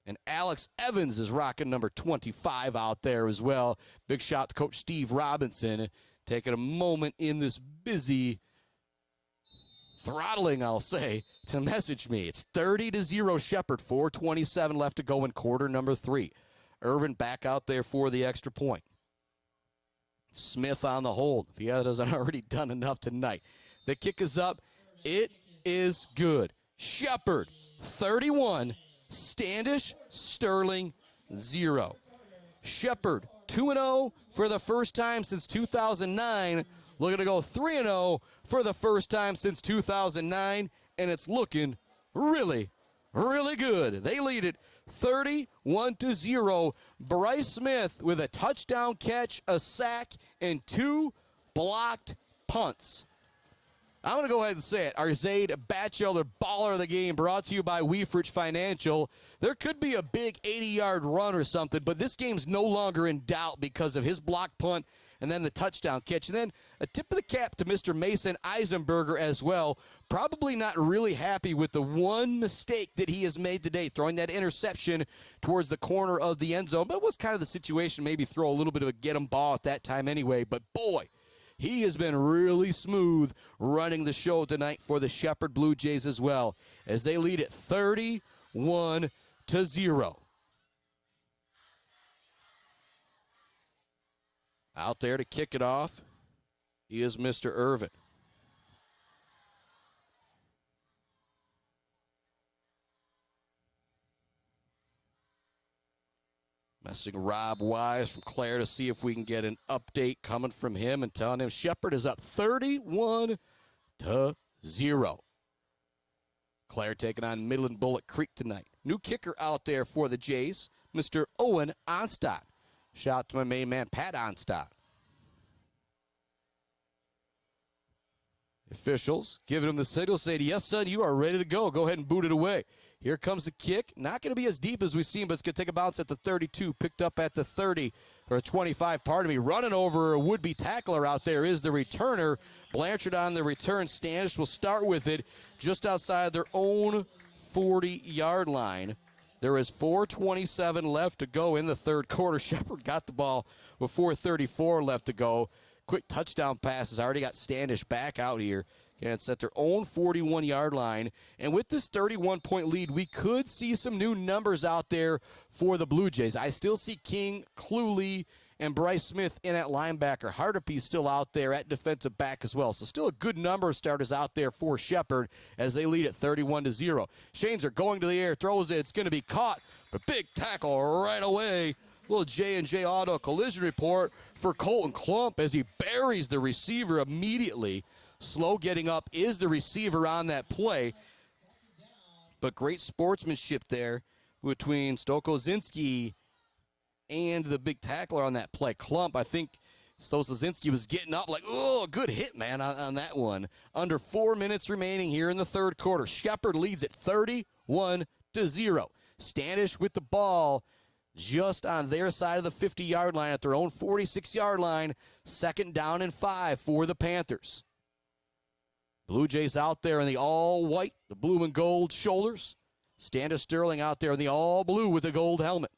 And Alex Evans is rocking number 25 out there as well. Big shout to Coach Steve Robinson, taking a moment in this busy throttling, I'll say, to message me. It's 30-0 Shepherd, 4:27 left to go in quarter number 3. Irvin back out there for the extra point. Smith on the hold, if he hasn't already done enough tonight. The kick is up. It is good. Shepherd, 31. Standish, Sterling, 0. Shepherd, 2-0 for the first time since 2009. Looking to go 3-0 for the first time since 2009. And it's looking really, really good. They lead it 31-0. Bryce Smith with a touchdown catch, a sack, and 2 blocked punts. I'm going to go ahead and say it. Our Zaid Batchelder baller of the game, brought to you by Weefrich Financial. There could be a big 80-yard run or something, but this game's no longer in doubt because of his block punt and then the touchdown catch. And then a tip of the cap to Mr. Mason Eisenberger as well. Probably not really happy with the one mistake that he has made today, throwing that interception towards the corner of the end zone. But it was kind of the situation, maybe throw a little bit of a get-em ball at that time anyway. But boy, he has been really smooth running the show tonight for the Shepherd Blue Jays as well, as they lead it 31-0. Out there to kick it off, he is Mr. Irvin. Messaging Rob Wise from Claire to see if we can get an update coming from him, and telling him Shepherd is up 31-0. Claire taking on Midland Bullock Creek tonight. New kicker out there for the Jays, Mr. Owen Onstadt. Shout out to my main man, Pat Onstadt. Officials giving him the signal, saying, yes, son, you are ready to go. Go ahead and boot it away. Here comes the kick. Not going to be as deep as we've seen, but it's going to take a bounce at the 32. Picked up at the 30, or 25, pardon me. Running over a would-be tackler out there is the returner. Blanchard on the return. Standish will start with it just outside their own 40-yard line. There is 4:27 left to go in the third quarter. Shepherd got the ball with 4:34 left to go. quick touchdown pass has already got Standish back out here. And it's at their own 41-yard line. And with this 31-point lead, we could see some new numbers out there for the Blue Jays. I still see King, Cluley, and Bryce Smith in at linebacker. Hardepe's still out there at defensive back as well. So still a good number of starters out there for Shepherd as they lead at 31-0. Shanes are going to the air, throws it. It's going to be caught, but big tackle right away. Little J&J Auto collision report for Colton Klump as he buries the receiver immediately. Slow getting up is the receiver on that play. But great sportsmanship there between Stokozinski and the big tackler on that play. Klump, I think Stokozinski was getting up like, oh, good hit, man, on that one. Under 4 minutes remaining here in the third quarter. Shepherd leads at 31-0. Standish with the ball just on their side of the 50-yard line at their own 46-yard line. 2nd down and 5 for the Panthers. Blue Jays out there in the all-white, the blue and gold shoulders. Standish Sterling out there in the all-blue with the gold helmet.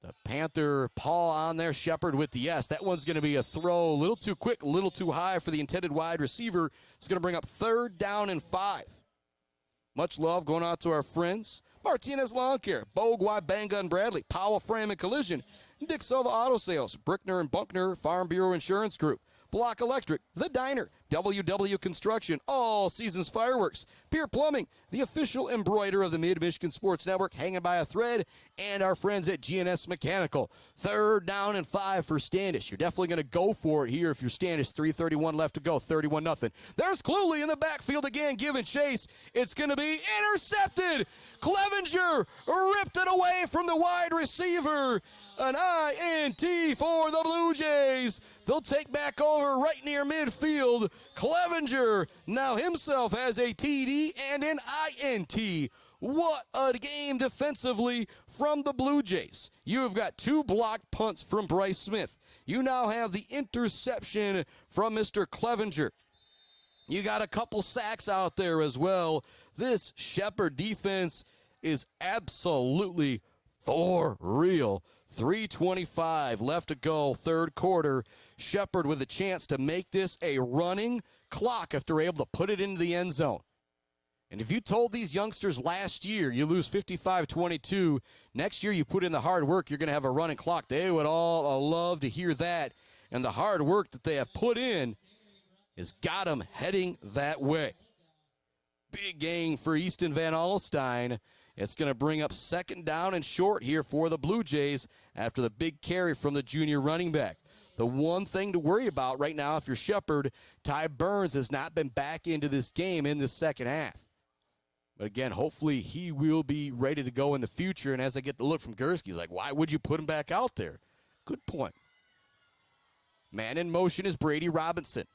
The Panther paw on there, Shepherd with the yes. That one's going to be a throw a little too quick, a little too high for the intended wide receiver. It's going to bring up 3rd down and 5. Much love going out to our friends. Martinez Lawn Care, Bogue, Banga and Bradley, Powell Frame and Collision, Dick Silva Auto Sales, Brickner and Bunkner Farm Bureau Insurance Group, Block Electric, The Diner, WW Construction, All Seasons Fireworks, Pier Plumbing, the official embroider of the Mid-Michigan Sports Network, hanging by a thread, and our friends at GNS Mechanical. 3rd down and 5 for Standish. You're definitely going to go for it here if you're Standish. 3:31 left to go, 31-0. There's Cluley in the backfield again, giving chase. It's going to be intercepted. Clevenger ripped it away from the wide receiver. An INT for the Blue Jays. They'll take back over right near midfield. Clevenger now himself has a TD and an INT. What a game defensively from the Blue Jays. You have got 2 blocked punts from Bryce Smith. You now have the interception from Mr. Clevenger. You got a couple sacks out there as well. This Shepherd defense is absolutely for real. 3:25 left to go, third quarter. Shepherd with a chance to make this a running clock if they're able to put it into the end zone. And if you told these youngsters last year you lose 55-22, next year you put in the hard work, you're going to have a running clock, they would all love to hear that. And the hard work that they have put in has got them heading that way. Big gain for Easton Van Alstyne. It's going to bring up 2nd down and short here for the Blue Jays after the big carry from the junior running back. The one thing to worry about right now if you're Shepherd, Ty Burns has not been back into this game in the second half. But again, hopefully he will be ready to go in the future. And as I get the look from Gursky, he's like, why would you put him back out there? Good point. Man in motion is Brady Robinson.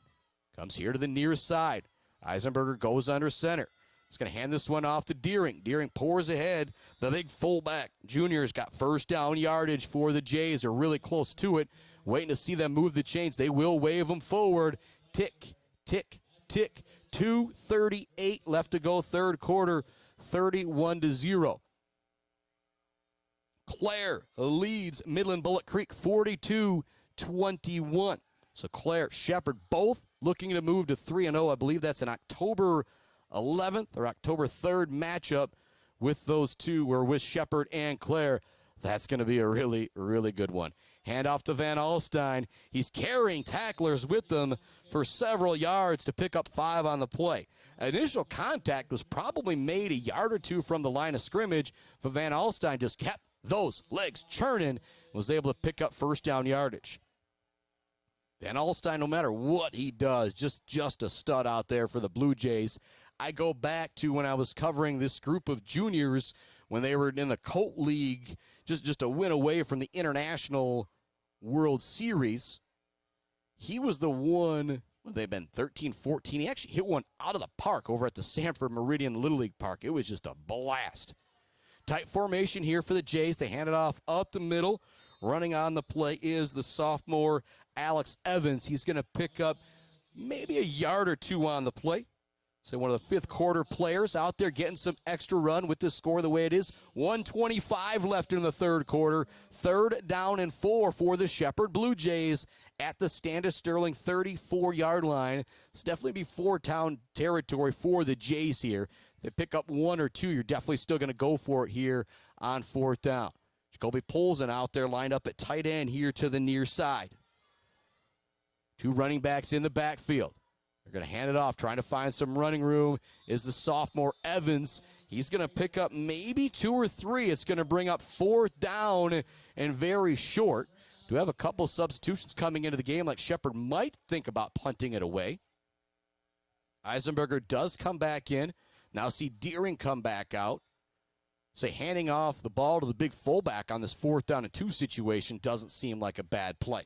Comes here to the near side. Eisenberger goes under center. He's going to hand this one off to Deering. Deering pours ahead. The big fullback, Junior's got 1st down yardage for the Jays. They're really close to it. Waiting to see them move the chains. They will wave them forward. Tick, tick, tick. 2:38 left to go, third quarter, 31-0. Clare leads Midland Bullet Creek 42-21. So Clare, Shepherd, both looking to move to 3-0. I believe that's an October 11th or October 3rd matchup with those two, or with Shepherd and Clare. That's going to be a really, really good one. Hand off to Van Alstyne. He's carrying tacklers with them for several yards to pick up 5 on the play. Initial contact was probably made a yard or 2 from the line of scrimmage, but Van Alstyne just kept those legs churning, was able to pick up 1st down yardage. Van Alstyne, no matter what he does, just a stud out there for the Blue Jays. I go back to when I was covering this group of juniors when they were in the Colt League, just a win away from the International World Series. He was the one, well, they've been 13-14. He actually hit one out of the park over at the Sanford Meridian Little League Park. It was just a blast. Tight formation here for the Jays. They hand it off up the middle. Running on the play is the sophomore Alex Evans. He's going to pick up maybe a yard or 2 on the play. So one of the fifth quarter players out there getting some extra run with this score the way it is. 1:25 left in the third quarter. 3rd down and 4 for the Shepherd Blue Jays at the Standish Sterling 34-yard line. It's definitely be 4-down territory for the Jays here. If they pick up 1 or 2, you're definitely still going to go for it here on 4th down. Jacoby Polzin out there lined up at tight end here to the near side. 2 running backs in the backfield. They're going to hand it off, trying to find some running room is the sophomore Evans. He's going to pick up maybe 2 or 3. It's going to bring up 4th down and very short. Do have a couple substitutions coming into the game, like Shepherd might think about punting it away. Eisenberger does come back in. Now see Deering come back out. Say handing off the ball to the big fullback on this 4th down and 2 situation doesn't seem like a bad play.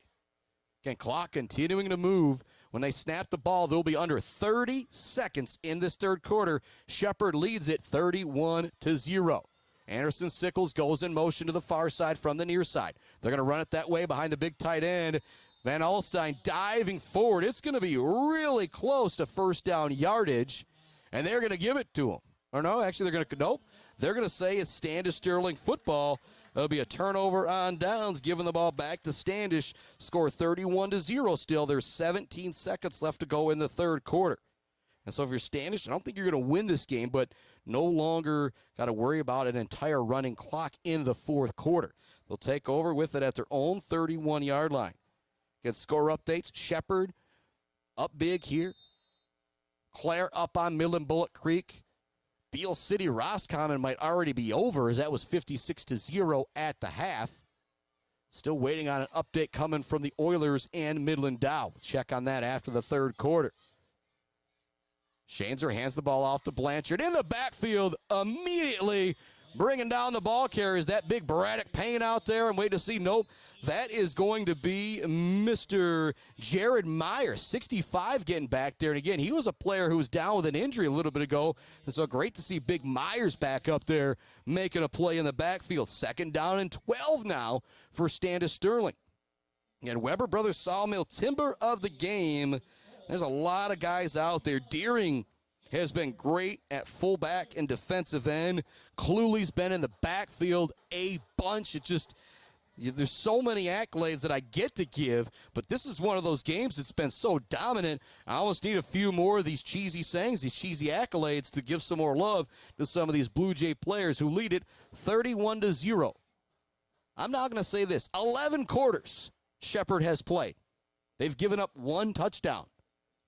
Again, clock continuing to move. When they snap the ball, they'll be under 30 seconds in this third quarter. Shepherd leads it 31-0. Anderson Sickles goes in motion to the far side from the near side. They're going to run it that way behind the big tight end. Van Alstyne diving forward. It's going to be really close to 1st down yardage, and they're going to give it to him. Or no, actually they're going to say it's Standish Sterling football. There'll be a turnover on downs, giving the ball back to Standish. Score 31-0 still. There's 17 seconds left to go in the third quarter. And so if you're Standish, I don't think you're going to win this game, but no longer got to worry about an entire running clock in the fourth quarter. They'll take over with it at their own 31-yard line. Get score updates. Shepherd up big here. Clare up on Midland Bullet Creek. Beale City Roscommon might already be over, as that was 56-0 at the half. Still waiting on an update coming from the Oilers and Midland Dow. We'll check on that after the third quarter. Shanezer hands the ball off to Blanchard in the backfield immediately. Bringing down the ball carriers, that big Braddock Payne out there, and wait to see, nope, that is going to be Mr. Jared Myers, 65, getting back there. And again, he was a player who was down with an injury a little bit ago, and so great to see Big Myers back up there making a play in the backfield. 2nd down and 12 now for Standish Sterling. And Weber Brothers Sawmill, timber of the game. There's a lot of guys out there. Deering has been great at fullback and defensive end. Cluley's been in the backfield a bunch. There's so many accolades that I get to give, but this is one of those games that's been so dominant. I almost need a few more of these cheesy sayings, these cheesy accolades, to give some more love to some of these Blue Jay players who lead it 31-0. I'm now going to say this. 11 quarters Shepherd has played. They've given up 1 touchdown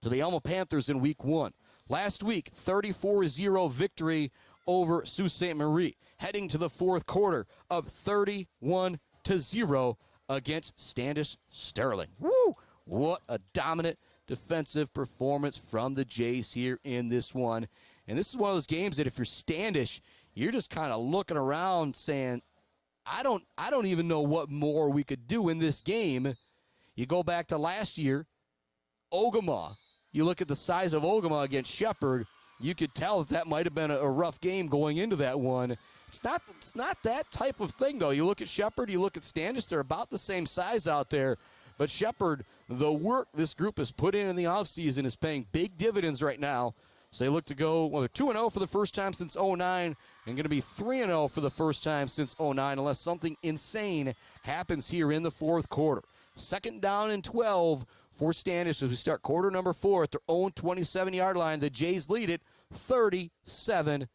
to the Elma Panthers in week 1. Last week, 34-0 victory over Sault Ste. Marie. Heading to the fourth quarter of 31-0 against Standish Sterling. Woo! What a dominant defensive performance from the Jays here in this one. And this is one of those games that if you're Standish, you're just kind of looking around saying, I don't even know what more we could do in this game. You go back to last year, Ogama. You look at the size of Ogama against Shepherd, you could tell that might have been a rough game going into that one. It's not that type of thing, though. You look at Shepherd, you look at Standish, they're about the same size out there. But Shepherd, the work this group has put in the offseason is paying big dividends right now. So they look to go, well, they're 2-0 for the first time since 2009 and going to be 3-0 for the first time since 2009 unless something insane happens here in the fourth quarter. 2nd down and 12 for Standish as we start quarter number 4 at their own 27-yard line. The Jays lead it 37-0.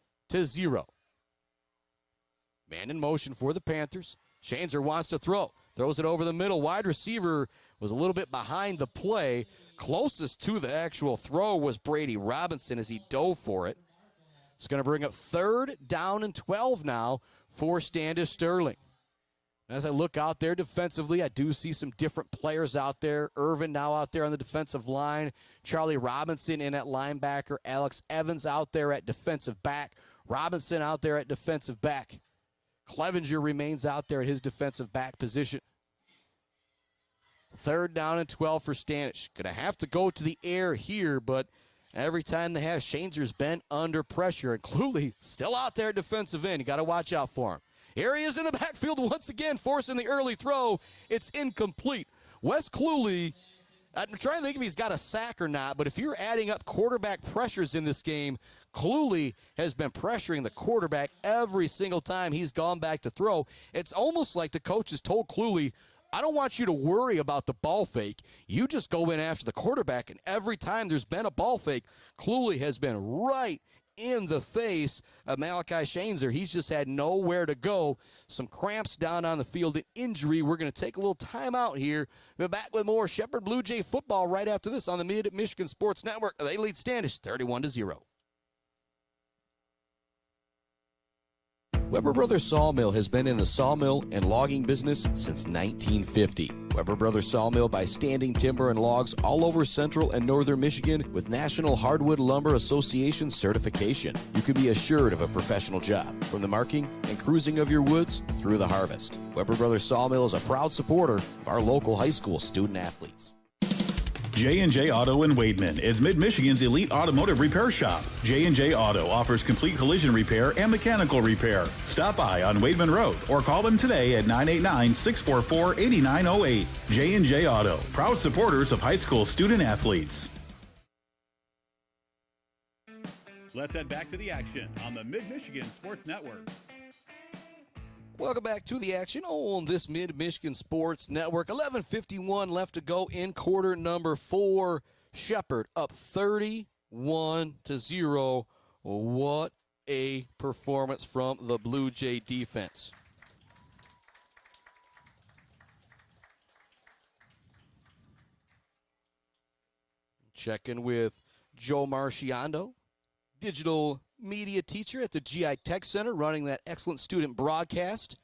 Man in motion for the Panthers. Shanezer wants to throw. Throws it over the middle. Wide receiver was a little bit behind the play. Closest to the actual throw was Brady Robinson as he dove for it. It's going to bring up 3rd down and 12 now for Standish Sterling. As I look out there defensively, I do see some different players out there. Irvin now out there on the defensive line. Charlie Robinson in at linebacker. Alex Evans out there at defensive back. Robinson out there at defensive back. Clevenger remains out there at his defensive back position. 3rd down and 12 for Standish. Going to have to go to the air here, but every time they have, Shanezer's been under pressure. And Cluley still out there at defensive end. You got to watch out for him. Here he is in the backfield once again, forcing the early throw. It's incomplete. Wes Cluley I'm trying to think if he's got a sack or not, but if you're adding up quarterback pressures in this game, Cluley has been pressuring the quarterback every single time he's gone back to throw. It's almost like the coach has told Cluley, I don't want you to worry about the ball fake. You just go in after the quarterback, and every time there's been a ball fake, Cluley has been right in the face of Malachi Shanezer. He's just had nowhere to go. Some cramps down on the field, an injury. We're going to take a little time out here. We're back with more Shepherd Blue Jay football right after this on the Mid-Michigan Sports Network. They lead Standish 31-0. Weber Brothers Sawmill has been in the sawmill and logging business since 1950. Weber Brothers Sawmill buys standing timber and logs all over central and northern Michigan with National Hardwood Lumber Association certification. You can be assured of a professional job, from the marking and cruising of your woods through the harvest. Weber Brothers Sawmill is a proud supporter of our local high school student athletes. J&J Auto in Wademan is Mid-Michigan's elite automotive repair shop. J&J Auto offers complete collision repair and mechanical repair. Stop by on Wademan Road or call them today at 989-644-8908. J&J Auto, proud supporters of high school student athletes. Let's head back to the action on the Mid-Michigan Sports Network. Welcome back to the action on this Mid-Michigan Sports Network. 11:51 left to go in quarter number 4. Shepherd up 31-0. What a performance from the Blue Jay defense. Checking with Joe Marciando, digital media teacher at the GI Tech Center, running that excellent student broadcast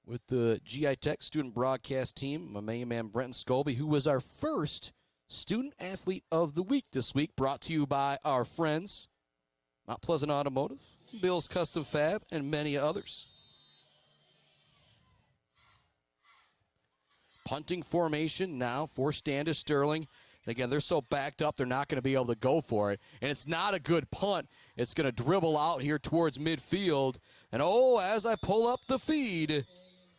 with the GI Tech student broadcast team. My main man, Brenton Scobie, who was our first student athlete of the week this week, brought to you by our friends, Mount Pleasant Automotive, Bill's Custom Fab, and many others. Punting formation now for Standish Sterling. Again, they're so backed up, they're not going to be able to go for it. And it's not a good punt. It's going to dribble out here towards midfield. And, as I pull up the feed,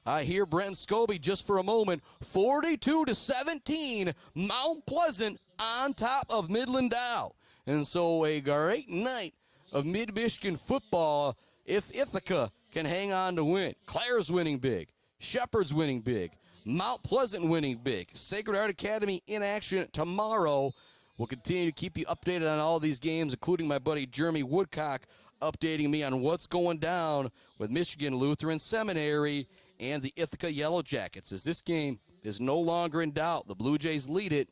I hear Brenton Scobie just for a moment. 42-17, Mount Pleasant on top of Midland Dow. And so a great night of Mid-Michigan football if Ithaca can hang on to win. Clare's winning big. Shepherd's winning big. Mount Pleasant winning big. Sacred Heart Academy in action tomorrow. We'll continue to keep you updated on all these games, including my buddy Jeremy Woodcock updating me on what's going down with Michigan Lutheran Seminary and the Ithaca Yellow Jackets, as this game is no longer in doubt. The Blue Jays lead it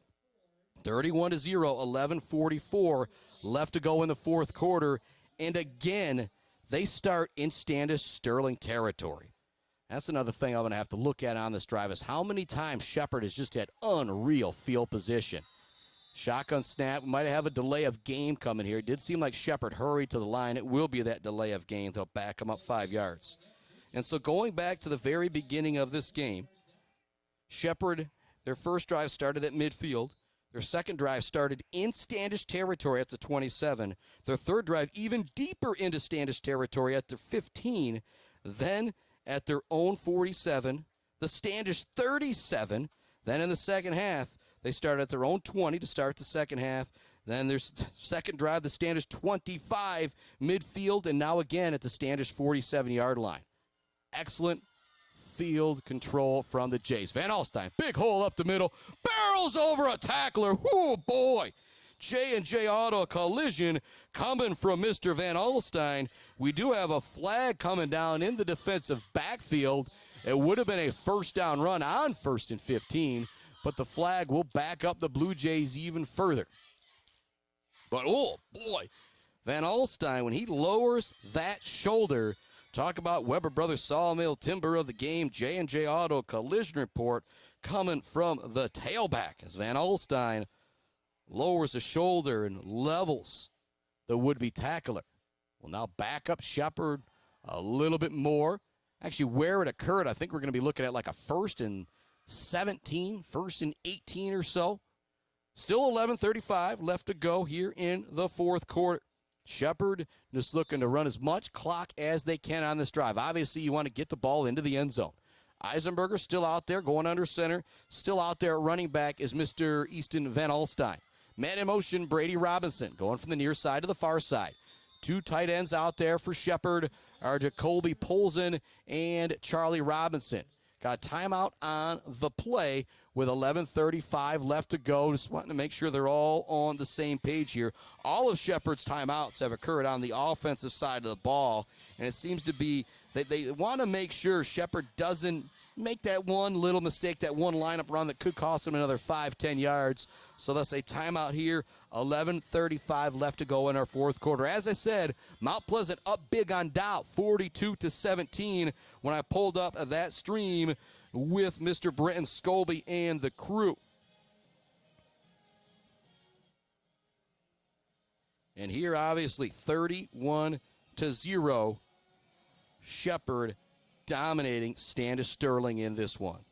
31-0, 11:44 left to go in the fourth quarter. And again, they start in Standish Sterling territory. That's another thing I'm going to have to look at on this drive, is how many times Shepherd has just had unreal field position. Shotgun snap. We might have a delay of game coming here. It did seem like Shepherd hurried to the line. It will be that delay of game. They'll back him up 5 yards. And so going back to the very beginning of this game, Shepherd, their first drive started at midfield. Their second drive started in Standish territory at the 27. Their third drive even deeper into Standish territory at the 15. Then at their own 47, the Standish 37. Then in the second half, they start at their own 20 to start the second half. Then their second drive, the Standish 25 midfield, and now again at the Standish 47-yard line. Excellent field control from the Jays. Van Alstyne, big hole up the middle, barrels over a tackler. Oh boy. J&J Auto collision coming from Mr. Van Alstyne. We do have a flag coming down in the defensive backfield. It would have been a first down run on 1st and 15, but the flag will back up the Blue Jays even further. But, oh, boy, Van Alstyne, when he lowers that shoulder, talk about Weber Brothers Sawmill timber of the game, J&J Auto collision report coming from the tailback as Van Alstyne lowers the shoulder and levels the would-be tackler. Will now back up Shepherd a little bit more. Actually, where it occurred, I think we're going to be looking at like a 1st and 17, 1st and 18 or so. Still 11:35 left to go here in the fourth quarter. Shepherd just looking to run as much clock as they can on this drive. Obviously, you want to get the ball into the end zone. Eisenberger still out there going under center. Still out there at running back is Mr. Easton Van Alstyne. Man in motion, Brady Robinson going from the near side to the far side. Two tight ends out there for Shepherd are Jacoby Polson and Charlie Robinson. Got a timeout on the play with 11:35 left to go. Just wanting to make sure they're all on the same page here. All of Shepherd's timeouts have occurred on the offensive side of the ball, and it seems to be that they want to make sure Shepherd doesn't make that one little mistake, that one lineup run that could cost them another 5-10 yards. So that's a timeout here. 11:35 left to go in our fourth quarter. As I said, Mount Pleasant up big on Dow, 42-17 when I pulled up that stream with Mr. Brenton Scobie and the crew. And here, obviously, 31-0, Shepherd dominating Standish Sterling in this one.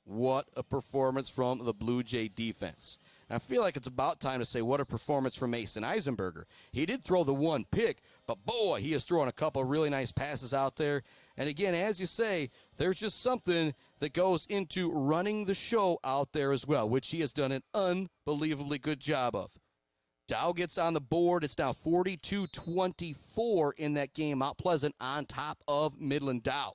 What a performance from the Blue Jay defense. I feel like it's about time to say what a performance from Mason Eisenberger. He did throw the one pick, but boy, he has thrown a couple of really nice passes out there. And again, as you say, there's just something that goes into running the show out there as well, which he has done an unbelievably good job of. Dow gets on the board. It's now 42-24 in that game. Mount Pleasant on top of Midland Dow.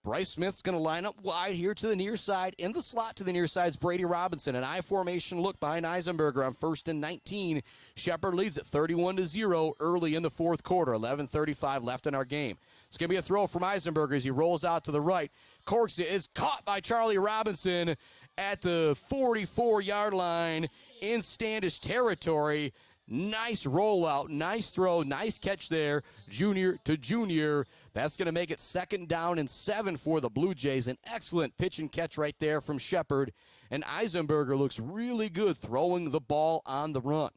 Bryce Smith's going to line up wide here to the near side. In the slot to the near side is Brady Robinson. An I formation look behind Eisenberger on 1st and 19. Shepherd leads at 31-0 early in the fourth quarter. 11:35 left in our game. It's going to be a throw from Eisenberger as he rolls out to the right. Corks is caught by Charlie Robinson at the 44-yard line in Standish territory. Nice rollout, nice throw, nice catch there, junior to junior. That's going to make it 2nd down and 7 for the Blue Jays. An excellent pitch and catch right there from Shepherd. And Eisenberger looks really good throwing the ball on the run.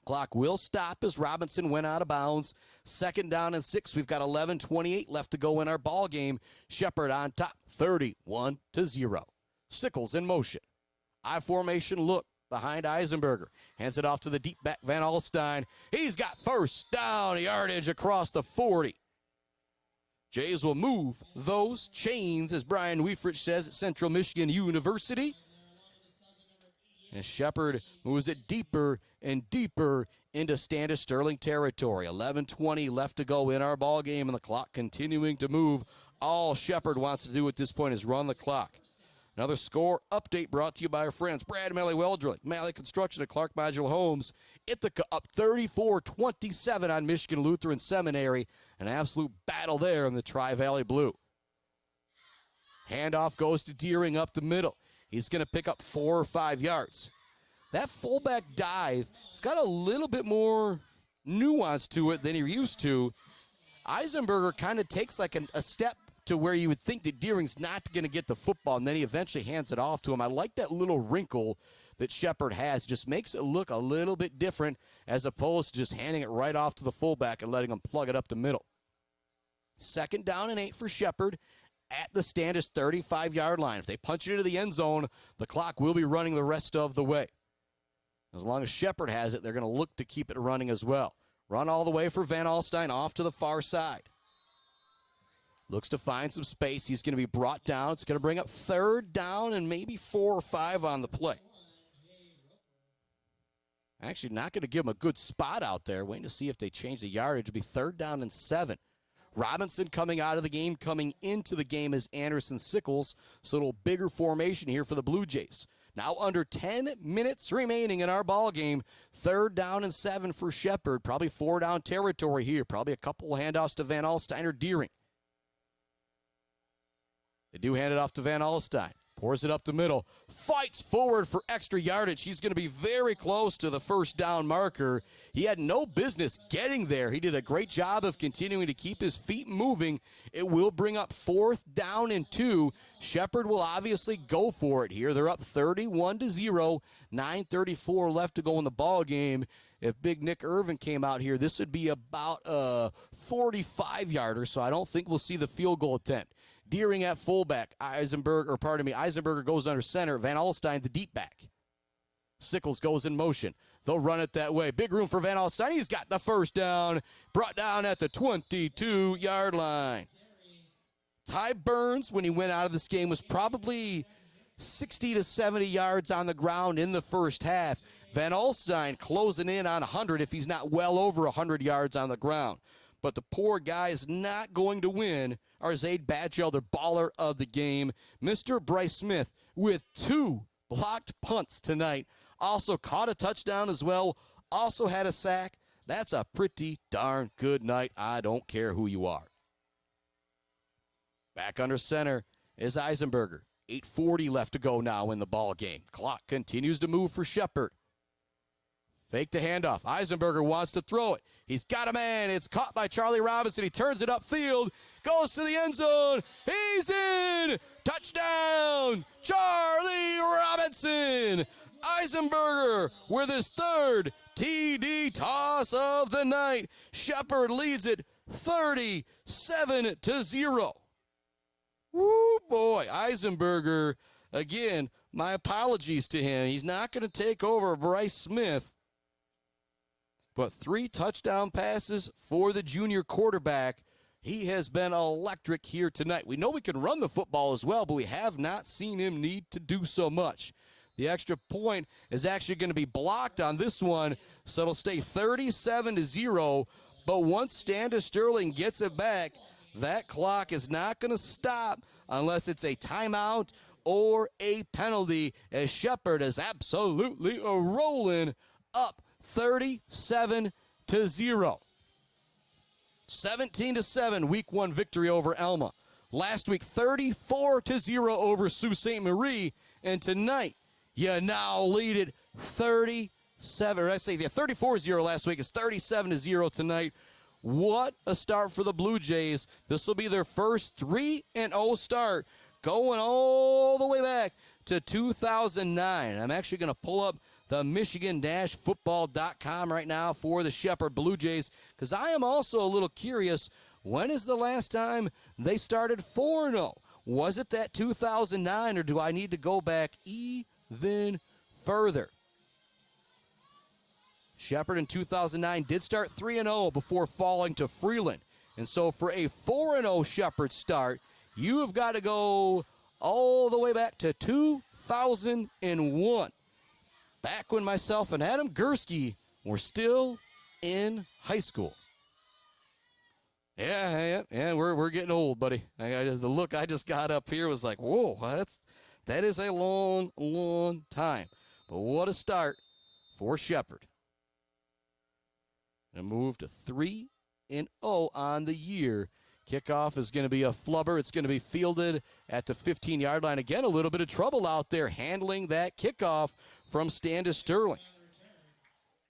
Clock will stop as Robinson went out of bounds. 2nd down and 6. We've got 11:28 left to go in our ball game. Shepherd on top, 31-0. Sickles in motion. I formation look behind Eisenberger. Hands it off to the deep back, Van Alstyne. He's got 1st down yardage across the 40. Jays will move those chains, as Brian Weifrich says at Central Michigan University. And Shepherd moves it deeper and deeper into Standish Sterling territory. 11:20 left to go in our ball game, and the clock continuing to move. All Shepherd wants to do at this point is run the clock. Another score update brought to you by our friends Brad and Malley Well Drilling, Malley Construction at Clark Modular Homes. Ithaca up 34-27 on Michigan Lutheran Seminary. An absolute battle there in the Tri-Valley Blue. Handoff goes to Deering up the middle. He's going to pick up 4 or 5 yards. That fullback dive, it's got a little bit more nuance to it than you're used to. Eisenberger kind of takes like a step to where you would think that Deering's not going to get the football, and then he eventually hands it off to him. I like that little wrinkle that Shepherd has. Just makes it look a little bit different as opposed to just handing it right off to the fullback and letting him plug it up the middle. 2nd down and 8 for Shepherd at the Standish 35-yard line. If they punch it into the end zone, the clock will be running the rest of the way. As long as Shepherd has it, they're going to look to keep it running as well. Run all the way for Van Alstyne off to the far side. Looks to find some space. He's going to be brought down. It's going to bring up 3rd down and maybe 4 or 5 on the play. Actually, not going to give him a good spot out there. Waiting to see if they change the yardage. It'll be 3rd down and 7. Robinson coming out of the game. Coming into the game is Anderson Sickles. So a little bigger formation here for the Blue Jays. Now under 10 minutes remaining in our ball game. 3rd down and 7 for Shepherd. Probably 4 down territory here. Probably a couple of handoffs to Van Alstyne or Deering. They do hand it off to Van Alstyne. Pours it up the middle. Fights forward for extra yardage. He's going to be very close to the 1st down marker. He had no business getting there. He did a great job of continuing to keep his feet moving. It will bring up 4th down and 2. Shepherd will obviously go for it here. They're up 31-0. 9:34 left to go in the ball game. If Big Nick Irvin came out here, this would be about a 45-yarder, so I don't think we'll see the field goal attempt. Deering at fullback. Eisenberger goes under center. Van Alstyne, the deep back. Sickles goes in motion. They'll run it that way. Big room for Van Alstyne. He's got the 1st down. Brought down at the 22-yard line. Ty Burns, when he went out of this game, was probably 60 to 70 yards on the ground in the first half. Van Alstyne closing in on 100 if he's not well over 100 yards on the ground. But the poor guy is not going to win our Zaid Batchelder baller of the game. Mr. Bryce Smith with 2 blocked punts tonight. Also caught a touchdown as well. Also had a sack. That's a pretty darn good night. I don't care who you are. Back under center is Eisenberger. 8:40 left to go now in the ball game. Clock continues to move for Shepard. Fake the handoff. Eisenberger wants to throw it. He's got a man. It's caught by Charlie Robinson. He turns it upfield. Goes to the end zone. He's in. Touchdown. Charlie Robinson. Eisenberger with his 3rd TD toss of the night. Shepard leads it 37-0. Woo, boy. Eisenberger, again, my apologies to him. He's not going to take over Bryce Smith. But 3 touchdown passes for the junior quarterback. He has been electric here tonight. We know we can run the football as well, but we have not seen him need to do so much. The extra point is actually going to be blocked on this one, so it'll stay 37-0. But once Standish Sterling gets it back, that clock is not going to stop unless it's a timeout or a penalty, as Shepard is absolutely rolling up 37-0. 17-7 week 1 victory over Elma. Last week 34-0 over Sault Ste. Marie, and tonight you now lead it 34-0 last week. It's 37-0 tonight. What a start for the Blue Jays. This will be their first 3-0 start, going all the way back to 2009. I'm actually going to pull up the Michigan-football.com right now for the Shepherd Blue Jays, because I am also a little curious, when is the last time they started 4-0? Was it that 2009, or do I need to go back even further? Shepherd in 2009 did start 3-0 before falling to Freeland. And so for a 4-0 Shepherd start, you have got to go all the way back to 2001. Back when myself and Adam Gursky were still in high school. Yeah, we're getting old, buddy. The look I just got up here was like, whoa, that is a long, long time. But what a start for Shepherd. And move to 3-0 on the year. Kickoff is going to be a flubber. It's going to be fielded at the 15-yard line. Again, a little bit of trouble out there handling that kickoff from Standish Sterling.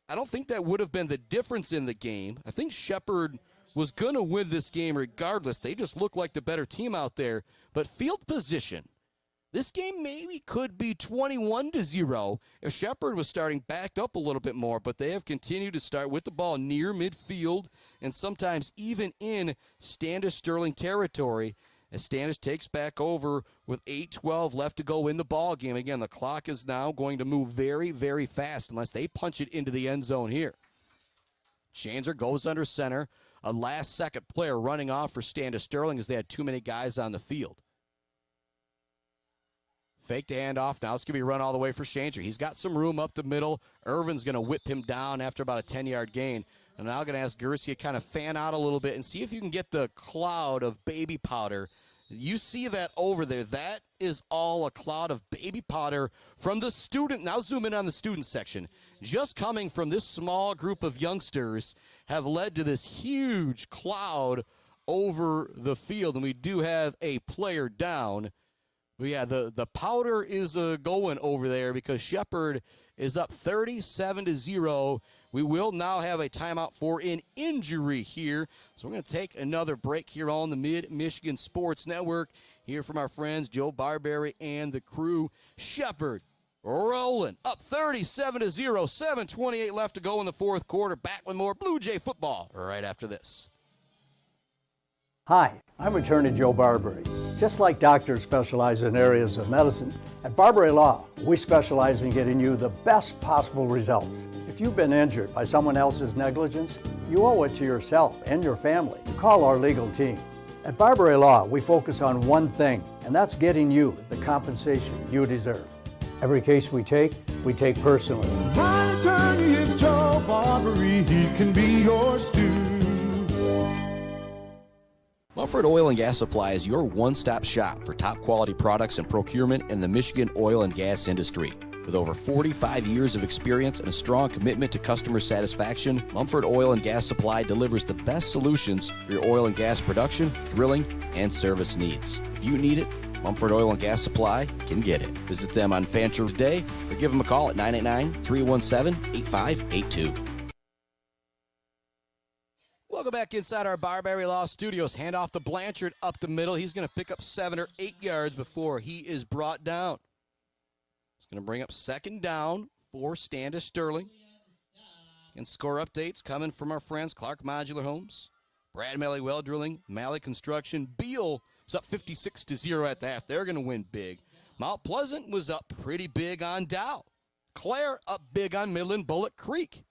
I don't think that would have been the difference in the game. I think Shepherd was going to win this game regardless. They just look like the better team out there. But field position, this game maybe could be 21-0 if Shepherd was starting backed up a little bit more, but they have continued to start with the ball near midfield and sometimes even in Standish Sterling territory as Standish takes back over with 8:12 left to go in the ball game. Again, the clock is now going to move very, very fast unless they punch it into the end zone here. Shanzer goes under center. A last-second player running off for Standish Sterling as they had too many guys on the field. Fake the handoff. Now it's going to be run all the way for Shanzer. He's got some room up the middle. Irvin's going to whip him down after about a 10-yard gain. And now I'm going to ask Gursky to kind of fan out a little bit and see if you can get the cloud of baby powder. You see that over there. That is all a cloud of baby powder from the student. Now zoom in on the student section. Just coming from this small group of youngsters have led to this huge cloud over the field. And we do have a player down. But yeah, the powder is going over there because Shepherd is up 37-0. We will now have a timeout for an injury here. So we're going to take another break here on the Mid-Michigan Sports Network. Hear from our friends Joe Barberry and the crew. Shepherd rolling up 37-0. 7:28 left to go in the fourth quarter. Back with more Blue Jay football right after this. Hi, I'm attorney Joe Barberry. Just like doctors specialize in areas of medicine, at Barberry Law, we specialize in getting you the best possible results. If you've been injured by someone else's negligence, you owe it to yourself and your family to call our legal team. At Barbary Law, we focus on one thing, and that's getting you the compensation you deserve. Every case we take personally. My attorney is Joe Barbary. He can be yours too. Mumford Oil and Gas Supply is your one-stop shop for top quality products and procurement in the Michigan oil and gas industry. With over 45 years of experience and a strong commitment to customer satisfaction, Mumford Oil and Gas Supply delivers the best solutions for your oil and gas production, drilling, and service needs. If you need it, Mumford Oil and Gas Supply can get it. Visit them on Fancher today or give them a call at 989-317-8582. Welcome back inside our Barbary Law Studios. Hand off to Blanchard up the middle. He's going to pick up 7 or 8 yards before he is brought down. He's going to bring up second down for Standish Sterling. And score updates coming from our friends Clark Modular Homes, Brad Malley Well Drilling, Malley Construction. Beal was up 56-0 at the half. They're going to win big. Mount Pleasant was up pretty big on Dow. Clare up big on Midland Bullet Creek.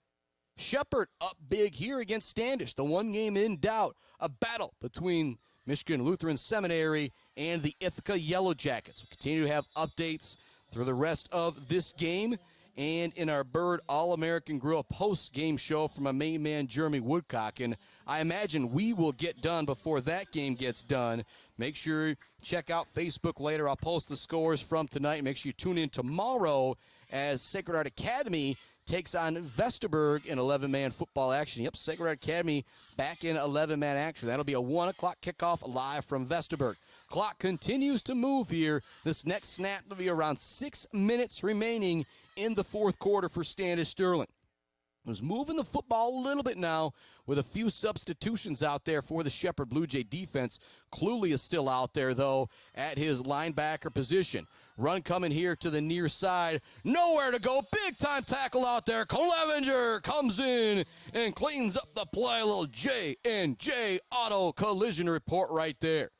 Shepherd up big here against Standish. The one game in doubt, a battle between Michigan Lutheran Seminary and the Ithaca Yellow Jackets. We'll continue to have updates through the rest of this game and in our Bird All-American Grill post-game show from my main man, Jeremy Woodcock. And I imagine we will get done before that game gets done. Make sure you check out Facebook later. I'll post the scores from tonight. Make sure you tune in tomorrow as Sacred Heart Academy takes on Vesterberg in 11-man football action. Yep, Sacred Heart Academy back in 11-man action. That'll be a 1 o'clock kickoff live from Vesterberg. Clock continues to move here. This next snap will be around 6 minutes remaining in the fourth quarter for Standish Sterling. Was moving the football a little bit now with a few substitutions out there for the Shepherd Blue Jay defense. Cluley is still out there, though, at his linebacker position. Run coming here to the near side. Nowhere to go. Big-time tackle out there. Clevenger comes in and cleans up the play. A little J&J Auto Collision report right there.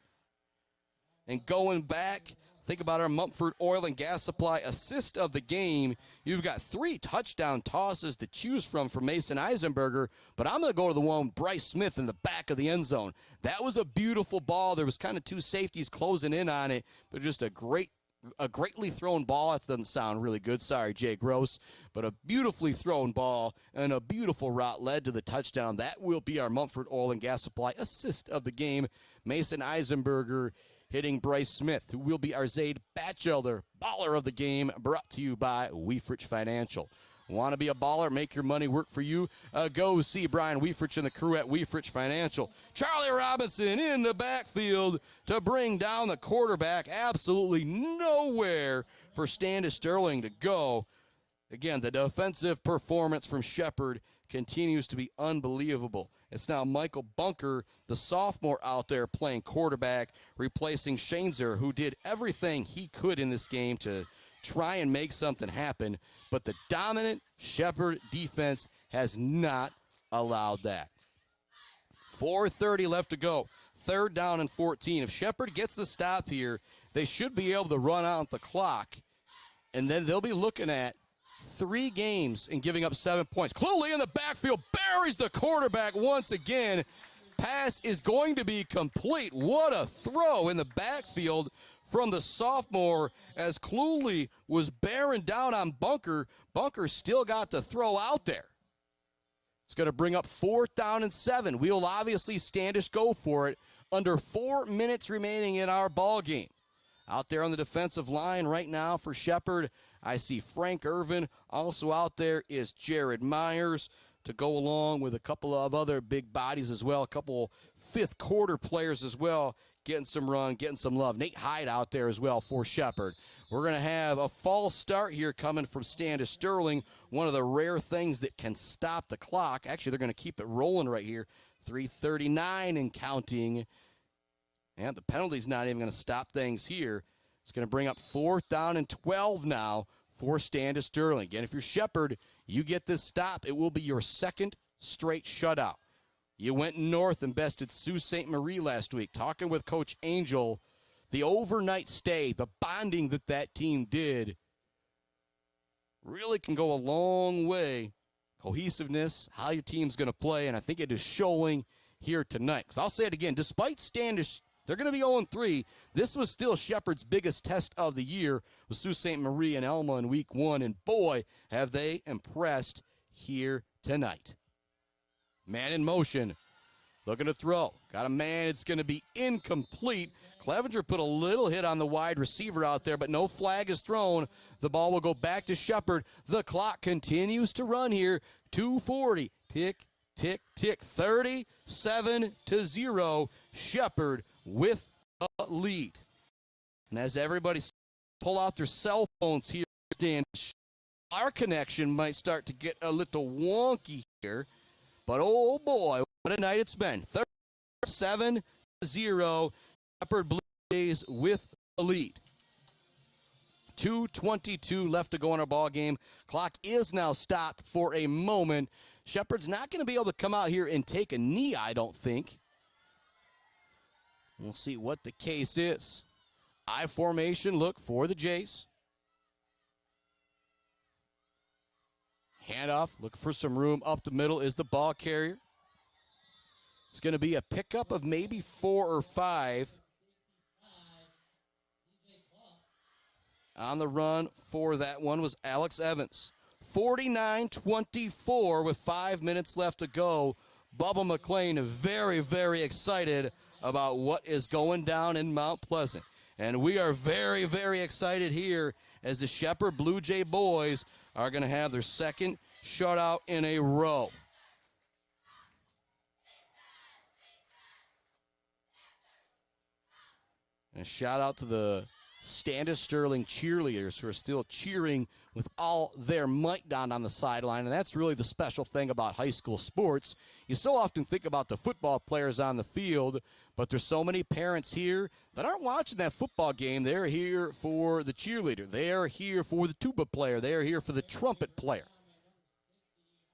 And going back, think about our Mumford Oil and Gas Supply assist of the game. You've got 3 touchdown tosses to choose from for Mason Eisenberger, but I'm going to go to the one with Bryce Smith in the back of the end zone. That was a beautiful ball. There was kind of 2 safeties closing in on it, but just a greatly thrown ball. That doesn't sound really good. Sorry, Jay Gross. But a beautifully thrown ball and a beautiful route led to the touchdown. That will be our Mumford Oil and Gas Supply assist of the game. Mason Eisenberger hitting Bryce Smith, who will be our Zaid Batchelder baller of the game, brought to you by Weefrich Financial. Want to be a baller, make your money work for you? Go see Brian Weefrich and the crew at Weefrich Financial. Charlie Robinson in the backfield to bring down the quarterback. Absolutely nowhere for Standish Sterling to go. Again, the defensive performance from Shepherd continues to be unbelievable. It's now Michael Bunker, the sophomore, out there playing quarterback, replacing Shanezer, who did everything he could in this game to try and make something happen. But the dominant Shepherd defense has not allowed that. 4:30 left to go. 3rd down and 14. If Shepherd gets the stop here, they should be able to run out the clock. And then they'll be looking at 3 games and giving up 7 points. Cluley in the backfield buries the quarterback once again. Pass is going to be complete. What a throw in the backfield from the sophomore as Cluley was bearing down on Bunker. Bunker still got the throw out there. It's going to bring up 4th down and 7. We'll obviously Standish go for it. Under 4 minutes remaining in our ball game. Out there on the defensive line right now for Shepherd, I see Frank Irvin. Also out there is Jared Myers to go along with a couple of other big bodies as well. A couple 5th quarter players as well, getting some run, getting some love. Nate Hyde out there as well for Shepherd. We're going to have a false start here coming from Standish Sterling, one of the rare things that can stop the clock. Actually, they're going to keep it rolling right here. 3:39 and counting. And the penalty's not even going to stop things here. It's going to bring up 4th down and 12 now for Standish Sterling. Again, if you're Shepherd, you get this stop. It will be your 2nd straight shutout. You went north and bested Sault Ste. Marie last week. Talking with Coach Angel, the overnight stay, the bonding that team did really can go a long way. Cohesiveness, how your team's going to play, and I think it is showing here tonight. Because I'll say it again, despite Standish, they're going to be 0-3. This was still Shepherd's biggest test of the year with Sault Ste. Marie and Elma in week 1, and boy, have they impressed here tonight. Man in motion, looking to throw. Got a man, it's going to be incomplete. Clevenger put a little hit on the wide receiver out there, but no flag is thrown. The ball will go back to Shepherd. The clock continues to run here. 2:40. Tick, tick, tick. 37-0. Shepherd with a lead. And as everybody pull out their cell phones here, our connection might start to get a little wonky here. But oh boy, what a night it's been. 37-0. Shepherd Blue Jays with a lead. 2:22 left to go in our ball game. Clock is now stopped for a moment. Shepherd's not going to be able to come out here and take a knee, I don't think. We'll see what the case is. I formation look for the Jays. Handoff, looking for some room. Up the middle is the ball carrier. It's going to be a pickup of maybe 4 or 5. On the run for that one was Alex Evans. 49-24 with 5 minutes left to go. Bubba McLean very, very excited about what is going down in Mount Pleasant. And we are very, very excited here as the Shepherd Blue Jay boys are going to have their second shutout in a row. And a shout out to the Standish Sterling cheerleaders who are still cheering with all their might down on the sideline. And that's really the special thing about high school sports. You so often think about the football players on the field, but there's so many parents here that aren't watching that football game. They're here for the cheerleader. They're here for the tuba player. They're here for the trumpet player.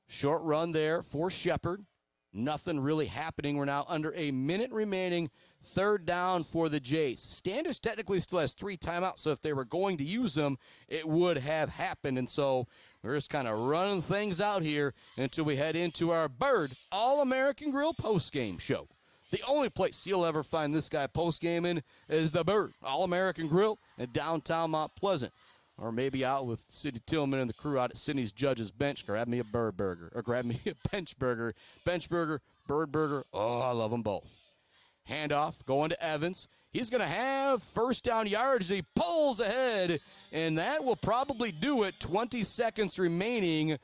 Short run there for Shepherd. Nothing really happening. We're now under a minute remaining. 3rd down for the Jays. Standish technically still has 3 timeouts, so if they were going to use them, it would have happened. And so we're just kind of running things out here until we head into our Bird All-American Grill postgame show. The only place you'll ever find this guy postgaming is the Bird All-American Grill in downtown Mount Pleasant. Or maybe out with Sidney Tillman and the crew out at Sidney's Judge's Bench. Grab me a bird burger. Or grab me a bench burger. Bench burger, bird burger. Oh, I love them both. Handoff going to Evans. He's going to have 1st down yardage. He pulls ahead, and that will probably do it. 20 seconds remaining.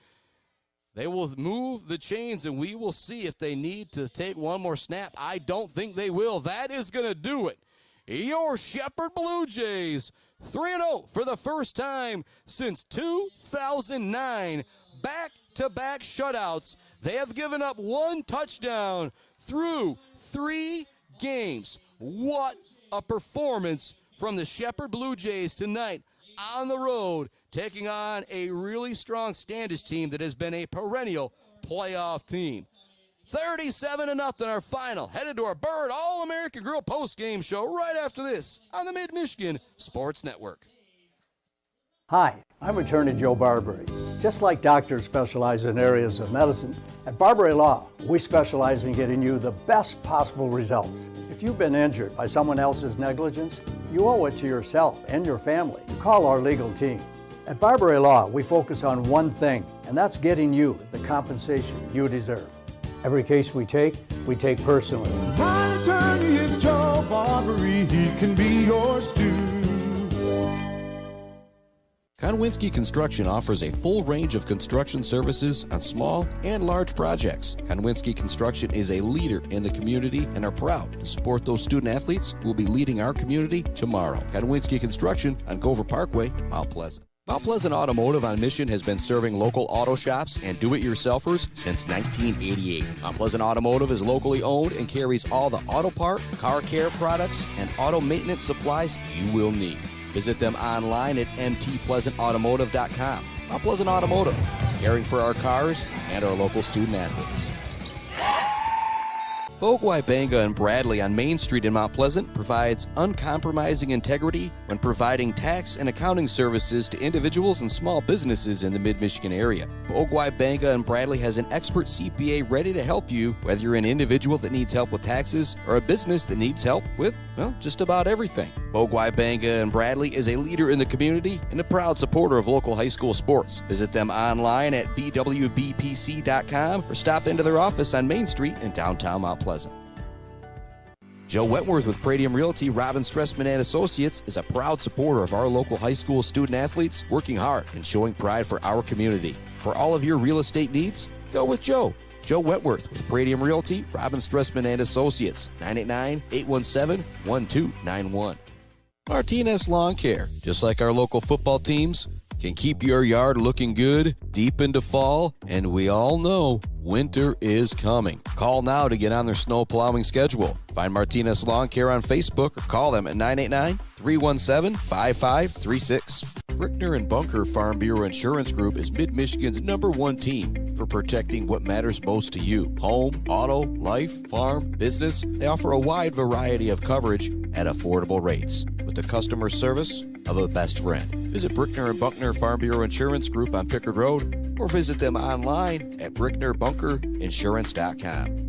They will move the chains, and we will see if they need to take one more snap. I don't think they will. That is going to do it. Your Shepherd Blue Jays 3-0 for the first time since 2009. Back-to-back shutouts. They have given up 1 touchdown through 3 games. What a performance from the Shepherd Blue Jays tonight on the road, taking on a really strong Standish team that has been a perennial playoff team. 37-0 our final. Headed to our Bird All-American Grill post-game show right after this on the Mid-Michigan Sports Network. Hi, I'm attorney Joe Barbary. Just like doctors specialize in areas of medicine, at Barbary Law, we specialize in getting you the best possible results. If you've been injured by someone else's negligence, you owe it to yourself and your family to call our legal team. At Barbary Law, we focus on one thing, and that's getting you the compensation you deserve. Every case we take personally. My attorney is Joe Barbary. He can be yours too. Konwinski Construction offers a full range of construction services on small and large projects. Konwinski Construction is a leader in the community and are proud to support those student athletes who will be leading our community tomorrow. Konwinski Construction on Gover Parkway, Mount Pleasant. Mount Pleasant Automotive on Mission has been serving local auto shops and do-it-yourselfers since 1988. Mount Pleasant Automotive is locally owned and carries all the auto part, car care products, and auto maintenance supplies you will need. Visit them online at mtpleasantautomotive.com. Mount Pleasant Automotive, caring for our cars and our local student athletes. Bogwai Banga and Bradley on Main Street in Mount Pleasant provides uncompromising integrity when providing tax and accounting services to individuals and small businesses in the Mid-Michigan area. Bogwai Banga and Bradley has an expert CPA ready to help you, whether you're an individual that needs help with taxes or a business that needs help with, well, just about everything. Bogwai Banga and Bradley is a leader in the community and a proud supporter of local high school sports. Visit them online at bwbpc.com or stop into their office on Main Street in downtown Mount Pleasant. Joe Wentworth with Pradium Realty, Robin Stressman and Associates is a proud supporter of our local high school student athletes, working hard and showing pride for our community. For all of your real estate needs, go with Joe. Joe Wentworth with Pradium Realty, Robin Stressman and Associates, 989-817-1291. Martinez Lawn Care, just like our local football teams, can keep your yard looking good deep into fall, and we all know winter is coming. Call now to get on their snow plowing schedule. Find Martinez Lawn Care on Facebook or call them at 989-317-5536. Brickner and Bunker Farm Bureau Insurance Group is Mid-Michigan's #1 team for protecting what matters most to you. Home, auto, life, farm, business. They offer a wide variety of coverage at affordable rates with the customer service of a best friend. Visit Brickner and Buckner Farm Bureau Insurance Group on Pickard Road or visit them online at bricknerbunkerinsurance.com.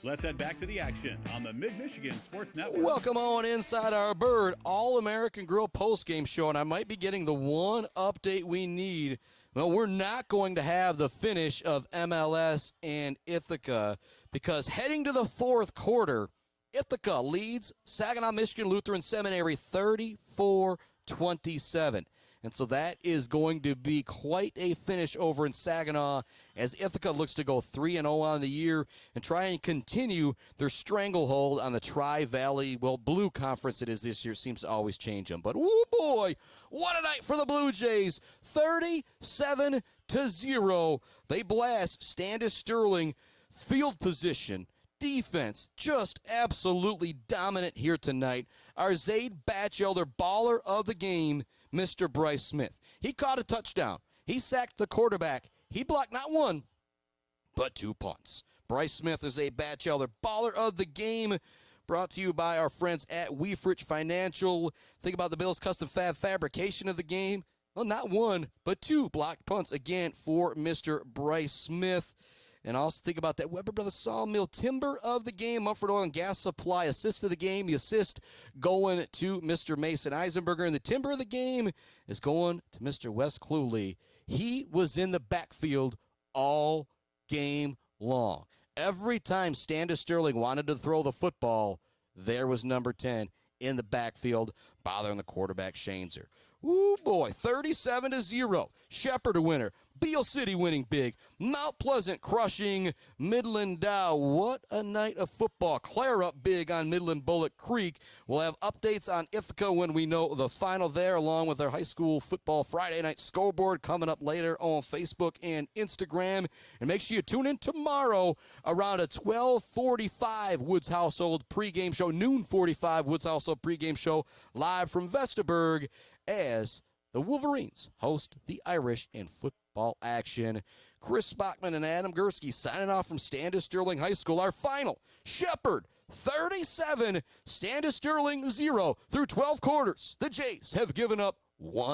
Let's head back to the action on the Mid-Michigan Sports Network. Welcome on inside our Bird All-American Grill postgame show, and I might be getting the one update we need. Well, we're not going to have the finish of MLS and Ithaca because heading to the fourth quarter, Ithaca leads Saginaw Michigan Lutheran Seminary 34-27. And so that is going to be quite a finish over in Saginaw as Ithaca looks to go 3-0 on the year and try and continue their stranglehold on the Tri-Valley, Blue Conference it is this year. Seems to always change them. But, oh boy, what a night for the Blue Jays. 37-0. They blast Standish Sterling. Field position, defense, just absolutely dominant here tonight. Our Zaid Batchelder baller of the game, Mr. Bryce Smith. He caught a touchdown. He sacked the quarterback. He blocked not one, but 2 punts. Bryce Smith is a Batchelder baller of the game, brought to you by our friends at Weefrich Financial. Think about the Bills Custom Fab fabrication of the game. Well, not one, but 2 blocked punts again for Mr. Bryce Smith. And also think about that Weber Brothers Sawmill timber of the game, Mumford Oil and Gas Supply assist of the game. The assist going to Mr. Mason Eisenberger, and the timber of the game is going to Mr. Wes Cluley. He was in the backfield all game long. Every time Standish Sterling wanted to throw the football, there was number 10 in the backfield, bothering the quarterback, Shanezer. Ooh, boy, 37-0. Shepherd a winner. Beale City winning big. Mount Pleasant crushing Midland Dow. What a night of football. Clare up big on Midland Bullock Creek. We'll have updates on Ithaca when we know the final there, along with our high school football Friday night scoreboard coming up later on Facebook and Instagram. And make sure you tune in tomorrow around a 12:45 Woods Household pregame show, noon 45 Woods Household pregame show, live from Vesterberg as the Wolverines host the Irish in football action. Chris Bachman and Adam Gursky signing off from Standish Sterling High School. Our final, Shepherd 37, Standish Sterling 0 through 12 quarters. The Jays have given up 1.